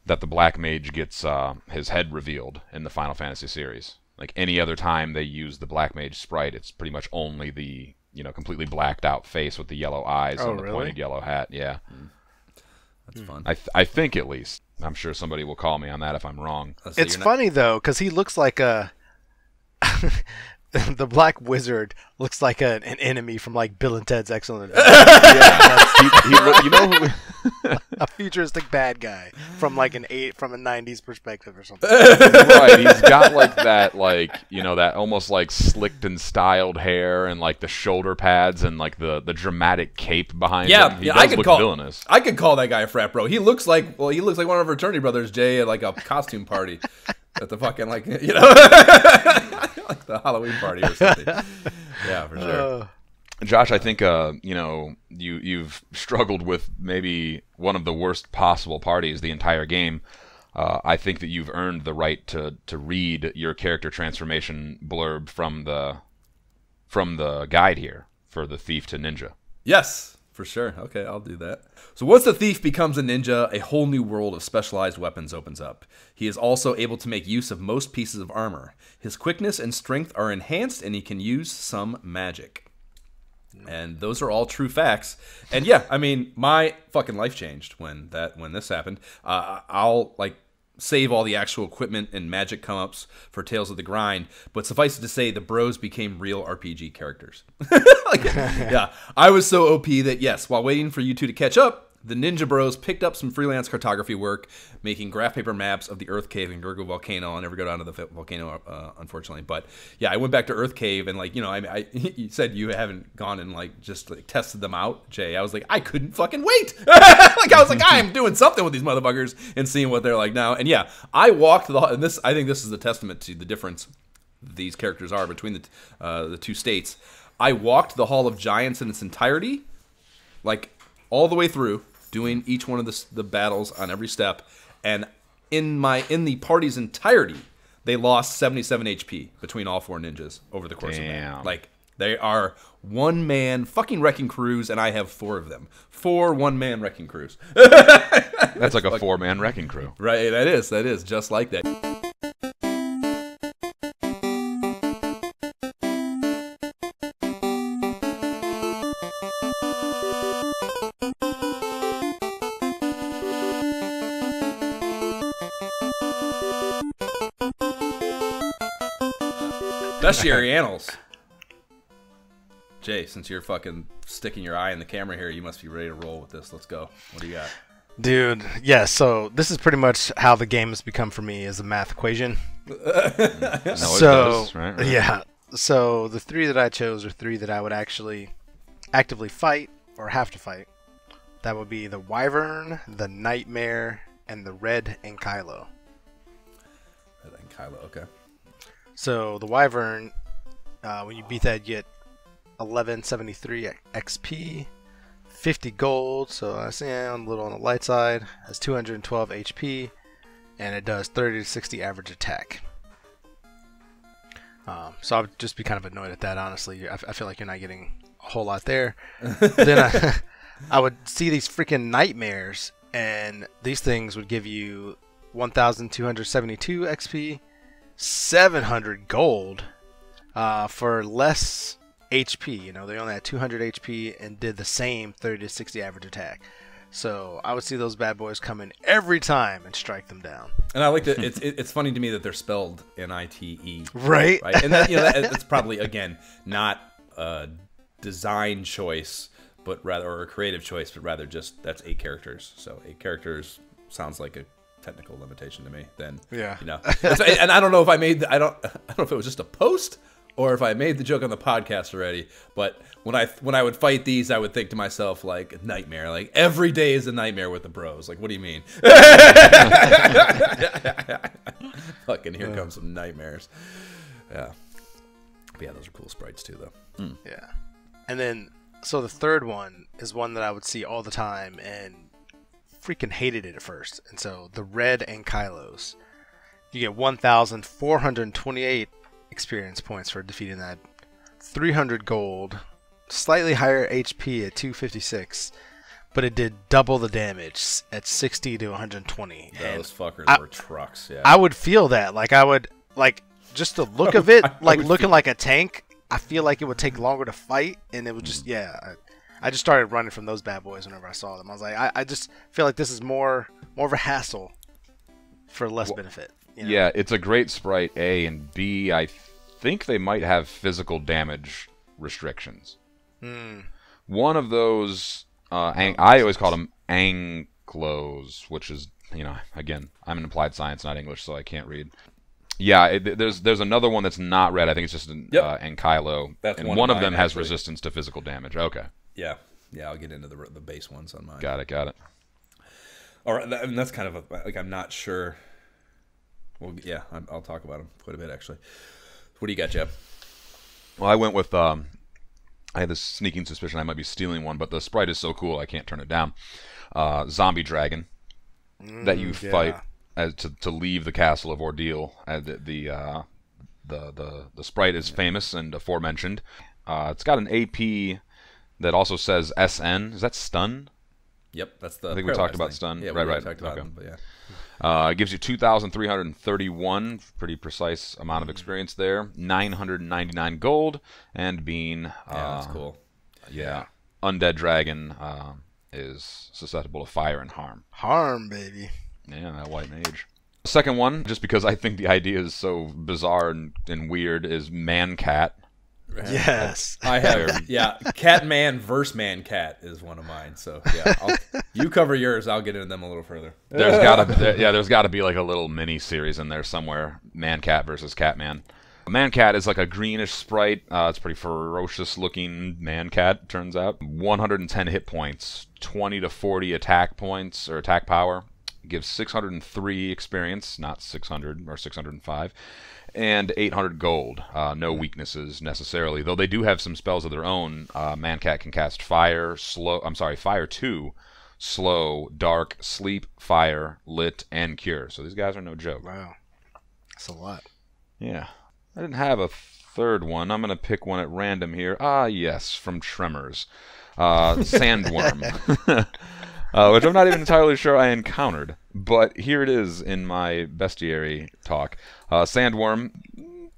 that the Black Mage gets his head revealed in the Final Fantasy series. Like any other time they use the Black Mage sprite, it's pretty much only the completely blacked out face with the yellow eyes and the pointed yellow hat. Yeah, that's fun. I think at least. I'm sure somebody will call me on that if I'm wrong. It's funny though, because he looks like a. The Black Wizard looks like an enemy from like Bill and Ted's Excellent Adventure. A futuristic bad guy from like from a '90s perspective or something. Right, he's got like that, that almost like slicked and styled hair and like the shoulder pads and like the dramatic cape behind him. He does look villainous. I could call that guy a frat bro. He looks like one of our fraternity brothers, Jay, at like a costume party at the fucking like the Halloween party or something. Yeah, for sure. Josh, I think you've struggled with maybe one of the worst possible parties the entire game. I think that you've earned the right to read your character transformation blurb from the guide here for the thief to ninja. Yes, for sure. Okay, I'll do that. So once the thief becomes a ninja, a whole new world of specialized weapons opens up. He is also able to make use of most pieces of armor. His quickness and strength are enhanced, and he can use some magic. And those are all true facts. And yeah, I mean, my fucking life changed when this happened. I'll save all the actual equipment and magic come-ups for Tales of the Grind, but suffice it to say, the bros became real RPG characters. Yeah, I was so OP that, yes, while waiting for you two to catch up, the Ninja Bros picked up some freelance cartography work, making graph paper maps of the Earth Cave and Gurgle Volcano. I'll never go down to the volcano, unfortunately. But yeah, I went back to Earth Cave and you said you haven't gone and just tested them out, Jay. I was like, I couldn't fucking wait. I was like, I am doing something with these motherfuckers and seeing what they're like now. And yeah, I walked and I think this is a testament to the difference these characters are between the two states. I walked the Hall of Giants in its entirety, all the way through, doing each one of the battles on every step, and in the party's entirety, they lost 77 HP between all four ninjas over the course of that. They are one-man fucking wrecking crews, and I have 4 of them. 4 one-man wrecking crews. That's like a 4-man wrecking crew. Right, that is just like that. Bestiary Annals. Jay, since you're fucking sticking your eye in the camera here, you must be ready to roll with this. Let's go. What do you got? Dude, yeah, so this is pretty much how the game has become for me, as a math equation. Right. Yeah, so the 3 that I chose are 3 that I would actually actively fight or have to fight. That would be the Wyvern, the Nightmare, and the Red Ankylo. Red Ankylo, okay. So the Wyvern, when you beat that, you get 1173 XP, 50 gold, so I see I'm a little on the light side, has 212 HP, and it does 30 to 60 average attack. So I would just be kind of annoyed at that, honestly. I feel like you're not getting a whole lot there. Then I would see these freaking Nightmares, and these things would give you 1272 XP, 700 gold for less HP. They only had 200 HP and did the same 30 to 60 average attack. So I would see those bad boys come in every time and strike them down. And I like that. It's funny to me that they're spelled Nite. Right. Right. And that, it's probably, again, not a design choice, but rather, or a creative choice, but rather just that's 8 characters. So 8 characters sounds like a technical limitation to me. Then and I don't know if I made I don't know if it was just a post or if I made the joke on the podcast already. But when I would fight these, I would think to myself like nightmare. Like every day is a nightmare with the bros. Like what do you mean? Fucking here comes some nightmares. Yeah. But yeah, those are cool sprites too, though. Yeah. And then, so the third one is one that I would see all the time and freaking hated it at first. And so the red Ankylos, you get 1,428 experience points for defeating that. 300 gold, slightly higher HP at 256, but it did double the damage at 60 to 120. Those fuckers were trucks. Yeah. I would feel that. Like I would just the look of it, like looking like a tank. I feel like it would take longer to fight, and it would just I just started running from those bad boys whenever I saw them. I was like, I just feel like this is more of a hassle for less benefit. You know? Yeah, it's a great sprite, A, and B, I think they might have physical damage restrictions. One of those, I always call them anklos, which is, again, I'm in applied science, not English, so I can't read. Yeah, there's another one that's not red. I think it's just an Ankylo, and one of them has resistance to physical damage. Okay. Yeah, I'll get into the base ones on mine. Got it. All right, and that's kind of I'm not sure. Well, yeah, I'll talk about them quite a bit actually. What do you got, Jeb? Well, I went with I had this sneaking suspicion I might be stealing one, but the sprite is so cool I can't turn it down. Zombie dragon that you fight to leave the Castle of Ordeal. The sprite is famous and aforementioned. It's got an AP that also says SN. Is that stun? Yep, that's the. I think we talked about stun. Yeah, right. Talked about them, but yeah. It gives you 2,331, pretty precise amount of experience there. 999 gold, and being that's cool. Yeah, undead dragon is susceptible to fire and harm. Harm, baby. Yeah, that white mage. Second one, just because I think the idea is so bizarre and weird, is man cat. Yes. I have, Cat Man versus Man Cat is one of mine. So yeah, you cover yours. I'll get into them a little further. There's gotta be like a little mini series in there somewhere. Man Cat versus Cat Man. Man Cat is like a greenish sprite. It's pretty ferocious looking man cat. Turns out 110 hit points, 20 to 40 attack points or attack power. Gives 603 experience, not 600 or 605. And 800 gold. No weaknesses necessarily, though they do have some spells of their own. Mancat can cast Fire 2, Slow, Dark, Sleep, Fire, Lit, and Cure. So these guys are no joke. Wow. That's a lot. Yeah. I didn't have a third one. I'm going to pick one at random here. Yes, from Tremors. Sandworm. Which I'm not even entirely sure I encountered. But here it is in my bestiary talk. Sandworm,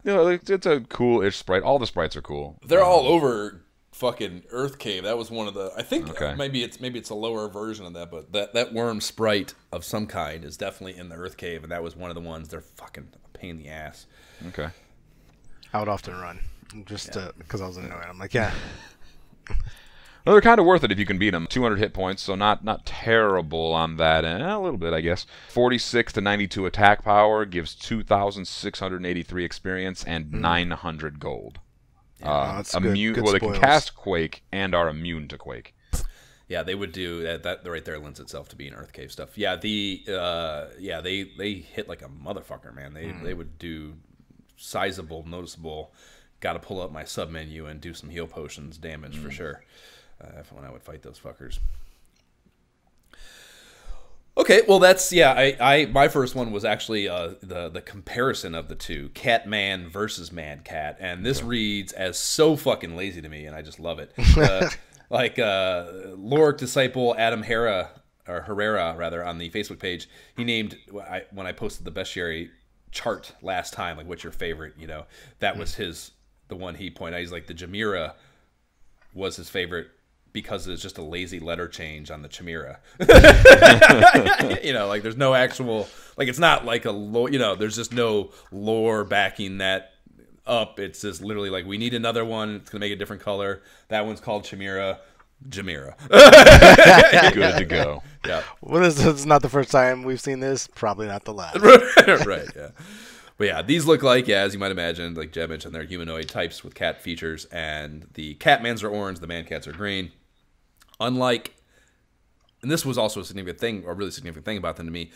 it's a cool-ish sprite. All the sprites are cool. They're all over fucking Earth Cave. That was one of the... I think maybe it's a lower version of that, but that worm sprite of some kind is definitely in the Earth Cave, and that was one of the ones. They're fucking a pain in the ass. Okay. I would often run, just because I was annoyed. I'm like, yeah. Well, they're kind of worth it if you can beat them. 200 hit points, so not terrible on that end. A little bit, I guess. 46 to 92 attack power, gives 2,683 experience and 900 gold. That's immune. good Well, they can spoils. cast Quake and are immune to Quake. Yeah, they would do that. Right there lends itself to being Earth Cave stuff. Yeah, they hit like a motherfucker, man. They would do sizable, noticeable. Got to pull up my sub menu and do some heal potions damage for sure. When I would fight those fuckers. Okay, well that's my first one was actually the comparison of the two, Cat Man versus Man Cat, and this reads as so fucking lazy to me, and I just love it. Loric Disciple Adam Herrera on the Facebook page, he named when I posted the bestiary chart last time, like what's your favorite, that was the one he pointed out. He's like the Jamira was his favorite because it's just a lazy letter change on the Chimera. Like there's no actual, like it's not like there's just no lore backing that up. It's just literally like, we need another one. It's gonna make a different color. That one's called Chimera. Good to go. Yeah. Well, this is not the first time we've seen this. Probably not the last. Right. Yeah. But yeah, these look like, as you might imagine, like Jeb mentioned, they're humanoid types with cat features, and the Catmans are orange, the Man-Cats are green. Unlike, and this was also a significant thing, or a really significant thing about them to me,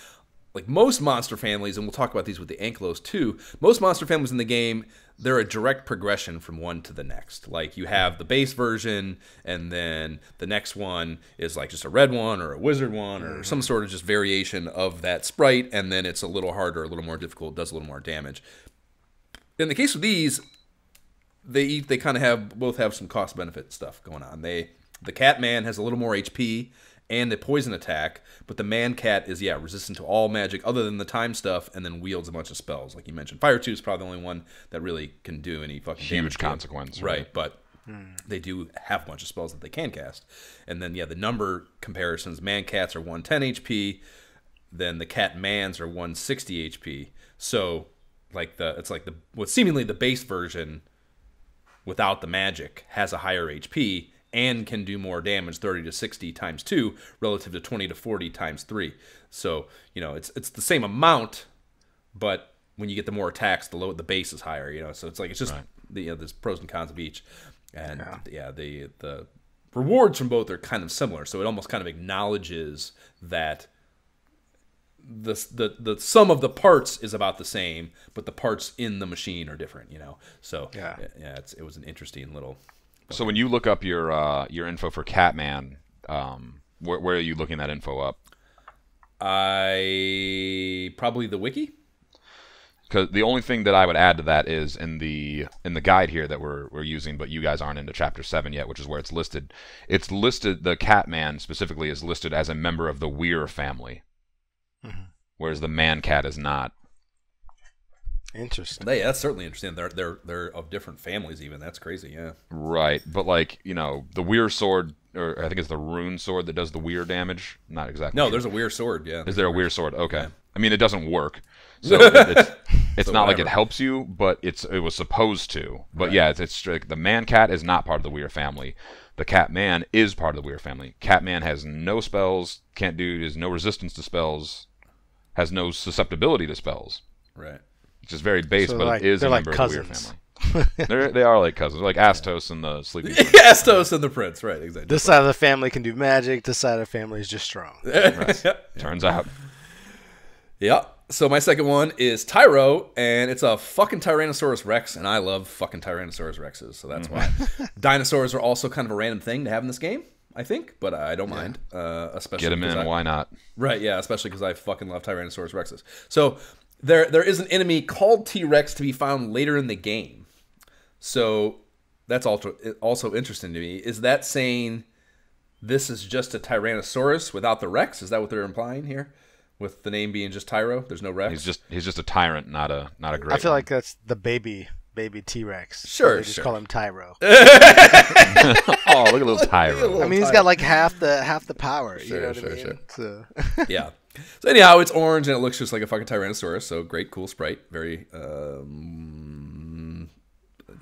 like most monster families, and we'll talk about these with the Ankylos too, most monster families in the game, they're a direct progression from one to the next. Like you have the base version, and then the next one is like just a red one or a wizard one or some sort of just variation of that sprite, and then it's a little harder, a little more difficult, does a little more damage. In the case of these, they kind of both have some cost benefit stuff going on. The Catman has a little more HP and a poison attack, but the Man-Cat is, resistant to all magic other than the time stuff, and then wields a bunch of spells, like you mentioned. Fire 2 is probably the only one that really can do any fucking damage. Huge consequence. Right, but they do have a bunch of spells that they can cast. And then, the number comparisons, Man-Cats are 110 HP, then the Catmans are 160 HP. So, what's seemingly the base version without the magic has a higher HP, and can do more damage, 30 to 60 times 2, relative to 20 to 40 times 3. So, it's the same amount, but when you get the more attacks, the base is higher, So it's just, right. There's pros and cons of each. And, the rewards from both are kind of similar. So it almost kind of acknowledges that the sum of the parts is about the same, but the parts in the machine are different, So, it was an interesting little... So when you look up your info for Catman, where are you looking that info up? Probably the wiki. Because the only thing that I would add to that is in the guide here that we're using, but you guys aren't into Chapter 7 yet, which is where it's listed. It's listed, the Catman specifically is listed as a member of the Weir family, whereas the Man-Cat is not. Interesting. That's certainly interesting. They're of different families even. That's crazy, yeah. Right, but the Weir sword, or I think it's the rune sword that does the Weir damage. Not exactly. No, there's a Weir sword, yeah. Is there a Weir sword? Okay. Yeah. I mean, it doesn't work. So it's so not like it helps you, but it was supposed to. But right. It's the Man-Cat is not part of the Weir family. The Catman is part of the Weir family. Catman has no spells, has no resistance to spells, has no susceptibility to spells. Right. Which is very base, but it is a member of the Weir family. They are like cousins, like Astos and the Sleeping Prince. Astos and the Prince, right? Exactly. This side of the family can do magic. This side of the family is just strong. Right. Turns out. Yeah. So my second one is Tyro, and it's a fucking Tyrannosaurus Rex, and I love fucking Tyrannosaurus Rexes, so that's why. Dinosaurs are also kind of a random thing to have in this game, I think, but I don't mind. Especially get them in, why not? Right, yeah, especially because I fucking love Tyrannosaurus Rexes. So there is an enemy called T-Rex to be found later in the game. So that's also interesting to me. Is that saying this is just a Tyrannosaurus without the Rex? Is that what they're implying here? With the name being just Tyro, there's no Rex. He's just a tyrant, not a great. I feel like that's the baby T-Rex. Sure, they just call him Tyro. Oh, look at little Tyro. I mean, he's got like half the power. Sure, you know what I mean? Sure. So. Yeah. So anyhow, it's orange and it looks just like a fucking Tyrannosaurus. So great, cool sprite. Very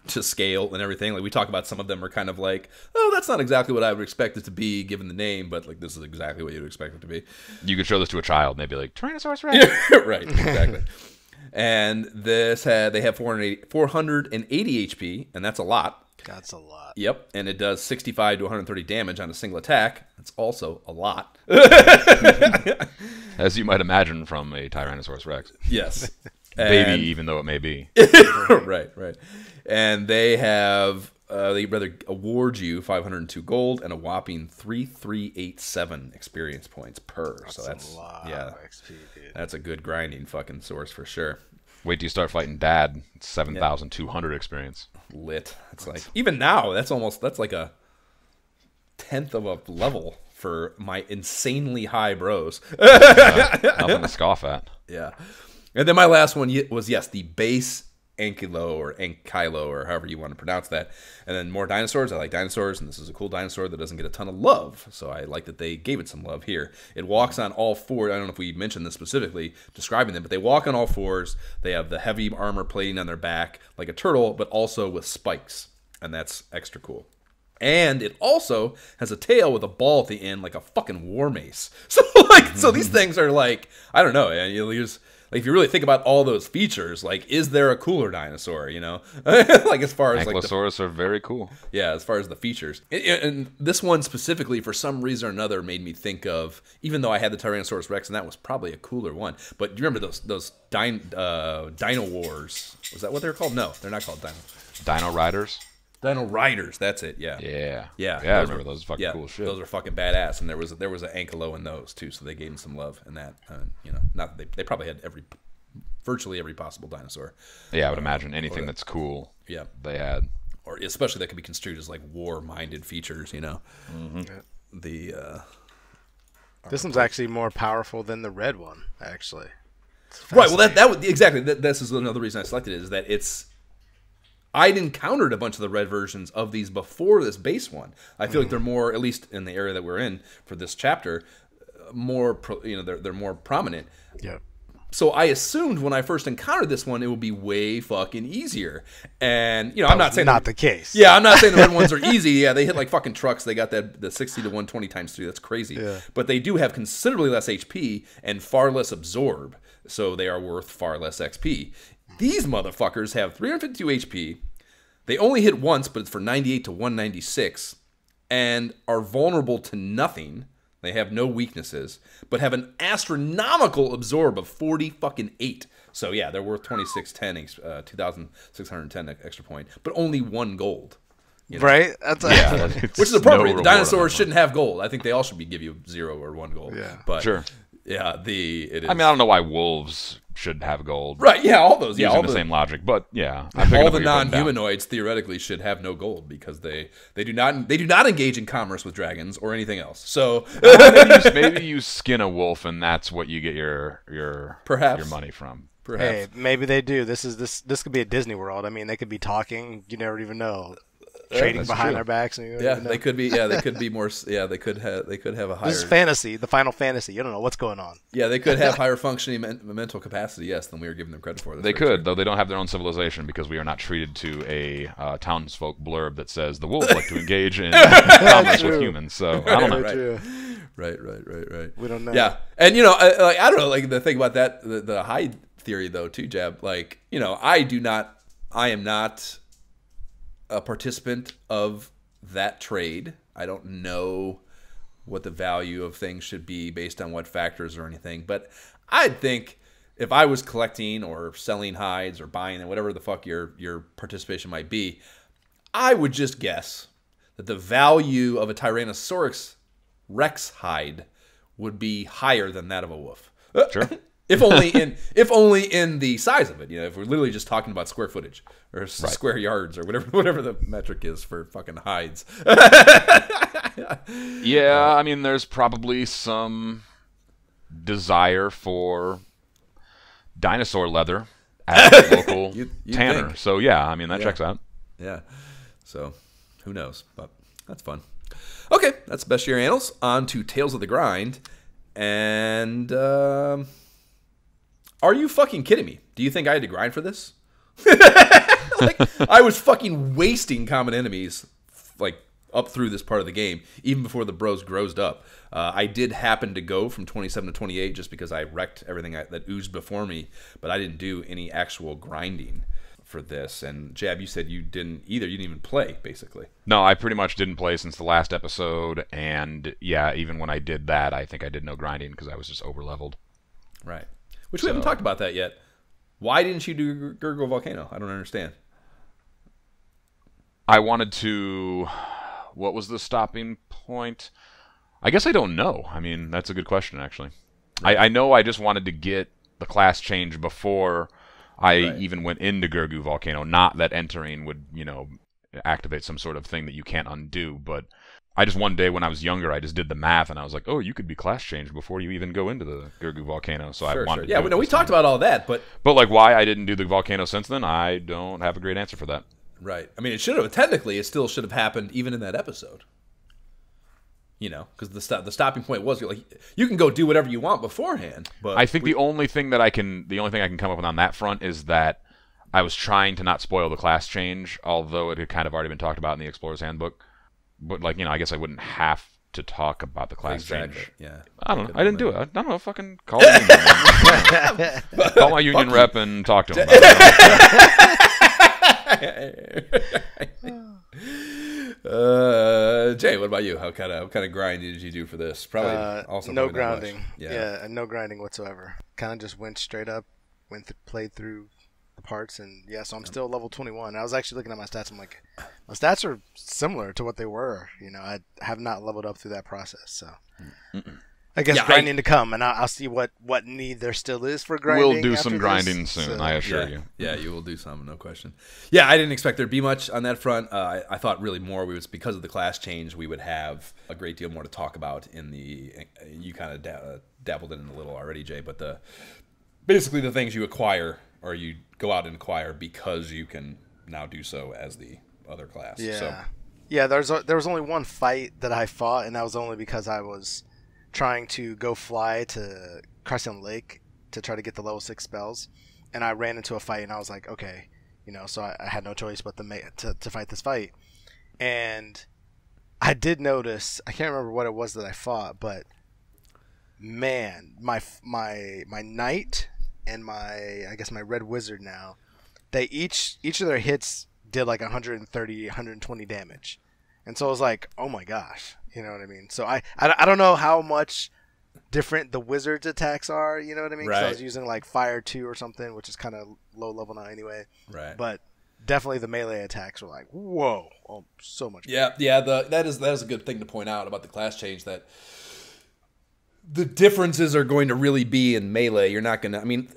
to scale and everything. Like we talk about, some of them are kind of like, oh, that's not exactly what I would expect it to be given the name, but like this is exactly what you'd expect it to be. You could show this to a child and they'd be like, Tyrannosaurus Rex. Right, exactly. And they have 480 HP, and that's a lot. That's a lot. Yep, and it does 65 to 130 damage on a single attack. That's also a lot. As you might imagine from a Tyrannosaurus Rex. Yes. Baby, even though it may be. Right. And they have, they rather award you 502 gold and a whopping 3,387 experience points per. That's a lot of XP, dude. That's a good grinding fucking source for sure. Wait till you start fighting Dad. It's 7,200 experience. Lit. It's like, even now, that's like a 10th of a level for my insanely high bros. Nothing to scoff at. Yeah. And then my last one was, the base Ankylo or Ankylo or however you want to pronounce that. And then more dinosaurs. I like dinosaurs, and this is a cool dinosaur that doesn't get a ton of love. So I like that they gave it some love here. It walks on all four. I don't know if we mentioned this specifically describing them, but they walk on all fours. They have the heavy armor plating on their back like a turtle, but also with spikes. And that's extra cool. And it also has a tail with a ball at the end like a fucking war mace. So so these things are like, I don't know, and you just... Like, if you really think about all those features, like, is there a cooler dinosaur, you know? Like, as far as, like... Ankylosaurus are very cool. Yeah, as far as the features. And this one specifically, for some reason or another, made me think of... Even though I had the Tyrannosaurus Rex, and that was probably a cooler one. But do you remember those Dino Wars? Was that what they were called? No, they're not called Dino. Dino Riders? Dino Riders, that's it, yeah. Yeah, I remember those fucking cool shit. Those are fucking badass, and there was an Ankylo in those, too, so they gave them some love in that. You know, not that they probably had virtually every possible dinosaur. Yeah, I would imagine anything that's cool, yeah, they had. Or especially that could be construed as, like, war-minded features, you know? This one's actually more powerful than the red one, actually. Right, well, that would... Exactly, this is another reason I selected it, is that it's... I'd encountered a bunch of the red versions of these before this base one. I feel like they're more, at least in the area that we're in for this chapter, they're more prominent. Yeah. So I assumed when I first encountered this one, it would be way fucking easier. And you know, I'm not saying not the case. Yeah, I'm not saying the red ones are easy. Yeah, they hit like fucking trucks. They got the 60 to 120 times 3. That's crazy. Yeah. But they do have considerably less HP and far less absorb, so they are worth far less XP. These motherfuckers have 352 HP. They only hit once, but it's for 98 to 196, and are vulnerable to nothing. They have no weaknesses, but have an astronomical absorb of 40 fucking 8. So yeah, they're worth 2610, 2,610 extra point, but only 1 gold. You know? Right? That's which is appropriate. The dinosaurs shouldn't have gold. I think they all should give you 0 or 1 gold. Yeah, but sure. Yeah, it is. I mean, I don't know why wolves should have gold. Right? Yeah, all those. Yeah, using all the same logic, but yeah, all the non-humanoids theoretically should have no gold because they do not engage in commerce with dragons or anything else. So maybe you skin a wolf and that's what you get your money from. Perhaps. Hey, maybe they do. This could be a Disney World. I mean, they could be talking. You never even know. Trading behind our backs. And they could be. Yeah, they could be more. Yeah, they could have a higher. This is fantasy, the Final Fantasy. You don't know what's going on. Yeah, they could have higher functioning mental capacity. Yes, than we were giving them credit for. They could, though they don't have their own civilization because we are not treated to a townsfolk blurb that says the wolves like to engage in commerce with humans. So I don't know. Right. We don't know. Yeah, and you know, I don't know. Like the thing about that, the hide theory though, too, Jab. Like you know, I am not a participant of that trade. I don't know what the value of things should be based on what factors or anything, but I'd think if I was collecting or selling hides or buying them, whatever the fuck your participation might be, I would just guess that the value of a Tyrannosaurus Rex hide would be higher than that of a wolf. Sure. If only in the size of it, you know, if we're literally just talking about square footage or square yards or whatever the metric is for fucking hides. Yeah, I mean, there's probably some desire for dinosaur leather at the local tanner. Think. So yeah, I mean that checks out. Yeah. So who knows? But that's fun. Okay, that's Best Year Annals. On to Tales of the Grind, and. Are you fucking kidding me? Do you think I had to grind for this? Like, I was fucking wasting common enemies, like, up through this part of the game, even before the bros grossed up. I did happen to go from 27 to 28 just because I wrecked everything that oozed before me, but I didn't do any actual grinding for this. And, Jab, you said you didn't either. You didn't even play, basically. No, I pretty much didn't play since the last episode, and, yeah, even when I did that, I think I did no grinding because I was just over-leveled. Right. Which we haven't talked about that yet. Why didn't you do Gurgle Volcano? I don't understand. I wanted to... What was the stopping point? I guess I don't know. I mean, that's a good question, actually. Right. I know I just wanted to get the class change before I even went into Gurgu Volcano. Not that entering would, you know, activate some sort of thing that you can't undo, but I just one day when I was younger, I just did the math, and I was like, oh, you could be class changed before you even go into the Gurgu volcano. So I wanted to Yeah, do it we this talked time. about all that, but But why I didn't do the volcano since then, I don't have a great answer for that. right. I mean, it should have technically. It still should have happened even in that episode. Because the stopping point was like you can go do whatever you want beforehand. But I think the only thing I can come up with on that front is that I was trying to not spoil the class change, although it had kind of already been talked about in the Explorer's Handbook. But I guess I wouldn't have to talk about the class change. Yeah. I don't know. I didn't do it. I don't know. Fucking call the union. Call my union rep and talk to him about it. Jay, what about you? What kind of grinding did you do for this? Probably also no probably not much. grounding. Yeah, no grinding whatsoever. Kind of just went straight up, played through the parts, and so I'm still level 21. I was actually looking at my stats. I'm like, my stats are similar to what they were. I have not leveled up through that process, so I guess grinding to come, and I'll see what need there still is for grinding. We'll do some grinding soon, I assure you. Yeah, you will do some, no question. Yeah, I didn't expect there to be much on that front. I thought really more was because of the class change, we would have a great deal more to talk about in the. You kind of dabbled in it a little already, Jay, but basically the things you acquire or you go out and acquire because you can now do so as the other class. Yeah, so. Yeah. There was only one fight that I fought, and that was only because I was trying to go fly to Crescent Lake to try to get the level 6 spells, and I ran into a fight, and I was like, okay, so I had no choice but to fight this fight, and I did notice, I can't remember what it was that I fought, but man, my knight and my red wizard now, they each of their hits did like 130, 120 damage, and so I was like, oh my gosh. You know what I mean? So I don't know how much different the wizard's attacks are. You know what I mean? 'Cause I was using like Fire 2 or something, which is kind of low level now anyway. Right. But definitely the melee attacks were like, whoa, so much. Yeah, that is a good thing to point out about the class change, that the differences are going to really be in melee. You're not going to. I mean,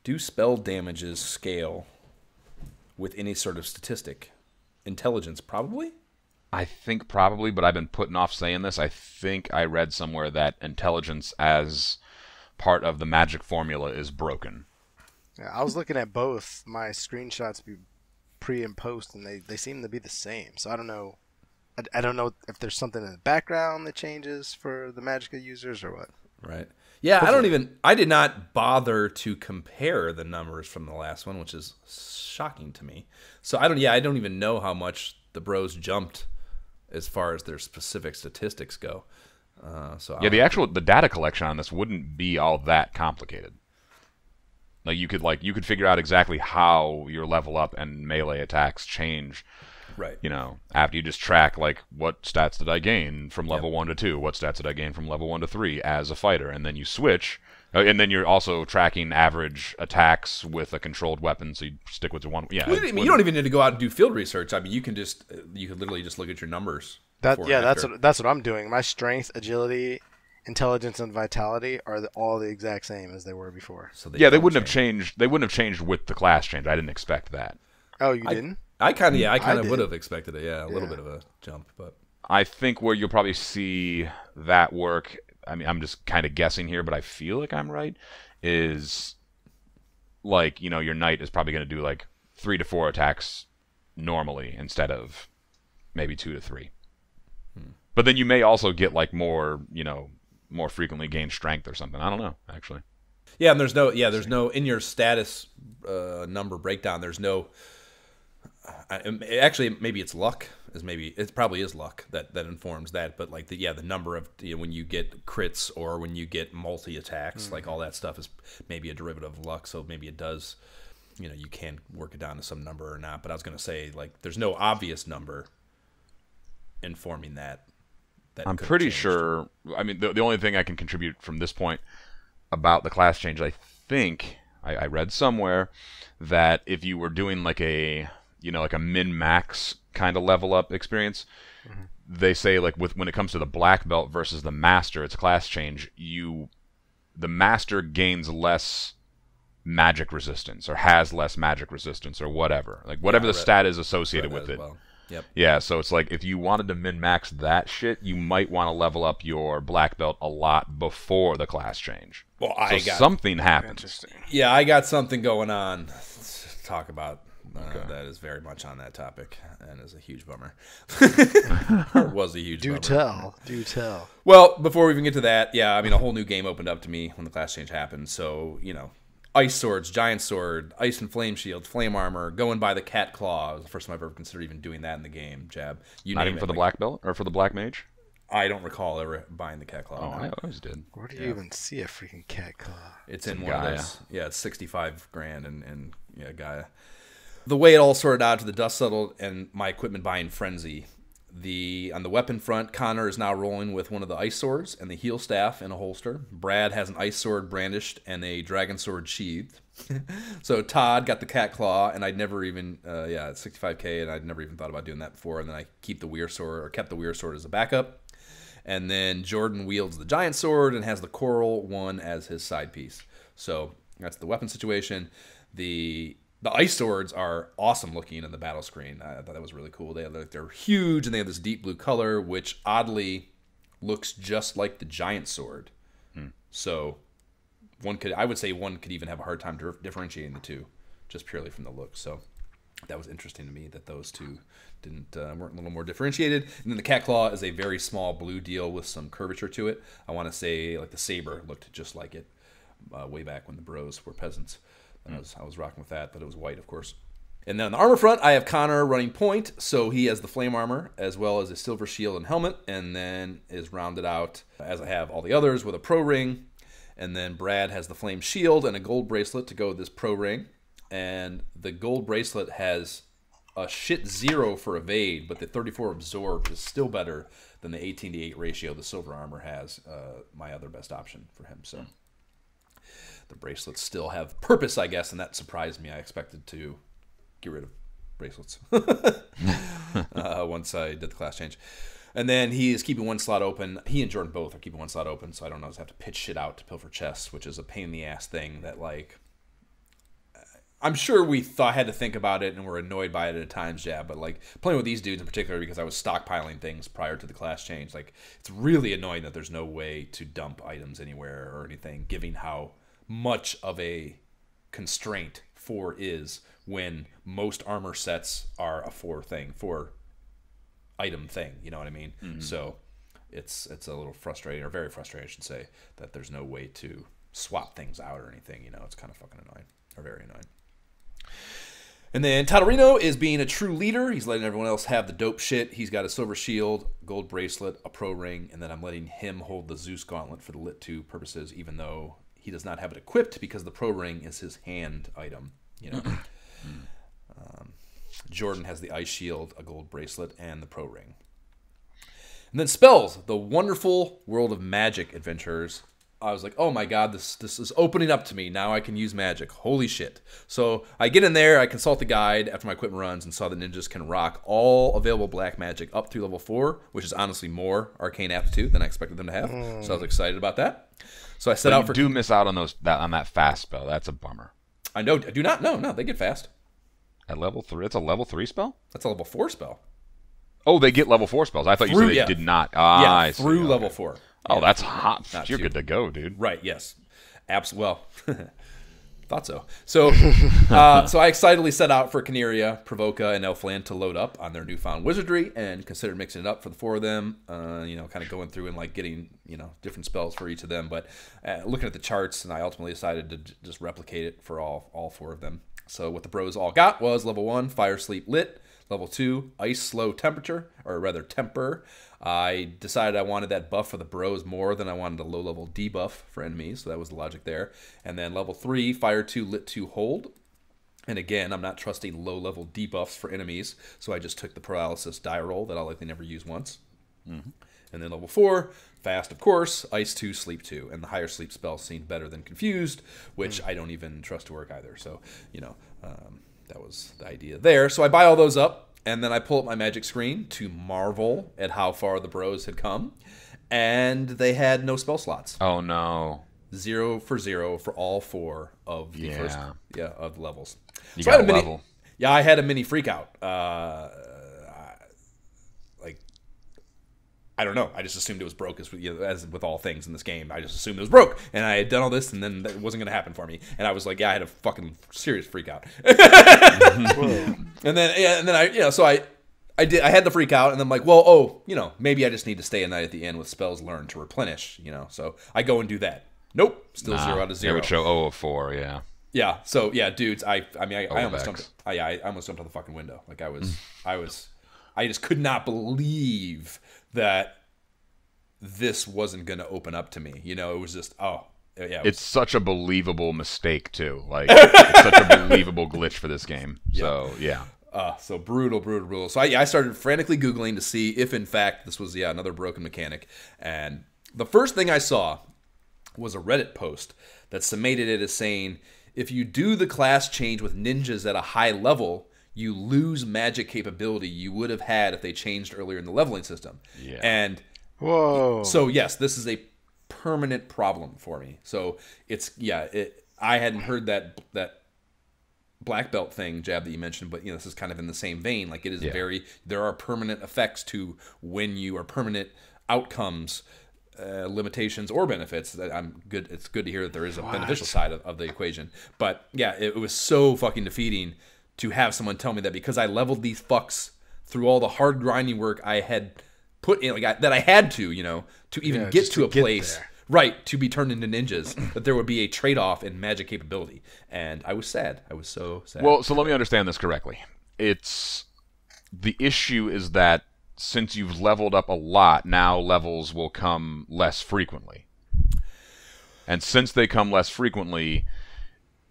do spell damages scale with any sort of statistic? Intelligence, probably? I think probably, but I've been putting off saying this. I think I read somewhere that intelligence as part of the magic formula is broken. Yeah, I was looking at both my screenshots pre and post, and they seem to be the same. So I don't know. I don't know if there's something in the background that changes for the Magicka users or what. Right. Yeah, I did not bother to compare the numbers from the last one, which is shocking to me. So I don't even know how much the bros jumped as far as their specific statistics go. The data collection on this wouldn't be all that complicated. Like you could figure out exactly how your level up and melee attacks change. Right. After you just track like what stats did I gain from level 1 to 2, what stats did I gain from level 1 to 3 as a fighter, and then you switch, and then you're also tracking average attacks with a controlled weapon, so you stick with the one. Yeah. You don't even need to go out and do field research. I mean, you could literally just look at your numbers. That's what I'm doing. My strength, agility, intelligence, and vitality are all the exact same as they were before. So they wouldn't have changed. They wouldn't have changed with the class change. I didn't expect that. Oh, you didn't? I kind of would have expected it. Yeah, a little bit of a jump, but I think where you'll probably see that work. I mean, I'm just kind of guessing here, but I feel like I'm right. Is like your knight is probably going to do like 3 to 4 attacks normally instead of maybe 2 to 3. But then you may also get like more frequently gain strength or something. I don't know actually. Yeah, and there's no in your status number breakdown. There's no. Actually, maybe it's luck. It probably is luck that informs that. But like the number of when you get crits or when you get multi attacks, like all that stuff is maybe a derivative of luck. So maybe it does. You can work it down to some number or not. But I was going to say like there's no obvious number informing that. I'm pretty sure. I mean, the only thing I can contribute from this point about the class change, I think I read somewhere that if you were doing like a min-max kind of level up experience, they say like when it comes to the black belt versus the master, it's a class change. The master gains less magic resistance or has less magic resistance or whatever. Like whatever the stat is associated with it. Well. Yep. Yeah, so it's like if you wanted to min-max that shit, you might want to level up your black belt a lot before the class change. Well, something happens. Interesting. Yeah, I got something going on to talk about that is very much on that topic and is a huge bummer. Or was a huge bummer. Do tell. Well, before we even get to that, yeah, I mean, a whole new game opened up to me when the class change happened. So, you know, ice swords, giant sword, ice and flame shield, flame armor, going by the cat claw. It was the first time I've ever considered even doing that in the game, Jab. Not even for the black belt or for the black mage? I don't recall ever buying the cat claw. Oh, I always did. Where do you even see a freaking cat claw? It's in one Gaia. of those. Yeah, it's 65 grand and yeah, Gaia. The way it all sorted out to the dust settled and my equipment buying frenzy. On the weapon front, Connor is now rolling with one of the ice swords and the heal staff in a holster. Brad has an ice sword brandished and a dragon sword sheathed. So Todd got the cat claw, and I'd never even it's 65K, and I'd never even thought about doing that before. And then I kept the weir sword as a backup. And then Jordan wields the giant sword and has the coral one as his side piece. So that's the weapon situation. The ice swords are awesome looking in the battle screen. I thought that was really cool. They're huge, and they have this deep blue color, which oddly looks just like the giant sword. So I would say one could even have a hard time differentiating the two, just purely from the look. So that was interesting to me that those two weren't a little more differentiated. And then the cat claw is a very small blue deal with some curvature to it. I want to say like the saber looked just like it way back when the bros were peasants. I was rocking with that, but it was white, of course. And then on the armor front, I have Connor running point, so he has the flame armor as well as a silver shield and helmet, and then is rounded out, as I have all the others, with a pro ring. And then Brad has the flame shield and a gold bracelet to go with this pro ring. And the gold bracelet has a shit 0 for evade, but the 34 absorb is still better than the 18-to-8 ratio the silver armor has, my other best option for him. So the bracelets still have purpose, I guess, and that surprised me. I expected to get rid of bracelets once I did the class change. And then he is keeping one slot open. He and Jordan both are keeping one slot open, so I don't know. I have to pitch shit out to pilfer chests, which is a pain in the ass thing that, like, I'm sure we had to think about it and were annoyed by it at times, Jab. But like playing with these dudes in particular, because I was stockpiling things prior to the class change, like it's really annoying that there's no way to dump items anywhere or anything, given how much of a constraint 4 is when most armor sets are a 4 item thing. You know what I mean? Mm-hmm. So it's a little frustrating, or very frustrating, I should say, that there's no way to swap things out or anything. You know, it's kind of fucking annoying, or very annoying. And then Tadorino is being a true leader. He's letting everyone else have the dope shit. He's got a silver shield, gold bracelet, a pro ring, and then I'm letting him hold the Zeus Gauntlet for the Lit 2 purposes, even though he does not have it equipped because the pro ring is his hand item. You know, Jordan has the ice shield, a gold bracelet, and the pro ring. And then spells, the wonderful world of magic adventures. I was like, oh my god, this is opening up to me. Now I can use magic. Holy shit. So I get in there, I consult the guide after my equipment runs, and saw that ninjas can rock all available black magic up through level 4, which is honestly more arcane aptitude than I expected them to have. So I was excited about that. So I set out for... You do miss out on that fast spell. That's a bummer. I know. I do not. No, they get fast. At level 3? It's a level 3 spell? That's a level 4 spell. Oh, they get level 4 spells. I thought you said they did not. Yeah, through level 4. Oh, that's hot. You're good to go, dude. Right, yes. Well, thought so. So I excitedly set out for Caneria, Provoca, and Elfland to load up on their newfound wizardry and considered mixing it up for the 4 of them, kind of going through and like getting, different spells for each of them. But looking at the charts, and I ultimately decided to just replicate it for all 4 of them. So what the bros all got was level 1, Fire, Sleep, Lit. Level 2, Ice, Slow, Temperature, or rather Temper. I decided I wanted that buff for the bros more than I wanted a low-level debuff for enemies, so that was the logic there. And then level 3, Fire 2, Lit 2, Hold. And again, I'm not trusting low-level debuffs for enemies, so I just took the Paralysis die roll that I'll likely never use once. Mm-hmm. And then level 4, Fast, of course, Ice 2, Sleep 2. And the higher sleep spell seemed better than Confused, which I don't even trust to work either. So, that was the idea there. So I buy all those up, and then I pull up my magic screen to marvel at how far the bros had come. And they had no spell slots. Oh, no. 0 for 0 for all 4 of the first of the levels. You got a level. I had a mini freak out. I don't know. I just assumed it was broke, as with all things in this game. I just assumed it was broke, and I had done all this, and then that wasn't going to happen for me. And I was like, yeah, I had a fucking serious freak out. And then I had the freak out, and then I'm like, well, maybe I just need to stay a night at the inn with spells learned to replenish, So I go and do that. Nope, still 0 out of 0. It would show 0 of 4, yeah. Yeah. So yeah, dudes, I almost jumped. I almost jumped out the fucking window. Like I just could not believe that this wasn't going to open up to me. It was just, it's such a believable mistake too. Like, it's such a believable glitch for this game. So yeah. So brutal. So I started frantically Googling to see if in fact this was another broken mechanic. And the first thing I saw was a Reddit post that summated it as saying, if you do the class change with ninjas at a high level, you lose magic capability you would have had if they changed earlier in the leveling system. Yeah. And whoa. So yes, this is a permanent problem for me. So I hadn't heard that black belt thing, Jab, that you mentioned, but this is kind of in the same vein. Like, it is there are permanent effects to when you are permanent outcomes, limitations or benefits. It's good to hear that there is a beneficial side of the equation. But yeah, it was so fucking defeating to have someone tell me that because I leveled these fucks through all the hard grinding work I had put in, that I had to, to even get to a place, right, to be turned into ninjas, that there would be a trade-off in magic capability. And I was sad. I was so sad. Well, so let me understand this correctly. The issue is that since you've leveled up a lot, now levels will come less frequently. And since they come less frequently,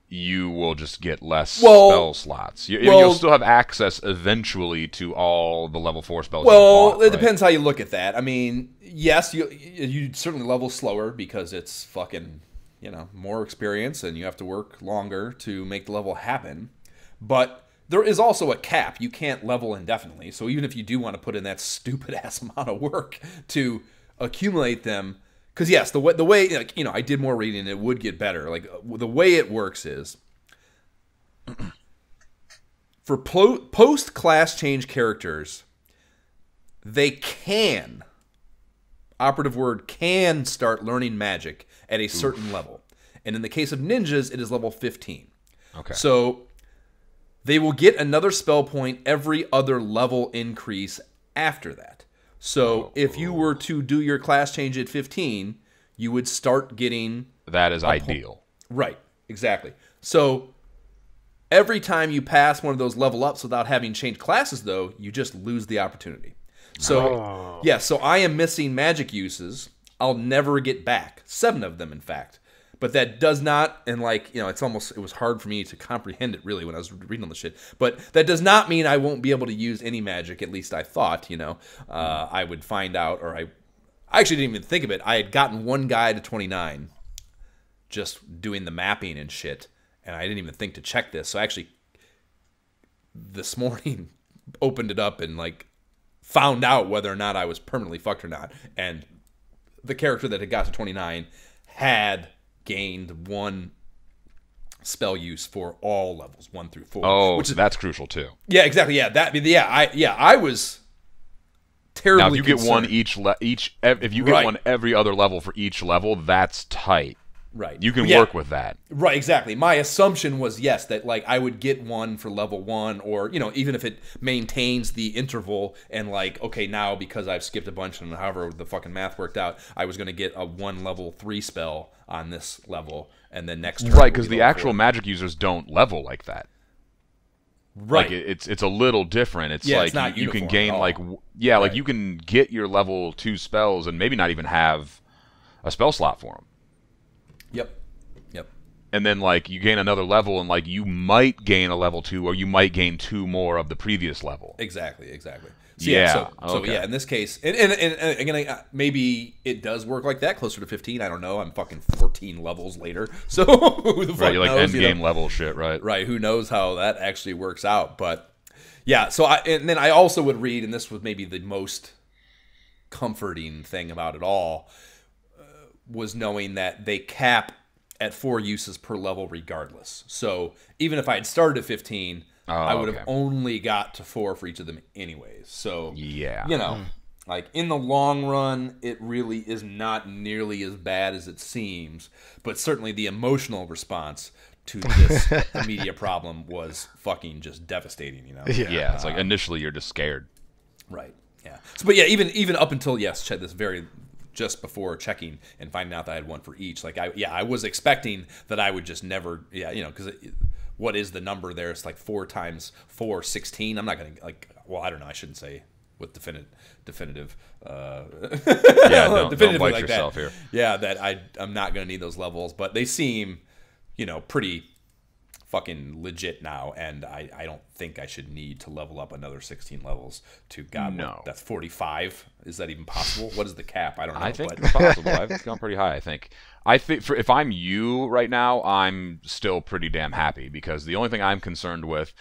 you will just get less spell slots. You'll still have access eventually to all the level 4 spells. Well, it depends how you look at that. I mean, yes, you certainly level slower because it's fucking, more experience and you have to work longer to make the level happen. But there is also a cap. You can't level indefinitely. So even if you do want to put in that stupid-ass amount of work to accumulate them, because yes, the way I did more reading, and it would get better. Like, the way it works is for post class change characters, they can, operative word, can start learning magic at a certain level, and in the case of ninjas, it is level 15. Okay. So they will get another spell point every other level increase after that. So if you were to do your class change at 15, you would start getting... That is ideal. Right, exactly. So every time you pass one of those level ups without having changed classes, though, you just lose the opportunity. So, so I am missing magic uses I'll never get back. 7 of them, in fact. But that does not, and it was hard for me to comprehend it really when I was reading all this shit. But that does not mean I won't be able to use any magic, at least I thought, I would find out, or I actually didn't even think of it. I had gotten one guy to 29 just doing the mapping and shit, and I didn't even think to check this. So I actually, this morning, opened it up and found out whether or not I was permanently fucked or not. And the character that had got to 29 had gained 1 spell use for all levels 1 through 4. Oh, that's crucial too. Yeah, exactly. Yeah, I was terribly. Now, if you concerned. get one if you get one every other level for each level, that's tight. Right. You can work with that. Right, exactly. My assumption was, yes, that I would get one for level 1, or, even if it maintains the interval and okay, now because I've skipped a bunch and however the fucking math worked out, I was going to get a 1 level 3 spell on this level, and then next turn. Right, because the actual magic users don't level like that. Right. It's a little different. It's it's not you can gain right. You can get your level 2 spells and maybe not even have a spell slot for them. Yep. And then you gain another level and you might gain a level 2 or you might gain 2 more of the previous level. Exactly. So, okay. In this case, and again, maybe it does work like that, closer to 15. I don't know. I'm fucking 14 levels later, so who the fuck you're knows? End game level shit, right? Right. Who knows how that actually works out? But yeah. So then I also would read, and this was maybe the most comforting thing about it all, was knowing that they cap at 4 uses per level regardless. So even if I had started at 15. I would have only got to 4 for each of them anyways. So, Like, in the long run, it really is not nearly as bad as it seems. But certainly the emotional response to this immediate problem was fucking just devastating, you know? Yeah, it's like initially you're just scared. Right, yeah. So, but yeah, even up until, check this just before checking and finding out that I had one for each. Like, I was expecting that I would just never, because what is the number there? It's like 4 times 4, 16. I'm not going to, like, well, I don't know. I shouldn't say with definitive Don't bite like yourself that. here. Yeah, that I'm not going to need those levels, but they seem, pretty fucking legit now, and I don't think I should need to level up another 16 levels to No. That's 45. Is that even possible? What is the cap? I don't know. I think it's possible. I've gone pretty high, I think. If I'm you right now, I'm still pretty damn happy, because the only thing I'm concerned with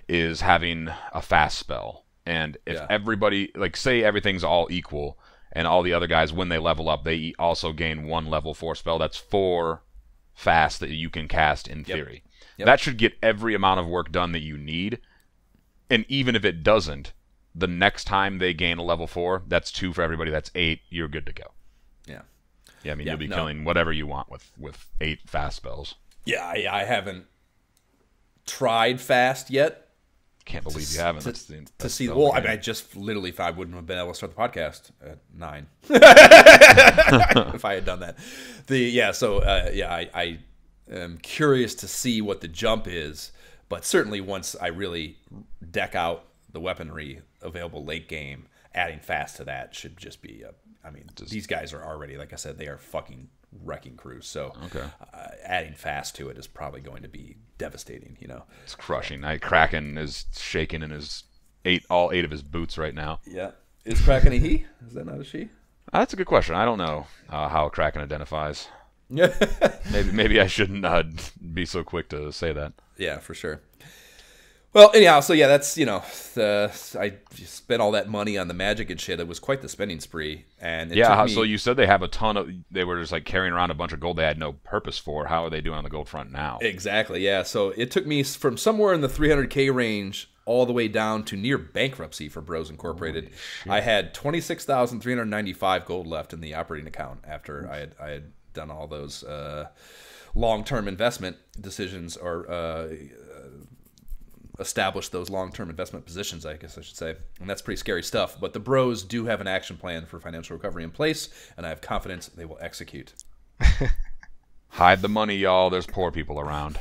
is having a fast spell. And if everybody, like, say everything's all equal, and all the other guys, when they level up, they also gain 1 level 4 spell, that's 4 fast that you can cast in theory. Yep. That should get every amount of work done that you need. And even if it doesn't, the next time they gain a level 4, that's 2 for everybody, that's 8, you're good to go. Yeah. Yeah, I mean, you'll be killing whatever you want with 8 fast spells. Yeah, I haven't tried fast yet. Can't believe you haven't. I just literally thought I wouldn't have been able to start the podcast at 9 if I had done that. I am curious to see what the jump is, but certainly once I really deck out the weaponry available late game, adding fast to that should just be these guys are already, like I said, they are fucking wrecking crews. So adding fast to it is probably going to be devastating. It's crushing. Kraken is shaking in all 8 of his boots right now. Yeah, is Kraken a he? Is that not a she? That's a good question. I don't know how Kraken identifies. maybe I shouldn't be so quick to say that. Yeah, for sure. Well, anyhow, so that's, I spent all that money on the magic and shit. It was quite the spending spree. And so you said they have they were just like carrying around a bunch of gold they had no purpose for. How are they doing on the gold front now? Exactly, yeah. So it took me from somewhere in the 300K range all the way down to near bankruptcy for Bros Incorporated. I had 26,395 gold left in the operating account after I had done all those long-term investment decisions, or established those long-term investment positions, I guess I should say. And that's pretty scary stuff. But the bros do have an action plan for financial recovery in place, and I have confidence they will execute. Hide the money, y'all. There's poor people around.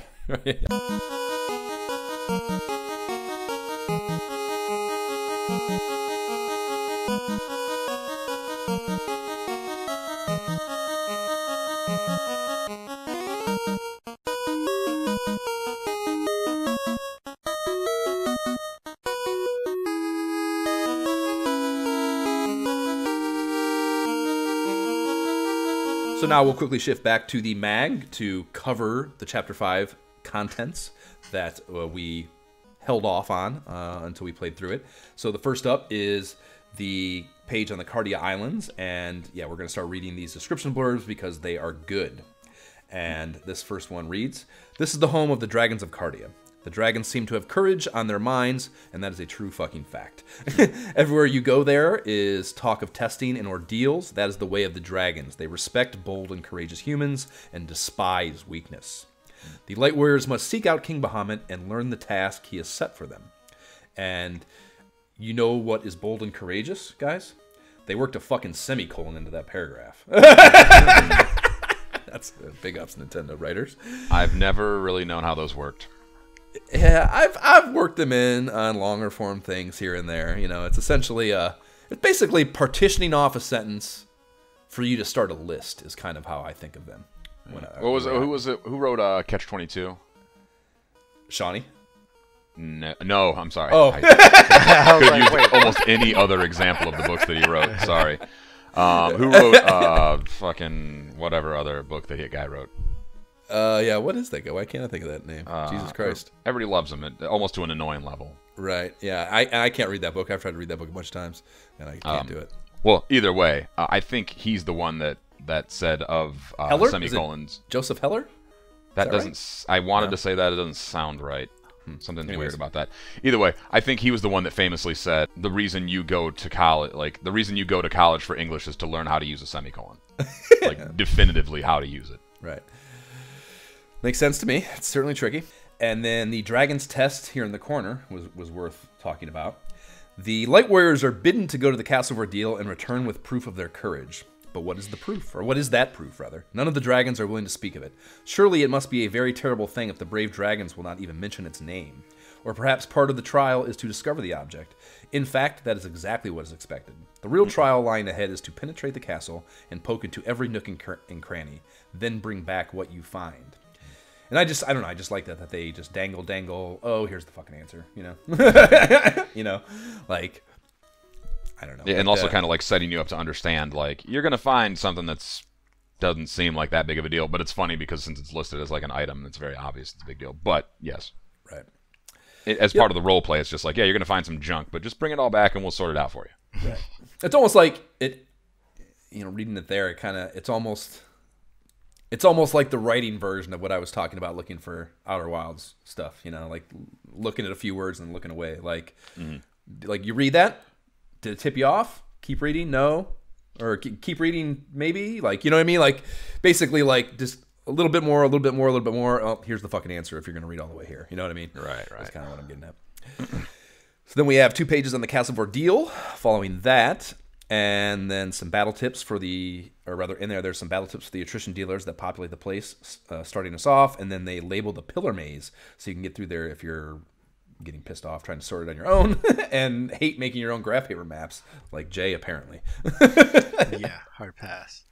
So now we'll quickly shift back to the mag to cover the Chapter 5 contents that we held off on until we played through it. So the first up is the page on the Cardia Islands, and we're going to start reading these description blurbs because they are good. And this first one reads, "This is the home of the dragons of Cardia. The dragons seem to have courage on their minds, and that is a true fucking fact. Everywhere you go there is talk of testing and ordeals. That is the way of the dragons. They respect bold and courageous humans and despise weakness. The light warriors must seek out King Bahamut and learn the task he has set for them." And you know what is bold and courageous, guys? They worked a fucking semicolon into that paragraph. That's big ups, Nintendo writers. I've never really known how those worked. Yeah, I've worked them in on longer form things here and there. It's essentially it's basically partitioning off a sentence for you to start a list is kind of how I think of them. Who wrote Catch-22? Shawnee? No, I'm sorry. Oh. I could have used almost any other example of the books that he wrote. Sorry. Who wrote fucking whatever other book that guy wrote? What is that guy? Why can't I think of that name? Jesus Christ. Everybody loves him, almost to an annoying level. Right, yeah. I can't read that book. I've tried to read that book a bunch of times, and I can't do it. Well, either way, I think he's the one that said of Heller? semicolons. Joseph Heller? That doesn't... Right? I wanted to say that. It doesn't sound right. Something Anyways. weird about that. Either way, I think he was the one that famously said the reason you go to college, for English is to learn how to use a semicolon, like definitively how to use it. Right. Makes sense to me. It's certainly tricky. And then the Dragon's Test here in the corner was worth talking about. The Light Warriors are bidden to go to the Castle of Ordeal and return with proof of their courage. But what is the proof? Or what is that proof, rather? None of the dragons are willing to speak of it. Surely it must be a very terrible thing if the brave dragons will not even mention its name. Or perhaps part of the trial is to discover the object. In fact, that is exactly what is expected. The real trial lying ahead is to penetrate the castle and poke into every nook and cranny, then bring back what you find. And I don't know, I just like that they just dangle, oh, here's the fucking answer, you know? You know, like, I don't know. Yeah, and also kind of like setting you up to understand, like, you're going to find something that's doesn't seem like that big of a deal, but it's funny because since it's listed as like an item, it's very obvious it's a big deal. But, yes. Right. As part of the role play, it's just like, yeah, you're going to find some junk, but just bring it all back and we'll sort it out for you. Right. It's almost like reading it there, it's almost like the writing version of what I was talking about looking for Outer Wilds stuff, you know, like looking at a few words and looking away. Like, like you read that, did it tip you off? Keep reading? No. Or keep reading? Maybe? Like, you know what I mean? Like, basically, like, just a little bit more. Oh, here's the fucking answer if you're going to read all the way here. You know what I mean? Right. That's kind of what I'm getting at. So then we have 2 pages on the Castle of Ordeal following that. And then some battle tips there's some battle tips for the attrition dealers that populate the place, starting us off. And then they label the pillar maze so you can get through there if you're getting pissed off trying to sort it on your own and hate making your own graph paper maps, like Jay apparently. Yeah, hard pass.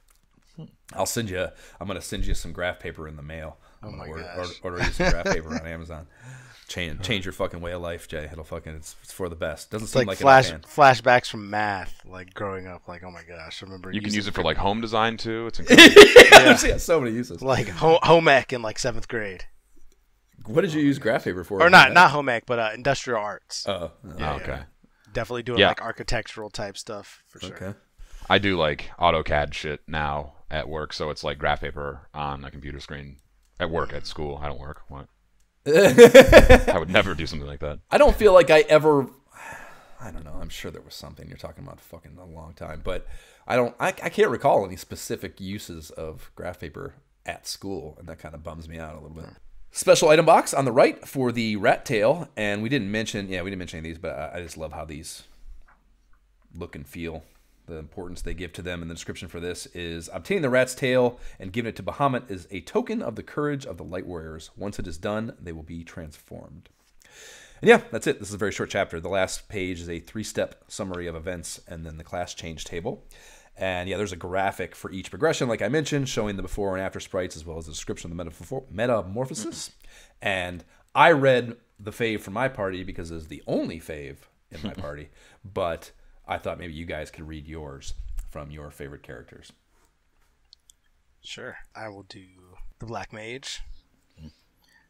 I'm going to send you some graph paper in the mail. Oh my gosh. Order you some graph paper on Amazon. Change your fucking way of life, Jay. It's for the best. Doesn't It's seem like like an flashbacks from math, like growing up. Like, oh my gosh, I remember. You can use it for like home design too. It's incredible. Yeah, so many uses. like home ec in like 7th grade. What did you use graph paper for? Or not home ec, but industrial arts. Oh, Yeah, okay. Definitely doing Yeah. like architectural type stuff for sure. Okay. I do like AutoCAD shit now at work, so it's like graph paper on a computer screen at work, at school. I don't work. What? I would never do something like that. I don't feel like I don't know. I'm sure there was something you're talking about fucking a long time, but I can't recall any specific uses of graph paper at school, and that kind of bums me out a little bit. Special item box on the right for the rat tail, and we didn't mention any of these, but I just love how these look and feel. The importance they give to them, and the description for this is: obtaining the rat's tail and giving it to Bahamut is a token of the courage of the Light Warriors. Once it is done, they will be transformed. And yeah, that's it. This is a very short chapter. The last page is a 3-step summary of events and then the class change table. And yeah, there's a graphic for each progression, like I mentioned, showing the before and after sprites as well as the description of the metamorphosis. And I read the fave from my party because it's the only fave in my party, but I thought maybe you guys could read yours from your favorite characters. Sure. I will do the Black Mage.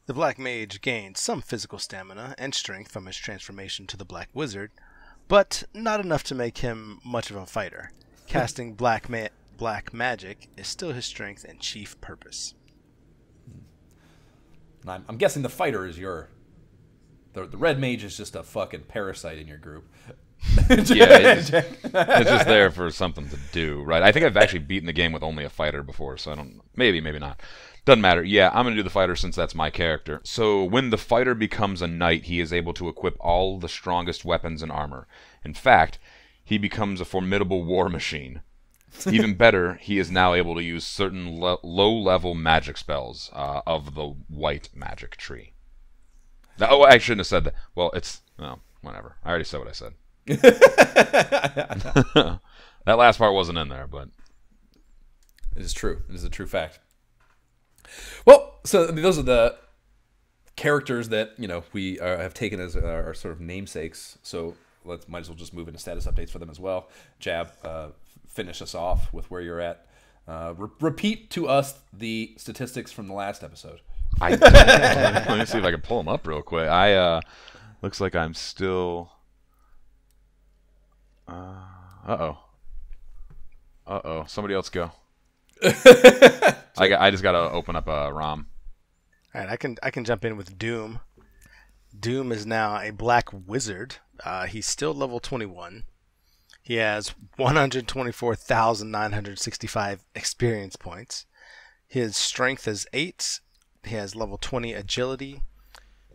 The Black Mage gains some physical stamina and strength from his transformation to the Black Wizard, but not enough to make him much of a fighter. Casting black magic is still his strength and chief purpose. I'm guessing the fighter is the red mage is just a fucking parasite in your group. Yeah, it's just there for something to do, right? I think I've actually beaten the game with only a fighter before, so I don't... Maybe not. Doesn't matter. Yeah, I'm going to do the fighter since that's my character. So when the fighter becomes a knight, he is able to equip all the strongest weapons and armor. In fact, he becomes a formidable war machine. Even better, he is now able to use certain low-level magic spells of the white magic tree. Now, I shouldn't have said that. Well, whatever. I already said what I said. That last part wasn't in there, but it is true. It is a true fact. Well, so those are the characters that we have taken as our sort of namesakes. So might as well just move into status updates for them as well. Jab, finish us off with where you're at. Repeat to us the statistics from the last episode. Let me see if I can pull them up real quick. Looks like I'm still. Somebody else go. I just gotta open up a ROM. All right, I can jump in with Doom. Doom is now a black wizard. He's still level 21. He has 124,965 experience points. His strength is 8. He has level 20 agility.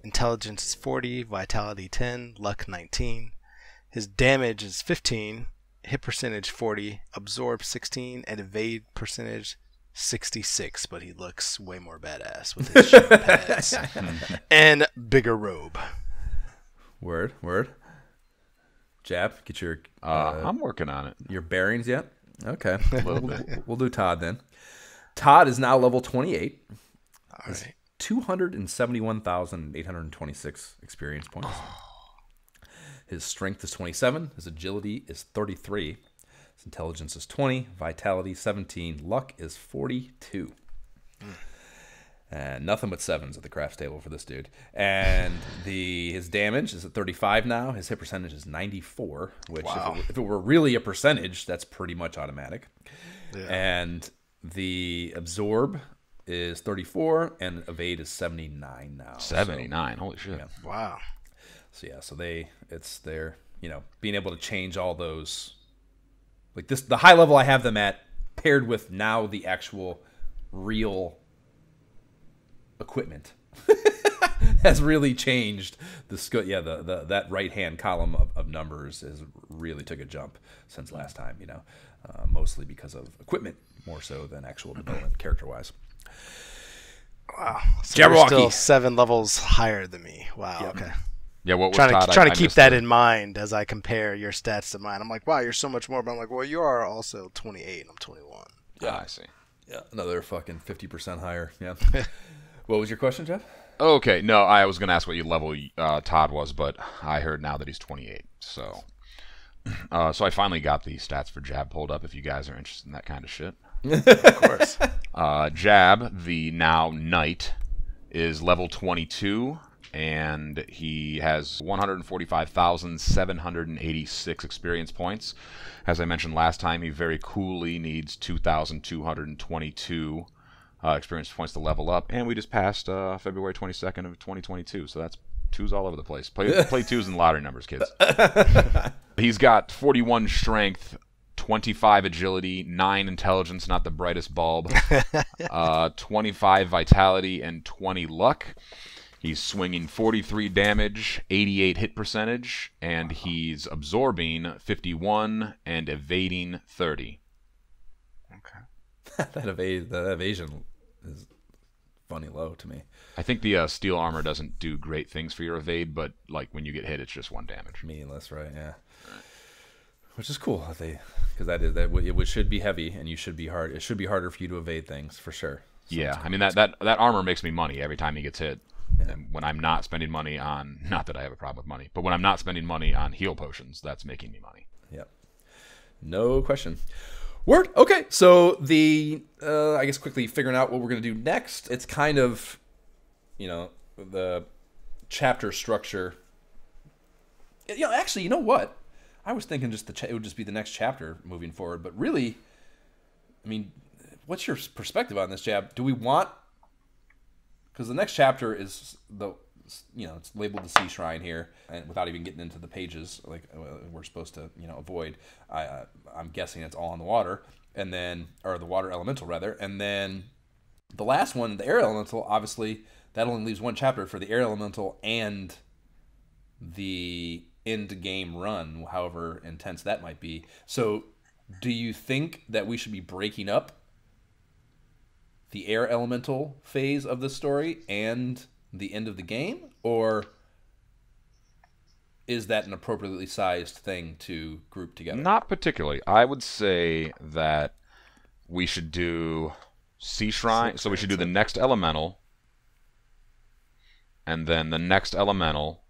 Intelligence is 40. Vitality 10. Luck 19. His damage is 15. Hit percentage 40. Absorb 16. And evade percentage 66. But he looks way more badass with his shoulder pads and bigger robe. Word. Jab, get your... I'm working on it. Your bearings yet? Okay. We'll do Todd then. Todd is now level 28. All right. 271,826 experience points. His strength is 27. His agility is 33. His intelligence is 20. Vitality 17. Luck is 42. And nothing but 7s at the crafts table for this dude. And his damage is at 35 now. His hit percentage is 94, which if it were really a percentage, that's pretty much automatic. Yeah. And the absorb is 34, and evade is 79 now. 79, holy shit. Yeah. Wow. So yeah, they're being able to change all those, like this, the high level I have them at, paired with now the actual real equipment has really changed the skill. Yeah, that right hand column of numbers has really took a jump since last time. Mostly because of equipment more so than actual development character wise. Wow, so you're still 7 levels higher than me. Wow. Yep. Okay. Yeah, what was trying to keep that in mind as I compare your stats to mine. I'm like, wow, you're so much more. But I'm like, well, you are also 28 and I'm 21. Yeah, I see. Yeah, another fucking 50% higher. Yeah. What was your question, Jeff? Okay, no, I was going to ask what your level Todd was, but I heard now that he's 28. So I finally got the stats for Jab pulled up if you guys are interested in that kind of shit. Of course. Jab, the now knight, is level 22, and he has 145,786 experience points. As I mentioned last time, he very coolly needs 2,222 experience points to level up, and we just passed February 22nd of 2022, so that's 2s all over the place. Play 2s in lottery numbers, kids. He's got 41 strength, 25 agility, 9 intelligence, not the brightest bulb, 25 vitality, and 20 luck. He's swinging 43 damage, 88 hit percentage, and he's absorbing 51 and evading 30. Okay. The evasion is funny low to me. I think the steel armor doesn't do great things for your evade, but like when you get hit, it's just 1 damage. Meaningless, right? Yeah. Which is cool, because it should be heavy and you should be hard. It should be harder for you to evade things for sure. So yeah, I mean that armor makes me money every time he gets hit. Yeah. And when I'm not spending money on, not that I have a problem with money, but when I'm not spending money on heal potions, that's making me money. Yep. No question. Word. Okay, so I guess quickly figuring out what we're going to do next. It's kind of, the chapter structure. Actually, you know what? I was thinking it would just be the next chapter moving forward, but really, I mean, what's your perspective on this, Jab? Do we want? Because the next chapter is it's labeled the Sea Shrine here, and without even getting into the pages like we're supposed to avoid. I'm guessing it's all on the water, or the water elemental rather, and then the last one, the air elemental. Obviously, that only leaves 1 chapter for the air elemental and the end game run, however intense that might be. So, do you think that we should be breaking up the air elemental phase of the story and the end of the game, or is that an appropriately sized thing to group together? Not particularly. I would say that we should do Sea Shrine. So we should do the next elemental, and then the next elemental,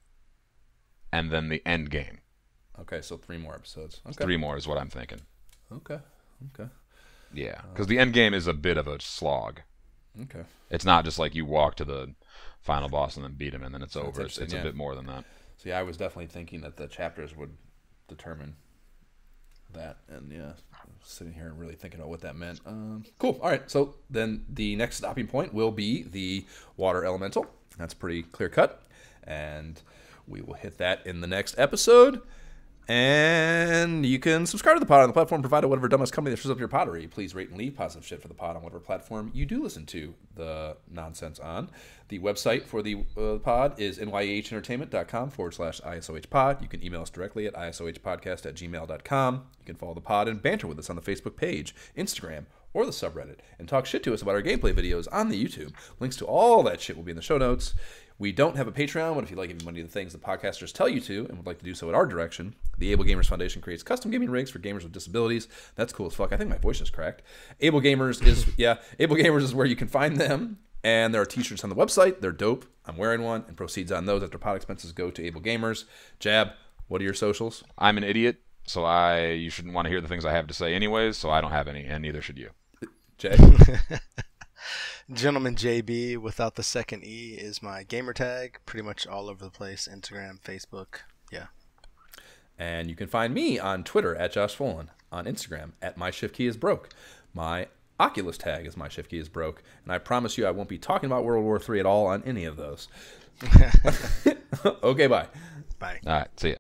and then the end game. Okay, so 3 more episodes. Okay. 3 more is what I'm thinking. Okay. Yeah, because the end game is a bit of a slog. Okay. It's not just like you walk to the final boss and then beat him and then it's over. It's a bit more than that. So yeah, I was definitely thinking that the chapters would determine that, and yeah, I was sitting here and really thinking about what that meant. Cool. All right. So then the next stopping point will be the water elemental. That's pretty clear cut. And we will hit that in the next episode. And you can subscribe to the pod on the platform provided whatever dumbest company that shows up your pottery. Please rate and leave positive shit for the pod on whatever platform you do listen to the nonsense on. The website for the pod is nyehentertainment.com/ISOHpod. You can email us directly at isohpodcast@gmail.com. You can follow the pod and banter with us on the Facebook page, Instagram, or the subreddit, and talk shit to us about our gameplay videos on the YouTube. Links to all that shit will be in the show notes. We don't have a Patreon, but if you like giving money to the things the podcasters tell you to and would like to do so at our direction, the Able Gamers Foundation creates custom gaming rigs for gamers with disabilities. That's cool as fuck. I think my voice is cracked. Able Gamers is where you can find them, and there are t-shirts on the website. They're dope. I'm wearing one, and proceeds on those after pod expenses go to Able Gamers. Jab, what are your socials? I'm an idiot, so you shouldn't want to hear the things I have to say anyways, so I don't have any, and neither should you. Jay? Gentleman JB without the second E is my gamer tag. Pretty much all over the place. Instagram, Facebook. Yeah. And you can find me on Twitter at Josh Folan, on Instagram at MyShiftKeyIsBroke. My Oculus tag is MyShiftKeyIsBroke. And I promise you I won't be talking about World War III at all on any of those. Okay, bye. Bye. All right, see ya.